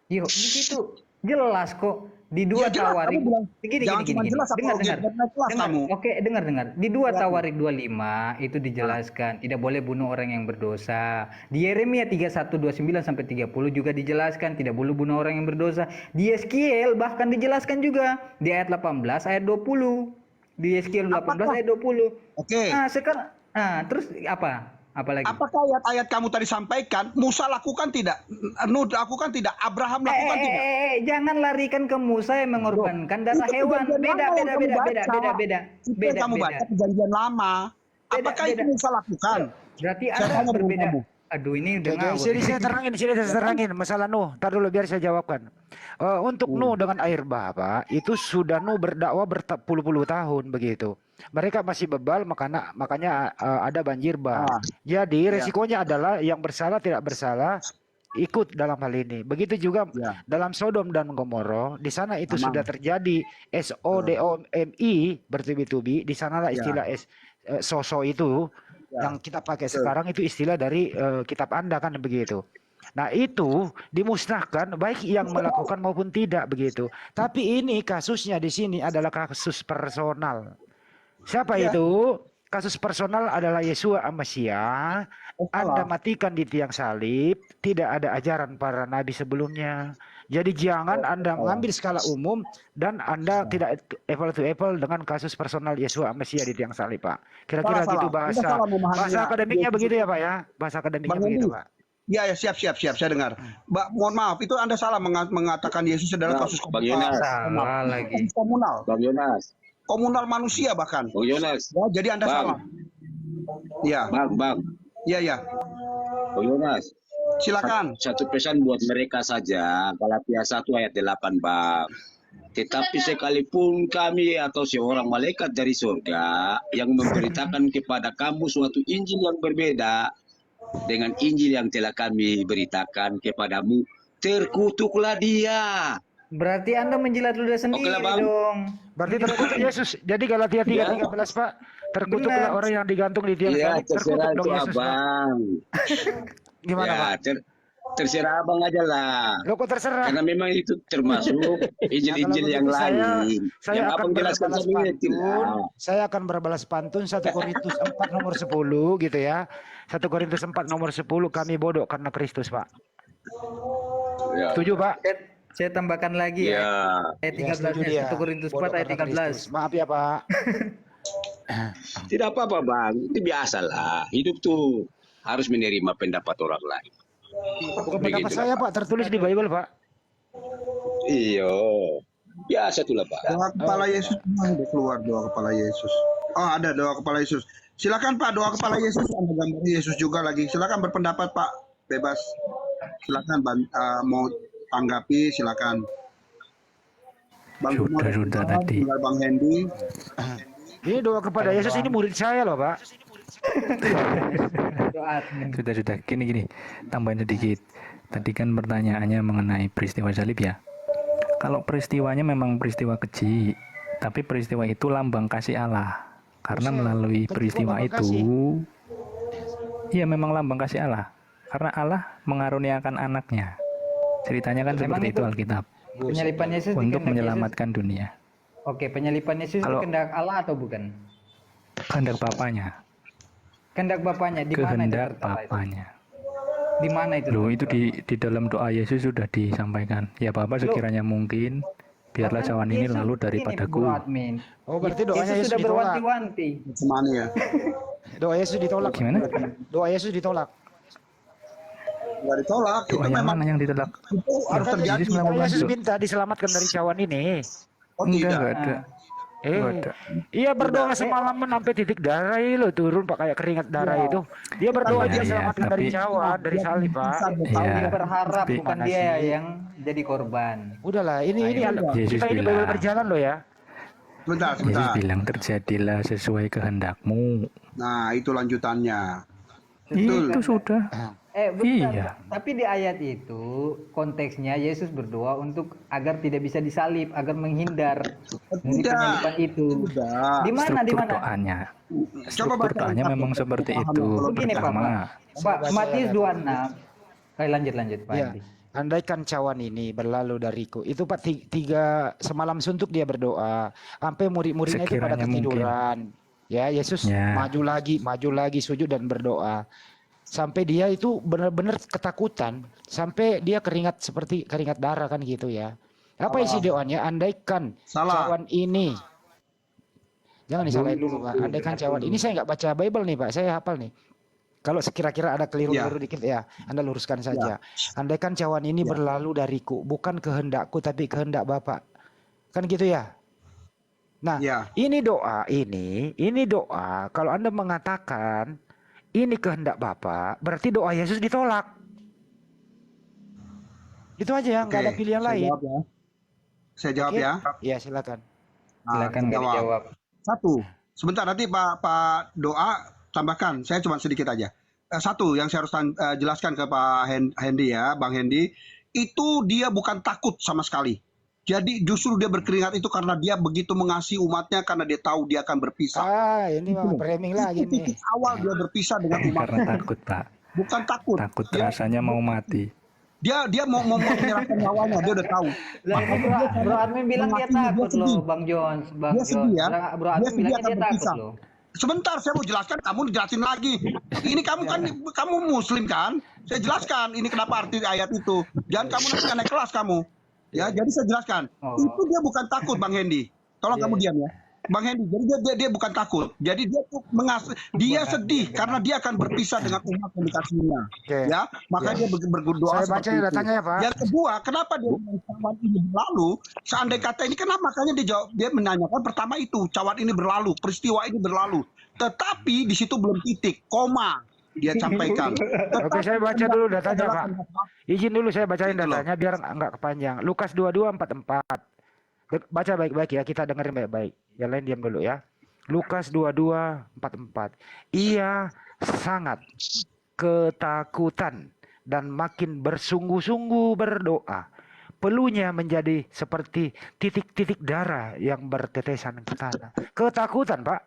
Yuk, di situ jelas kok di Ya, 2 jelas. Tawarik. Kamu bilang, Gini. jangan cuma jelas apa Dengar. jelas kamu. Oke, dengar. Di 2 Ya. Tawarik 25 itu dijelaskan tidak boleh bunuh orang yang berdosa. Di Yeremia 31:29 sampai 30 juga dijelaskan tidak boleh bunuh orang yang berdosa. Di Yeskiel bahkan dijelaskan juga di ayat 18 ayat 20. Di Yeskiel 18 ayat 20. Oke. Nah, sekarang terus apa? Apalagi? Apakah ayat-ayat kamu tadi sampaikan Musa lakukan tidak? Nuh lakukan tidak? Abraham lakukan tidak? Jangan larikan ke Musa yang mengorbankan darah Itu hewan. perjanjian lama yang kamu Beda. Itu yang kamu baca perjanjian lama. Apakah itu Musa lakukan? Berarti Saya Anda tanya dengan berbeda. kamu. Aduh, ini udah Oke, ngawur. sini saya terangin masalah Nuh. Ntar dulu biar saya jawabkan. Untuk Nuh dengan air bah, Pak, itu sudah Nuh berdakwah berpuluh-puluh tahun begitu. Mereka masih bebal, makanya ada banjir bah. Jadi resikonya adalah yang bersalah tidak bersalah ikut dalam hal ini. Begitu juga dalam Sodom dan Gomora, di sana itu sudah terjadi SODOMI bertubi-tubi. Di sanalah istilah soso itu yang kita pakai sekarang itu istilah dari kitab Anda kan begitu. Nah itu dimusnahkan baik yang melakukan maupun tidak begitu. Tapi ini kasusnya di sini adalah kasus personal. Siapa itu? Kasus personal adalah Yesua Amasia. Anda matikan di tiang salib. Tidak ada ajaran para nabi sebelumnya. Jadi jangan Anda mengambil skala umum dan Anda tidak apple to apple dengan kasus personal Yesua Amasia di tiang salib, Pak. Kira-kira gitu bahasa akademiknya begitu ya, Pak ya? Bahasa akademiknya begitu, Pak. Ya, siap. Saya dengar. Mbak, mohon maaf, itu Anda salah mengatakan Yesus adalah kasus Bang Yonas. Salah lagi. komunal. Bang Yonas. Komunal manusia bahkan. Bang Yonas. Ya, jadi Anda salah. Ya. Bang. Ya. Bang Yonas. Silakan. Satu pesan buat mereka saja. Galatia 1 ayat 8, Bang. Tetapi sekalipun kami atau seorang malaikat dari surga yang memberitakan kepada kamu suatu Injil yang berbeda dengan Injil yang telah kami beritakan kepadamu, terkutuklah dia. Berarti Anda menjilat ludah sendiri Bang. dong. Berarti terkutuk Yesus. Jadi Galatia 3:13, Pak. Terkutuklah orang yang digantung di tiang Ya, salib. Terkutuk terserah dong itu Yesus, Pak. Abang. Gimana, Ya, Pak? terserah Abang aja lah. Lo kok terserah? Karena memang itu termasuk Injil-Injil Nah, yang kalau begitu lain. saya Yang akan Abang jelaskan berbalas tadi itu pantun. lah. Saya akan berbalas pantun 1 Korintus 4 nomor 10 gitu ya. 1 Korintus 4 nomor 10 kami bodoh karena Kristus, Pak. Ya. Setuju, Pak? Saya tambahkan lagi Ya. ayat Ya, setuju 13 dia. 1 Korintus 4 Bodoh ayat karena 13. Kristus. Maaf ya, Pak. Tidak apa-apa, Bang. Itu biasalah. Hidup tuh harus menerima pendapat orang lain. Bukan pendapat Begitu, saya, Pak. Tertulis di Bible, Pak. Iya. Biasa tuh lah, Pak. Doa kepala Yesus udah keluar doa kepala Yesus. Oh, ada doa kepala Yesus. Silakan Pak, doa kepala Yesus ada gambar Yesus juga lagi. Silakan berpendapat Pak, bebas. Silakan mau tanggapi, silakan. Bang Sudah tadi. tinggal Bang Hendy. Ini doa kepada Yesus ini murid saya loh, Pak. Sudah. Gini. Tambahin sedikit. Tadi kan pertanyaannya mengenai peristiwa salib ya. Kalau peristiwanya memang peristiwa keji, tapi peristiwa itu lambang kasih Allah. Karena melalui peristiwa itu, iya memang lambang kasih Allah. Karena Allah mengaruniakan anaknya. Ceritanya kan seperti itu Alkitab. Penyalipan Yesus Untuk dikehendaki menyelamatkan dunia. Yesus. Oke, penyalipan Yesus itu Kalau- kehendak Allah atau bukan? Kehendak Bapaknya. Kehendak Bapaknya di mana itu Kehendak tertera itu? Bapaknya. Di mana itu? Loh, itu tertera? di dalam doa Yesus sudah disampaikan. Ya Bapa sekiranya mungkin, biarlah Kan cawan ini Yesus lalu ini, daripadaku. Bro Admin. Oh, berarti doanya Yesus sudah ditolak. berwanti-wanti. Semani ya. Doa Yesus ditolak. Gimana? Doa Yesus ditolak. nggak ditolak. Doa Itu yang memang mana yang ditolak? itu harus Kan terjadi. Yesus melakukan Yesus doa. minta diselamatkan dari cawan ini. Oh Enggak tidak. ada. Enggak ada. Iya berdoa semalaman sampai titik darah itu turun Pak, kayak keringat darah itu. Dia berdoa Iya, dia iya, selamatkan dari tapi- cawan, dari salib Pak. Iya. Dia berharap Tapi- bukan dia yang jadi korban. Udahlah, ini Yesus kita ini bilang. Bible berjalan loh ya. Sebentar, Yesus sebentar. bilang terjadilah sesuai kehendakmu. Nah, itu lanjutannya. Itu sudah. Bentar, Iya. tapi di ayat itu konteksnya Yesus berdoa untuk agar tidak bisa disalib, agar menghindar dari Tidak. penyaliban itu. Tidak. Di mana? Di Struktur mana? doanya. Coba Struktur baca doanya Alkitab, memang Pak. seperti Paham itu. kalau Begini Pak, Pertama, Pak Matius 26. Lanjut Pak Ya. Andi. Andaikan cawan ini berlalu dariku, itu Pak tiga semalam suntuk dia berdoa, sampai murid-muridnya itu pada Sekiranya mungkin. ketiduran. Ya Yesus Ya. maju lagi sujud dan berdoa, sampai dia itu benar-benar ketakutan, sampai dia keringat seperti keringat darah kan gitu ya. Apa isi doanya? Andaikan Salah. cawan ini, jangan disalahin dulu Pak. Andaikan cawan ini, saya nggak baca Bible nih Pak, saya hafal nih. Kalau sekira-kira ada keliru-keliru dikit ya, Anda luruskan saja. Andaikan cawan ini berlalu dariku, bukan kehendakku tapi kehendak Bapa. Kan gitu ya. Nah, Ya. ini doa. Kalau Anda mengatakan ini kehendak Bapa, berarti doa Yesus ditolak. Itu aja, nggak ada pilihan saya lain. Jawab ya. Saya jawab Oke? ya. Ya, silakan. Nah, Silakan saya nggak dijawab. Satu, sebentar nanti Pak Doa tambahkan. Saya cuma sedikit aja. Satu yang saya harus jelaskan ke Pak Hendy ya, Bang Hendy, itu dia bukan takut sama sekali. Jadi justru dia berkeringat itu karena dia begitu mengasihi umatnya, karena dia tahu dia akan berpisah. Ini mah framing lagi Itu nih. titik awal dia berpisah dengan karena umatnya. takut Pak. Bukan takut. Takut Dia- rasanya mau mati. Dia mau menyerahkan nyawanya, dia udah tahu. Lah ini Bro Admin bilang dia Mengakui, dia takut sedih. loh, Bang Jones. Dia sedih ya. Bro Dia Admin sedih bilangnya akan dia takut berpisah. loh. Sebentar, saya mau jelaskan, kamu jelasin lagi. Ini kamu kan, kamu muslim kan? Saya jelaskan, ini kenapa arti ayat itu. Jangan kamu nanti naik kelas kamu. Ya, jadi saya jelaskan. Oh. Itu dia bukan takut, Bang Hendy. Tolong kamu diam ya. Bang Hendy, jadi dia bukan takut. Jadi dia tuh dia sedih karena dia akan berpisah dengan umat yang dikasihinya. Oke. Ya, makanya dia berdoa Saya seperti baca itu. datanya ya, Pak. Yang kedua, kenapa dia cawan ini berlalu? Seandainya kata ini, kenapa makanya dia menanyakan pertama itu cawan ini berlalu, peristiwa ini berlalu. Tetapi di situ belum titik, koma dia sampaikan. Oke, saya baca dulu datanya, Pak. Izin dulu saya bacain Gitu loh. datanya biar nggak kepanjang. Lukas 22:44. Baca baik-baik ya, kita dengerin baik-baik. Yang lain diam dulu ya. Lukas 22:44. Ia sangat ketakutan dan makin bersungguh-sungguh berdoa. Pelunya menjadi seperti titik-titik darah yang bertetesan ke tanah. Ketakutan, Pak.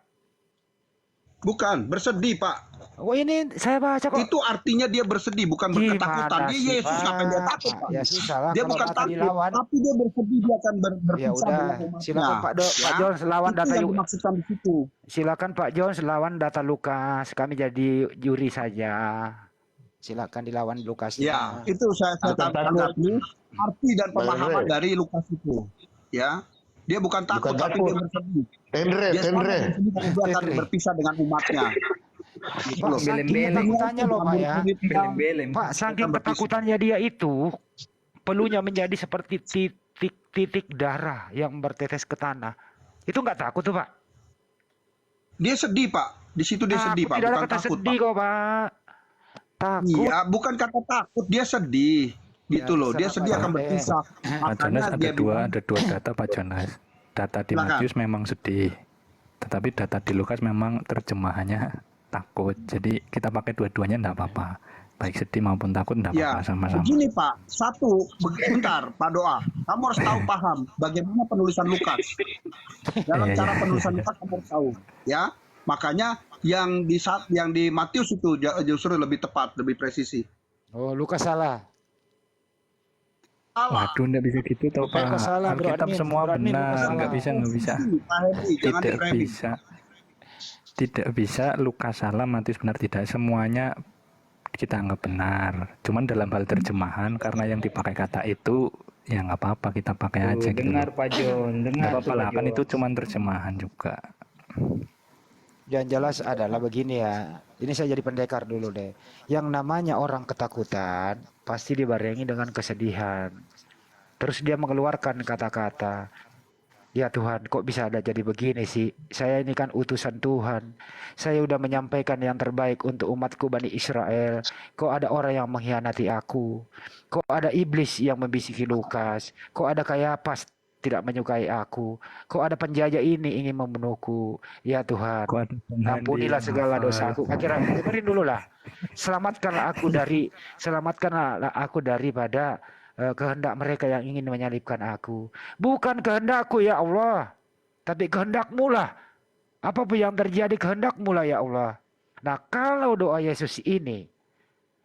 Bukan, bersedih Pak. Oh, ini saya baca kok. Itu artinya dia bersedih, bukan berketakutan. Gimana Dia sih, Yesus, Pak? apa dia takut Pak? Ya susah lah Dia kalau bukan data takut, dilawan. tapi dia bersedih, dia akan Ya berpisah udah, dengan umatnya. silakan Pak Ya, Jones lawan itu data yang dimaksudkan di situ. Silakan Pak Jones lawan data Lukas. Kami jadi juri saja. Silakan dilawan Lukas. Ya, itu saya tanggapi arti dan pemahaman dari Lukas itu. Ya, dia bukan takut, tapi dia bersedih. Dia sangat bersedih karena dia akan berpisah dengan umatnya. Gitu loh. Saking ketakutannya loh Pak ya. Belem-belem. Pak, saking ketakutannya dia itu, pelunya menjadi seperti titik-titik darah yang bertetes ke tanah. Itu nggak takut tuh Pak? Dia sedih Pak. Di situ dia sedih Pak, Tidak ada bukan kata takut sedih Pak. kok Pak. Takut. Iya, bukan kata takut, dia sedih. Gitu Ya, loh, dia terserah, sedih Pak. akan berpisah. Pak Jonas Makanya ada dua data Pak Jonas. Data di Silakan. Matius memang sedih, tetapi data di Lukas memang terjemahannya takut. Jadi kita pakai dua-duanya enggak apa-apa. Baik sedih maupun takut enggak Ya, apa-apa sama-sama. begini Pak. Satu, bentar Pak Doa. Kamu harus tahu paham bagaimana penulisan Lukas. Dalam Iya, cara iya. penulisan Lukas kamu harus tahu. Ya, makanya yang di Matius itu justru lebih tepat, lebih presisi. Oh, Lukas salah. Salah. Waduh, enggak bisa gitu tau Lukas Pak. salah, Bro Alkitab Admin. semua Bro Admin, Lukas benar, salah. enggak bisa. Pak Hendy, jangan Tidak di-framing. bisa. Tidak bisa Lukas salah, Matius benar, tidak semuanya kita anggap benar. Cuman dalam hal terjemahan karena yang dipakai kata itu ya nggak apa-apa, kita pakai aja gitu. Dengar Pak Jon, Nggak dengar apa-apa lah, kan itu cuman terjemahan juga. Yang jelas adalah begini ya. Ini saya jadi pendekar dulu deh. Yang namanya orang ketakutan pasti dibarengi dengan kesedihan. Terus dia mengeluarkan kata-kata, ya Tuhan, kok bisa ada jadi begini sih? Saya ini kan utusan Tuhan. Saya udah menyampaikan yang terbaik untuk umatku Bani Israel. Kok ada orang yang mengkhianati aku? Kok ada iblis yang membisiki Lukas? Kok ada Kayapas tidak menyukai aku? Kok ada penjajah ini ingin membunuhku? Ya Tuhan, Kok ada Bang Handi ampunilah yang segala hafal? dosaku. Akhirnya dengerin dulu lah. Selamatkanlah aku daripada kehendak mereka yang ingin menyalibkan aku. Bukan kehendakku ya Allah, tapi kehendak-Mu lah. Apapun yang terjadi kehendak-Mu lah ya Allah. Nah, kalau doa Yesus ini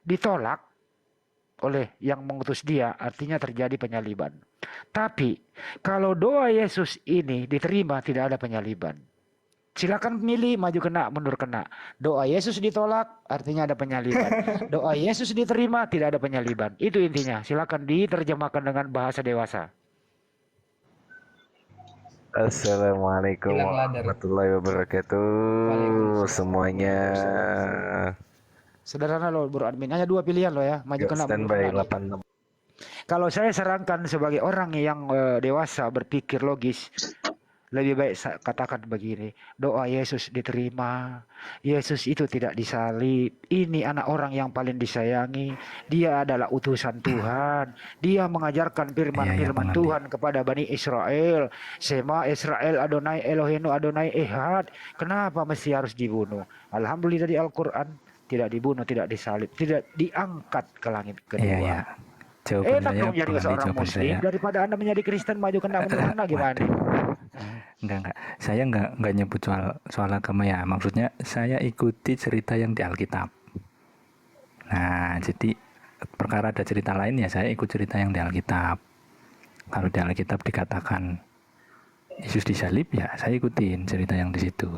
ditolak oleh yang mengutus dia, artinya terjadi penyaliban. Tapi kalau doa Yesus ini diterima, tidak ada penyaliban. Silakan milih, maju kena, mundur kena. Doa Yesus ditolak, artinya ada penyaliban. Doa Yesus diterima, tidak ada penyaliban. Itu intinya. Silakan diterjemahkan dengan bahasa dewasa. Assalamualaikum Hilang ladar. warahmatullahi wabarakatuh semuanya. Sederhana loh, Bro Admin. Hanya 2 pilihan loh ya, maju Yuk kena, mundur standby kena. 86. Kalau saya sarankan sebagai orang yang dewasa berpikir logis, lebih baik katakan begini, doa Yesus diterima, Yesus itu tidak disalib, ini anak orang yang paling disayangi, dia adalah utusan Tuhan, dia mengajarkan firman-firman Bang Andi. Tuhan kepada Bani Israel, Sema Israel Adonai Eloheinu Adonai Ehad, kenapa mesti harus dibunuh? Alhamdulillah di Al-Quran, tidak dibunuh, tidak disalib, tidak diangkat ke langit kedua. Iya. Jawaban Enak saya, dong jadi Bang Andi, seorang jawaban muslim saya. daripada Anda menjadi Kristen maju kena mundur kena gimana? Enggak. Saya enggak nyebut soal agama ya. Maksudnya saya ikuti cerita yang di Alkitab. Nah, jadi perkara ada cerita lain ya saya ikut cerita yang di Alkitab. Kalau di Alkitab dikatakan Yesus disalib ya saya ikutin cerita yang di situ.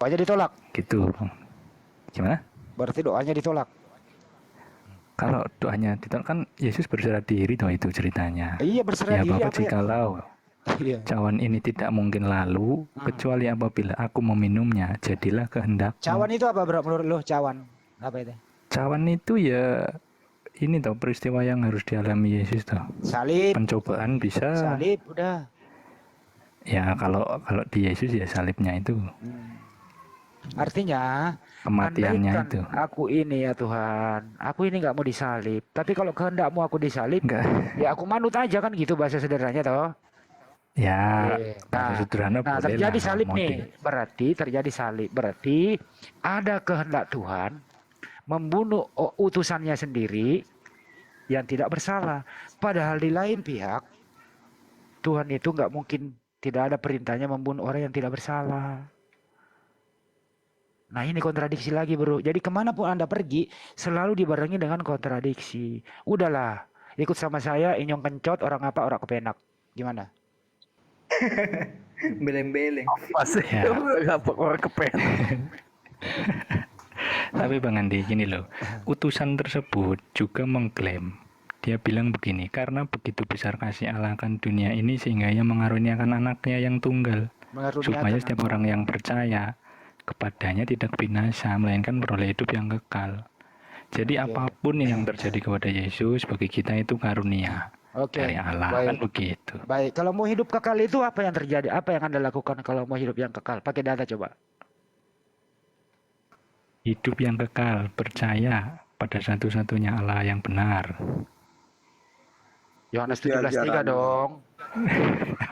Doanya ditolak. Gitu. Gimana? Berarti doanya ditolak. Kalau doanya ditolak kan Yesus berserah diri toh itu ceritanya. Iya berserah Ya diri Bapak apa ya? jikalau Iya. cawan ini tidak mungkin lalu kecuali apabila aku meminumnya jadilah kehendak. Cawan itu apa bro menurut lo? Cawan apa itu? Cawan itu ya ini toh peristiwa yang harus dialami Yesus toh. Salib. Pencobaan bisa. Salib udah. Ya kalau di Yesus ya salibnya itu. Artinya Kematiannya andaikan itu. aku ini ya Tuhan, aku ini nggak mau disalib. Tapi kalau kehendak-Mu aku disalib, Enggak. ya aku manut aja kan gitu bahasa sederhananya toh. Ya, Nah, sederhana nah boleh terjadi lah, salib motif. nih, berarti terjadi salib, berarti ada kehendak Tuhan membunuh utusannya sendiri yang tidak bersalah. Padahal di lain pihak Tuhan itu nggak mungkin tidak ada perintahnya membunuh orang yang tidak bersalah. Nah ini kontradiksi lagi bro. Jadi kemanapun Anda pergi selalu dibarengi dengan kontradiksi. Udahlah, ikut sama saya, inyong kencot, orang apa, orang kepenak. Gimana? Beleng-beleng. Pasti Ya. apa orang kepen. Tapi Bang Andi gini loh, utusan tersebut juga mengklaim, dia bilang begini, karena begitu besar kasih Allah akan dunia ini sehingga ia mengaruniakan anaknya yang tunggal, supaya setiap orang yang percaya kepadanya tidak binasa, melainkan beroleh hidup yang kekal. Jadi apapun yang terjadi kepada Yesus bagi kita itu karunia dari Allah, kan begitu. Baik, kalau mau hidup kekal itu apa yang terjadi? Apa yang Anda lakukan kalau mau hidup yang kekal? Pakai data coba. Hidup yang kekal, percaya pada satu-satunya Allah yang benar. Yohanes 17:3 dong.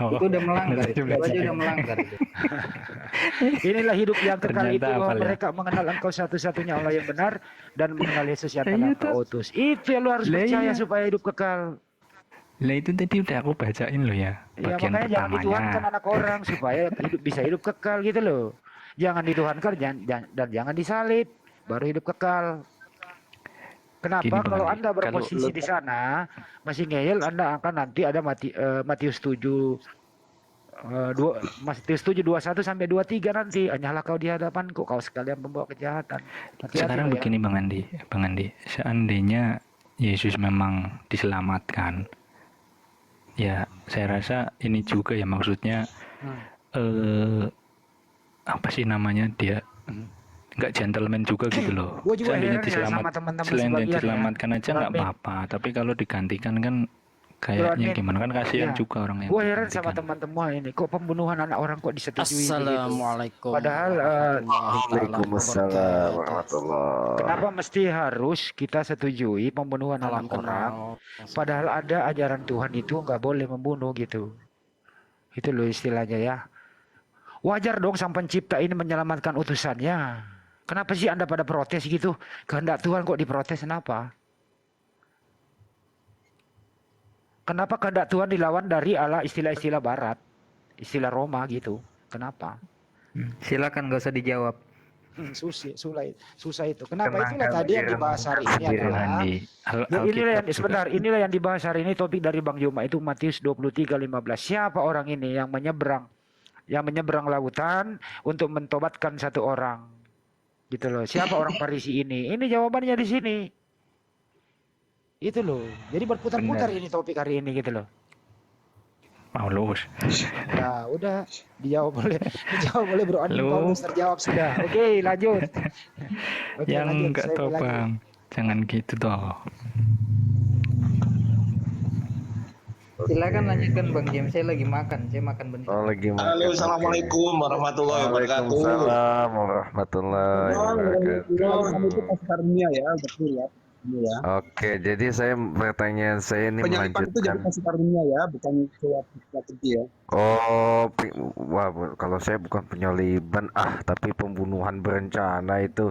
Itu udah melanggar. Itu aja udah melanggar. Inilah hidup yang kekal itu, Ternyata bahwa hafal ya. mereka mengenal Engkau satu-satunya Allah yang benar dan mengenal Yesus yang telah Engkau utus. Itu yang lu harus percaya supaya hidup kekal. Lah itu tadi udah aku bacain loh ya, Ya bagian makanya jangan dituhankan pertamanya. anak orang supaya bisa hidup kekal gitu loh. Jangan dituhankan dan jangan disalib, baru hidup kekal. Kenapa? Gini, Bang Kalau Andi, Anda berposisi kalau- di sana masih ngeyel, Anda akan nanti ada Matius 7 Matius 7 21 sampai 23 nanti. Hanyalah kau di hadapanku, kau sekalian pembawa kejahatan. Hati-hati Sekarang lo ya. begini Bang Andi, seandainya Yesus memang diselamatkan, ya saya rasa ini juga ya maksudnya apa sih namanya, dia nggak gentleman juga gitu loh. Gue juga Seandainya heran ya sama teman-teman selain sebagian ya. diselamatkan aja nggak Bro Admin, apa-apa, tapi kalau digantikan kan Bro kayaknya Admin, gimana, kan kasihan ya. juga orang yang Gue heran sama digantikan. teman-teman ini, kok pembunuhan anak orang kok disetujui begitu? Assalamualaikum Padahal Waalaikumsalam warahmatullahi. kenapa mesti harus kita setujui pembunuhan salam anak orang? kenal. Padahal ada ajaran Tuhan itu nggak boleh membunuh gitu. Itu loh istilahnya ya. Wajar dong sang pencipta ini menyelamatkan utusannya. Kenapa sih Anda pada protes gitu? Kehendak Tuhan kok diprotes, kenapa? Kenapa kehendak Tuhan dilawan dari ala istilah-istilah barat? Istilah Roma gitu. Kenapa? Silakan, nggak usah dijawab. Susah itu. Kenapa? Karena Itulah tadi yang dibahas hari ini sendiri, adalah Randi. ya, inilah yang Alkitab juga. sebentar, inilah yang dibahas hari ini, topik dari Bang Juma itu Matius 23:15. Siapa orang ini yang menyeberang lautan untuk mentobatkan satu orang? Gitu loh. Siapa orang Farisi ini? Ini jawabannya di sini. Itu loh. Jadi berputar-putar ini topik hari ini gitu loh. Paulus. Ya, udah dijawab oleh Bro Admin. Lu. Paulus terjawab sudah. Oke, lanjut. Oke, Yang lanjut. nggak Saya tahu lanjut. Bang, jangan gitu toh. Silakan lanjutkan Bang James, saya lagi makan, saya makan bentar. Oh, lagi makan. Halo, Oke. assalamualaikum warahmatullahi wabarakatuh. Waalaikumsalam warahmatullahi wabarakatuh. Itu kasih karunia ya, betul ya. Ini ya. Oke, jadi saya pertanyaan saya ini Penyalipan itu jadi melanjutkan. kasih karunia ya, bukan sesuatu kecil. Oh, kalau saya bukan penyaliban, tapi pembunuhan berencana itu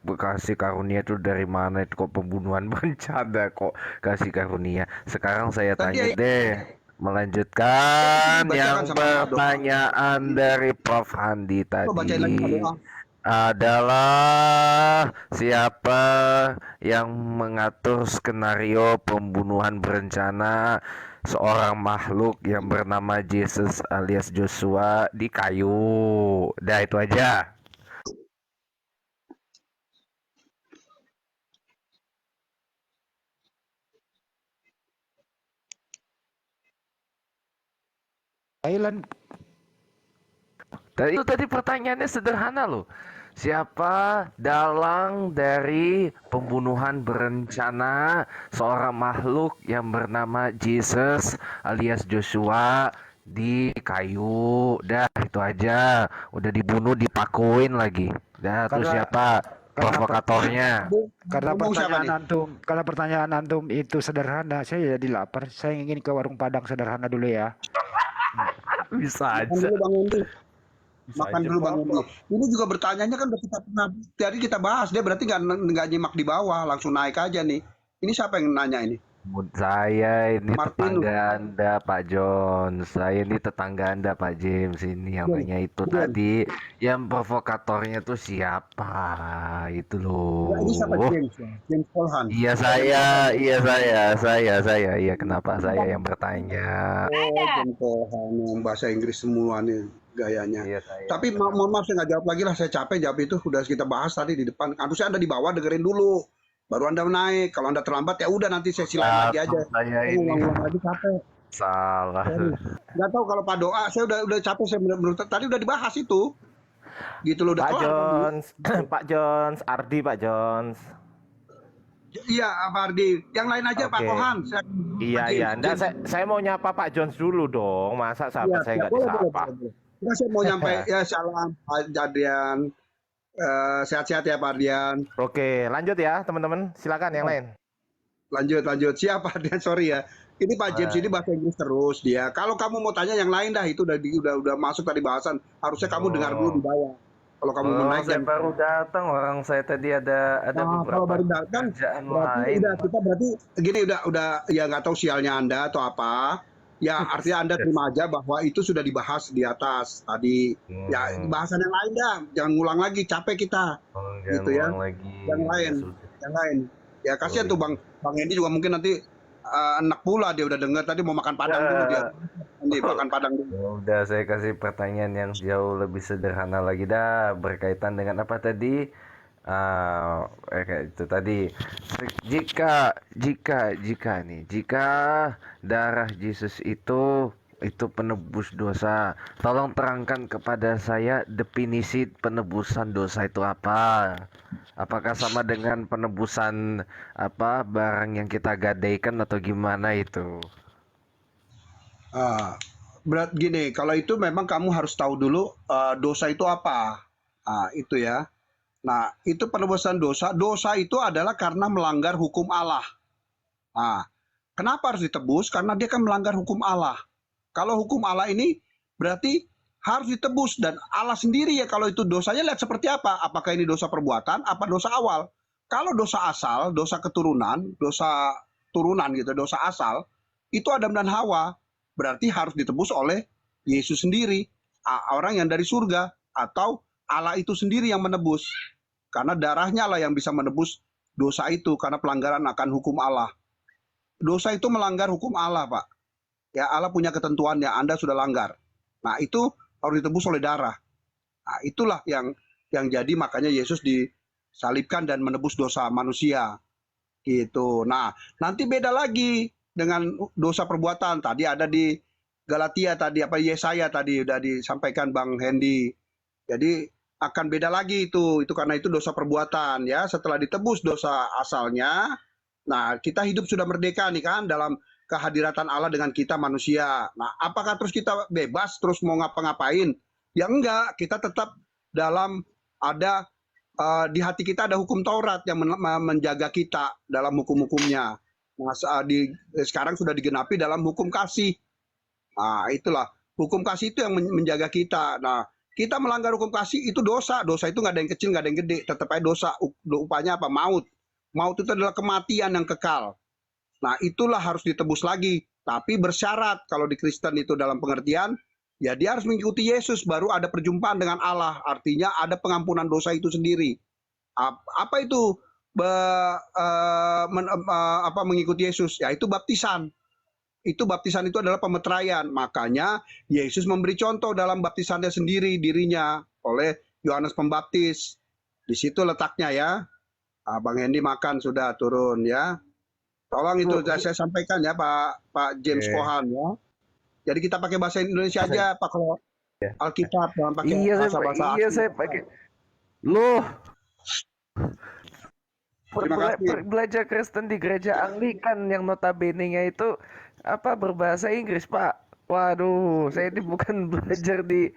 kasih karunia itu dari mana itu, kok pembunuhan berencana kok kasih karunia. Sekarang saya tanya deh, melanjutkan Dibacakan yang sama doa. pertanyaan dari Prof. Handi Coba bacain lagi tadi doa. adalah siapa yang mengatur skenario pembunuhan berencana seorang makhluk yang bernama Jesus alias Joshua di kayu. Dah itu aja. Thailand. Itu tadi pertanyaannya sederhana loh. Siapa dalang dari pembunuhan berencana seorang makhluk yang bernama Jesus alias Joshua di kayu? Dah itu aja. Udah dibunuh, dipakuin lagi. Dah terus siapa provokatornya? Karena Ngomong siapa karena pertanyaan antum itu sederhana, saya jadi lapar. Saya ingin ke warung Padang sederhana dulu ya. Bisa Makan aja. dulu Bang Hendi. Makan aja, dulu Bang Pak. Hendi. Ini juga bertanyanya kan udah kita pernah tadi kita bahas, dia berarti nggak nyimak di bawah, langsung naik aja nih. Ini siapa yang nanya ini? Saya ini Martinus. tetangga Anda, Pak John. Saya ini tetangga Anda, Pak James. Ini yang nanya itu John. tadi. Yang provokatornya tuh siapa? Itu loh. Ya, ini siapa James ya? James Polhan. Iya saya. Iya, kenapa saya yang bertanya? Oh, James Polhan yang bahasa Inggris semua nih gayanya. Iya saya. Tapi mohon maaf saya nggak jawab lagi lah, saya capek jawab itu udah kita bahas tadi di depan. Harusnya Anda di bawah dengerin dulu. Baru Anda naik. Kalau Anda terlambat ya udah nanti sesi lain lagi aja. Saya Saya ini ngulang lagi capek. salah. Nggak tahu kalau Pak Doa, saya udah capek, saya menurut tadi udah dibahas itu. Gitu loh, udah Pak kelar. Jones, Pak Jones, Ardi Pak Jones. Iya, Pak Ardi. Yang lain aja Pak Oke. Kohan. Iya. Nggak, saya mau nyapa Pak Jones dulu dong. Masa sahabat saya nggak disapa? Enggak, saya mau nyampe ya salam Pak Jadrian. Sehat-sehat ya Pak Ardian. Oke, lanjut ya teman-teman. Silakan yang lain. Lanjut. Siapa Ardian? Sorry ya. Ini Pak James ini bahasa Inggris terus dia. Kalau kamu mau tanya yang lain dah itu udah masuk tadi bahasan. Harusnya kamu dengar dulu di bawah. Kalau kamu mau naik saya dan baru datang, orang saya tadi ada kalau beberapa baru datang kerjaan berarti lain. berarti gini udah ya nggak tahu sialnya Anda atau apa. Ya artinya Anda terima aja bahwa itu sudah dibahas di atas tadi. Ya bahasan yang lain dah, jangan ngulang lagi, capek kita. Jangan Gitu ya. ulang lagi. Yang lain. Ya sudah. Yang lain. Ya kasihan tuh Bang Hendi juga mungkin nanti enak pula dia udah dengar tadi mau makan padang dulu dia. Nanti makan padang dulu. Ya udah, saya kasih pertanyaan yang jauh lebih sederhana lagi dah, berkaitan dengan apa tadi? Kayak itu tadi. Jika darah Yesus itu itu penebus dosa. Tolong terangkan kepada saya definisi penebusan dosa itu apa? Apakah sama dengan penebusan apa barang yang kita gadaikan atau gimana itu? Ah, berat gini, kalau itu memang kamu harus tahu dulu dosa itu apa. Itu ya. Nah, itu penebusan dosa. Dosa itu adalah karena melanggar hukum Allah. Nah, kenapa harus ditebus? Karena dia kan melanggar hukum Allah. Kalau hukum Allah ini berarti harus ditebus dan Allah sendiri ya kalau itu dosanya lihat seperti apa. Apakah ini dosa perbuatan, apa dosa awal? Kalau dosa asal, dosa keturunan, dosa turunan gitu, dosa asal, itu Adam dan Hawa. Berarti harus ditebus oleh Yesus sendiri, orang yang dari surga, atau Allah itu sendiri yang menebus. Karena darahnya lah yang bisa menebus dosa itu, karena pelanggaran akan hukum Allah. Dosa itu melanggar hukum Allah, Pak. Ya, Allah punya ketentuannya, Anda sudah langgar. Nah, itu harus ditebus oleh darah. Nah, itulah yang jadi makanya Yesus disalibkan dan menebus dosa manusia. Gitu. Nah, nanti beda lagi dengan dosa perbuatan. Tadi ada di Galatia tadi apa Yesaya tadi udah disampaikan Bang Hendy. Jadi akan beda lagi itu karena itu dosa perbuatan ya. Setelah ditebus dosa asalnya, nah kita hidup sudah merdeka nih kan dalam kehadiran Allah dengan kita manusia. Nah, apakah terus kita bebas terus mau ngapa-ngapain? Ya enggak, kita tetap dalam ada di hati kita ada hukum Taurat yang menjaga kita dalam hukum-hukumnya. Nah, sekarang sudah digenapi dalam hukum kasih. Nah, itulah hukum kasih itu yang menjaga kita. Nah, kita melanggar hukum kasih itu dosa. Dosa itu nggak ada yang kecil, nggak ada yang gede. Tetap aja dosa. Upahnya apa? Maut. Maut itu adalah kematian yang kekal. Nah, itulah harus ditebus lagi. Tapi bersyarat kalau di Kristen itu dalam pengertian, ya dia harus mengikuti Yesus. Baru ada perjumpaan dengan Allah. Artinya ada pengampunan dosa itu sendiri. Apa itu mengikuti Yesus? Ya itu baptisan. Itu baptisan itu adalah pemeteraian. Makanya Yesus memberi contoh dalam baptisannya sendiri dirinya oleh Yohanes Pembaptis. Di situ letaknya ya. Bang Hendy makan sudah turun ya. Tolong itu saya sampaikan ya Pak James Kohan ya. Jadi kita pakai bahasa Indonesia aja Pak kalau Alkitab jangan pakai bahasa-bahasa asing. Iya saya pakai. Loh. Belajar Kristen di gereja Anglikan yang notabene-nya itu apa berbahasa Inggris, Pak. Waduh, saya ini bukan belajar di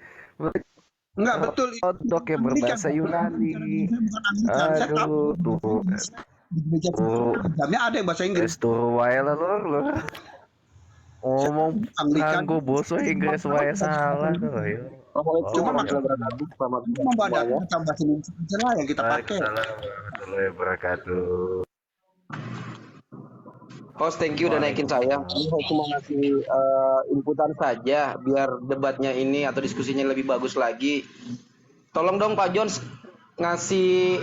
enggak betul Ortodok yang berbahasa Yunani. Aduh, jamnya ada yang bahasa Inggris. Turu wae lah lo. Ngomong nganggo boso Inggris wae salah tuh. Cuma bahasa Indonesia lah yang kita pakai. Assalamualaikum warahmatullahi wabarakatuh. Host, thank you udah naikin saya. Ini saya cuma ngasih inputan saja biar debatnya ini atau diskusinya lebih bagus lagi. Tolong dong Pak Jones ngasih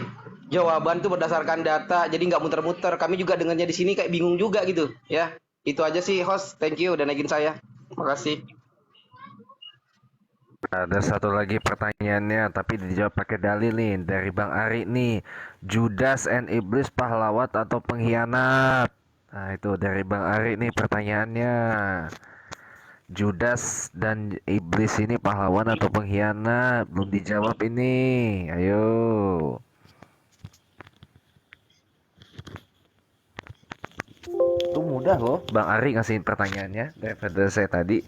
jawaban tuh berdasarkan data, jadi nggak muter-muter. Kami juga dengarnya di sini kayak bingung juga gitu, ya. Itu aja sih, host. Thank you udah naikin saya. Makasih. Ada satu lagi pertanyaannya, tapi dijawab pakai dalil nih dari Bang Ari nih. Judas and Iblis pahlawan atau pengkhianat? Nah itu dari Bang Ari nih pertanyaannya. Judas dan Iblis ini pahlawan atau pengkhianat? Belum dijawab ini. Ayo. Itu mudah loh Bang Ari ngasih pertanyaannya daripada saya tadi.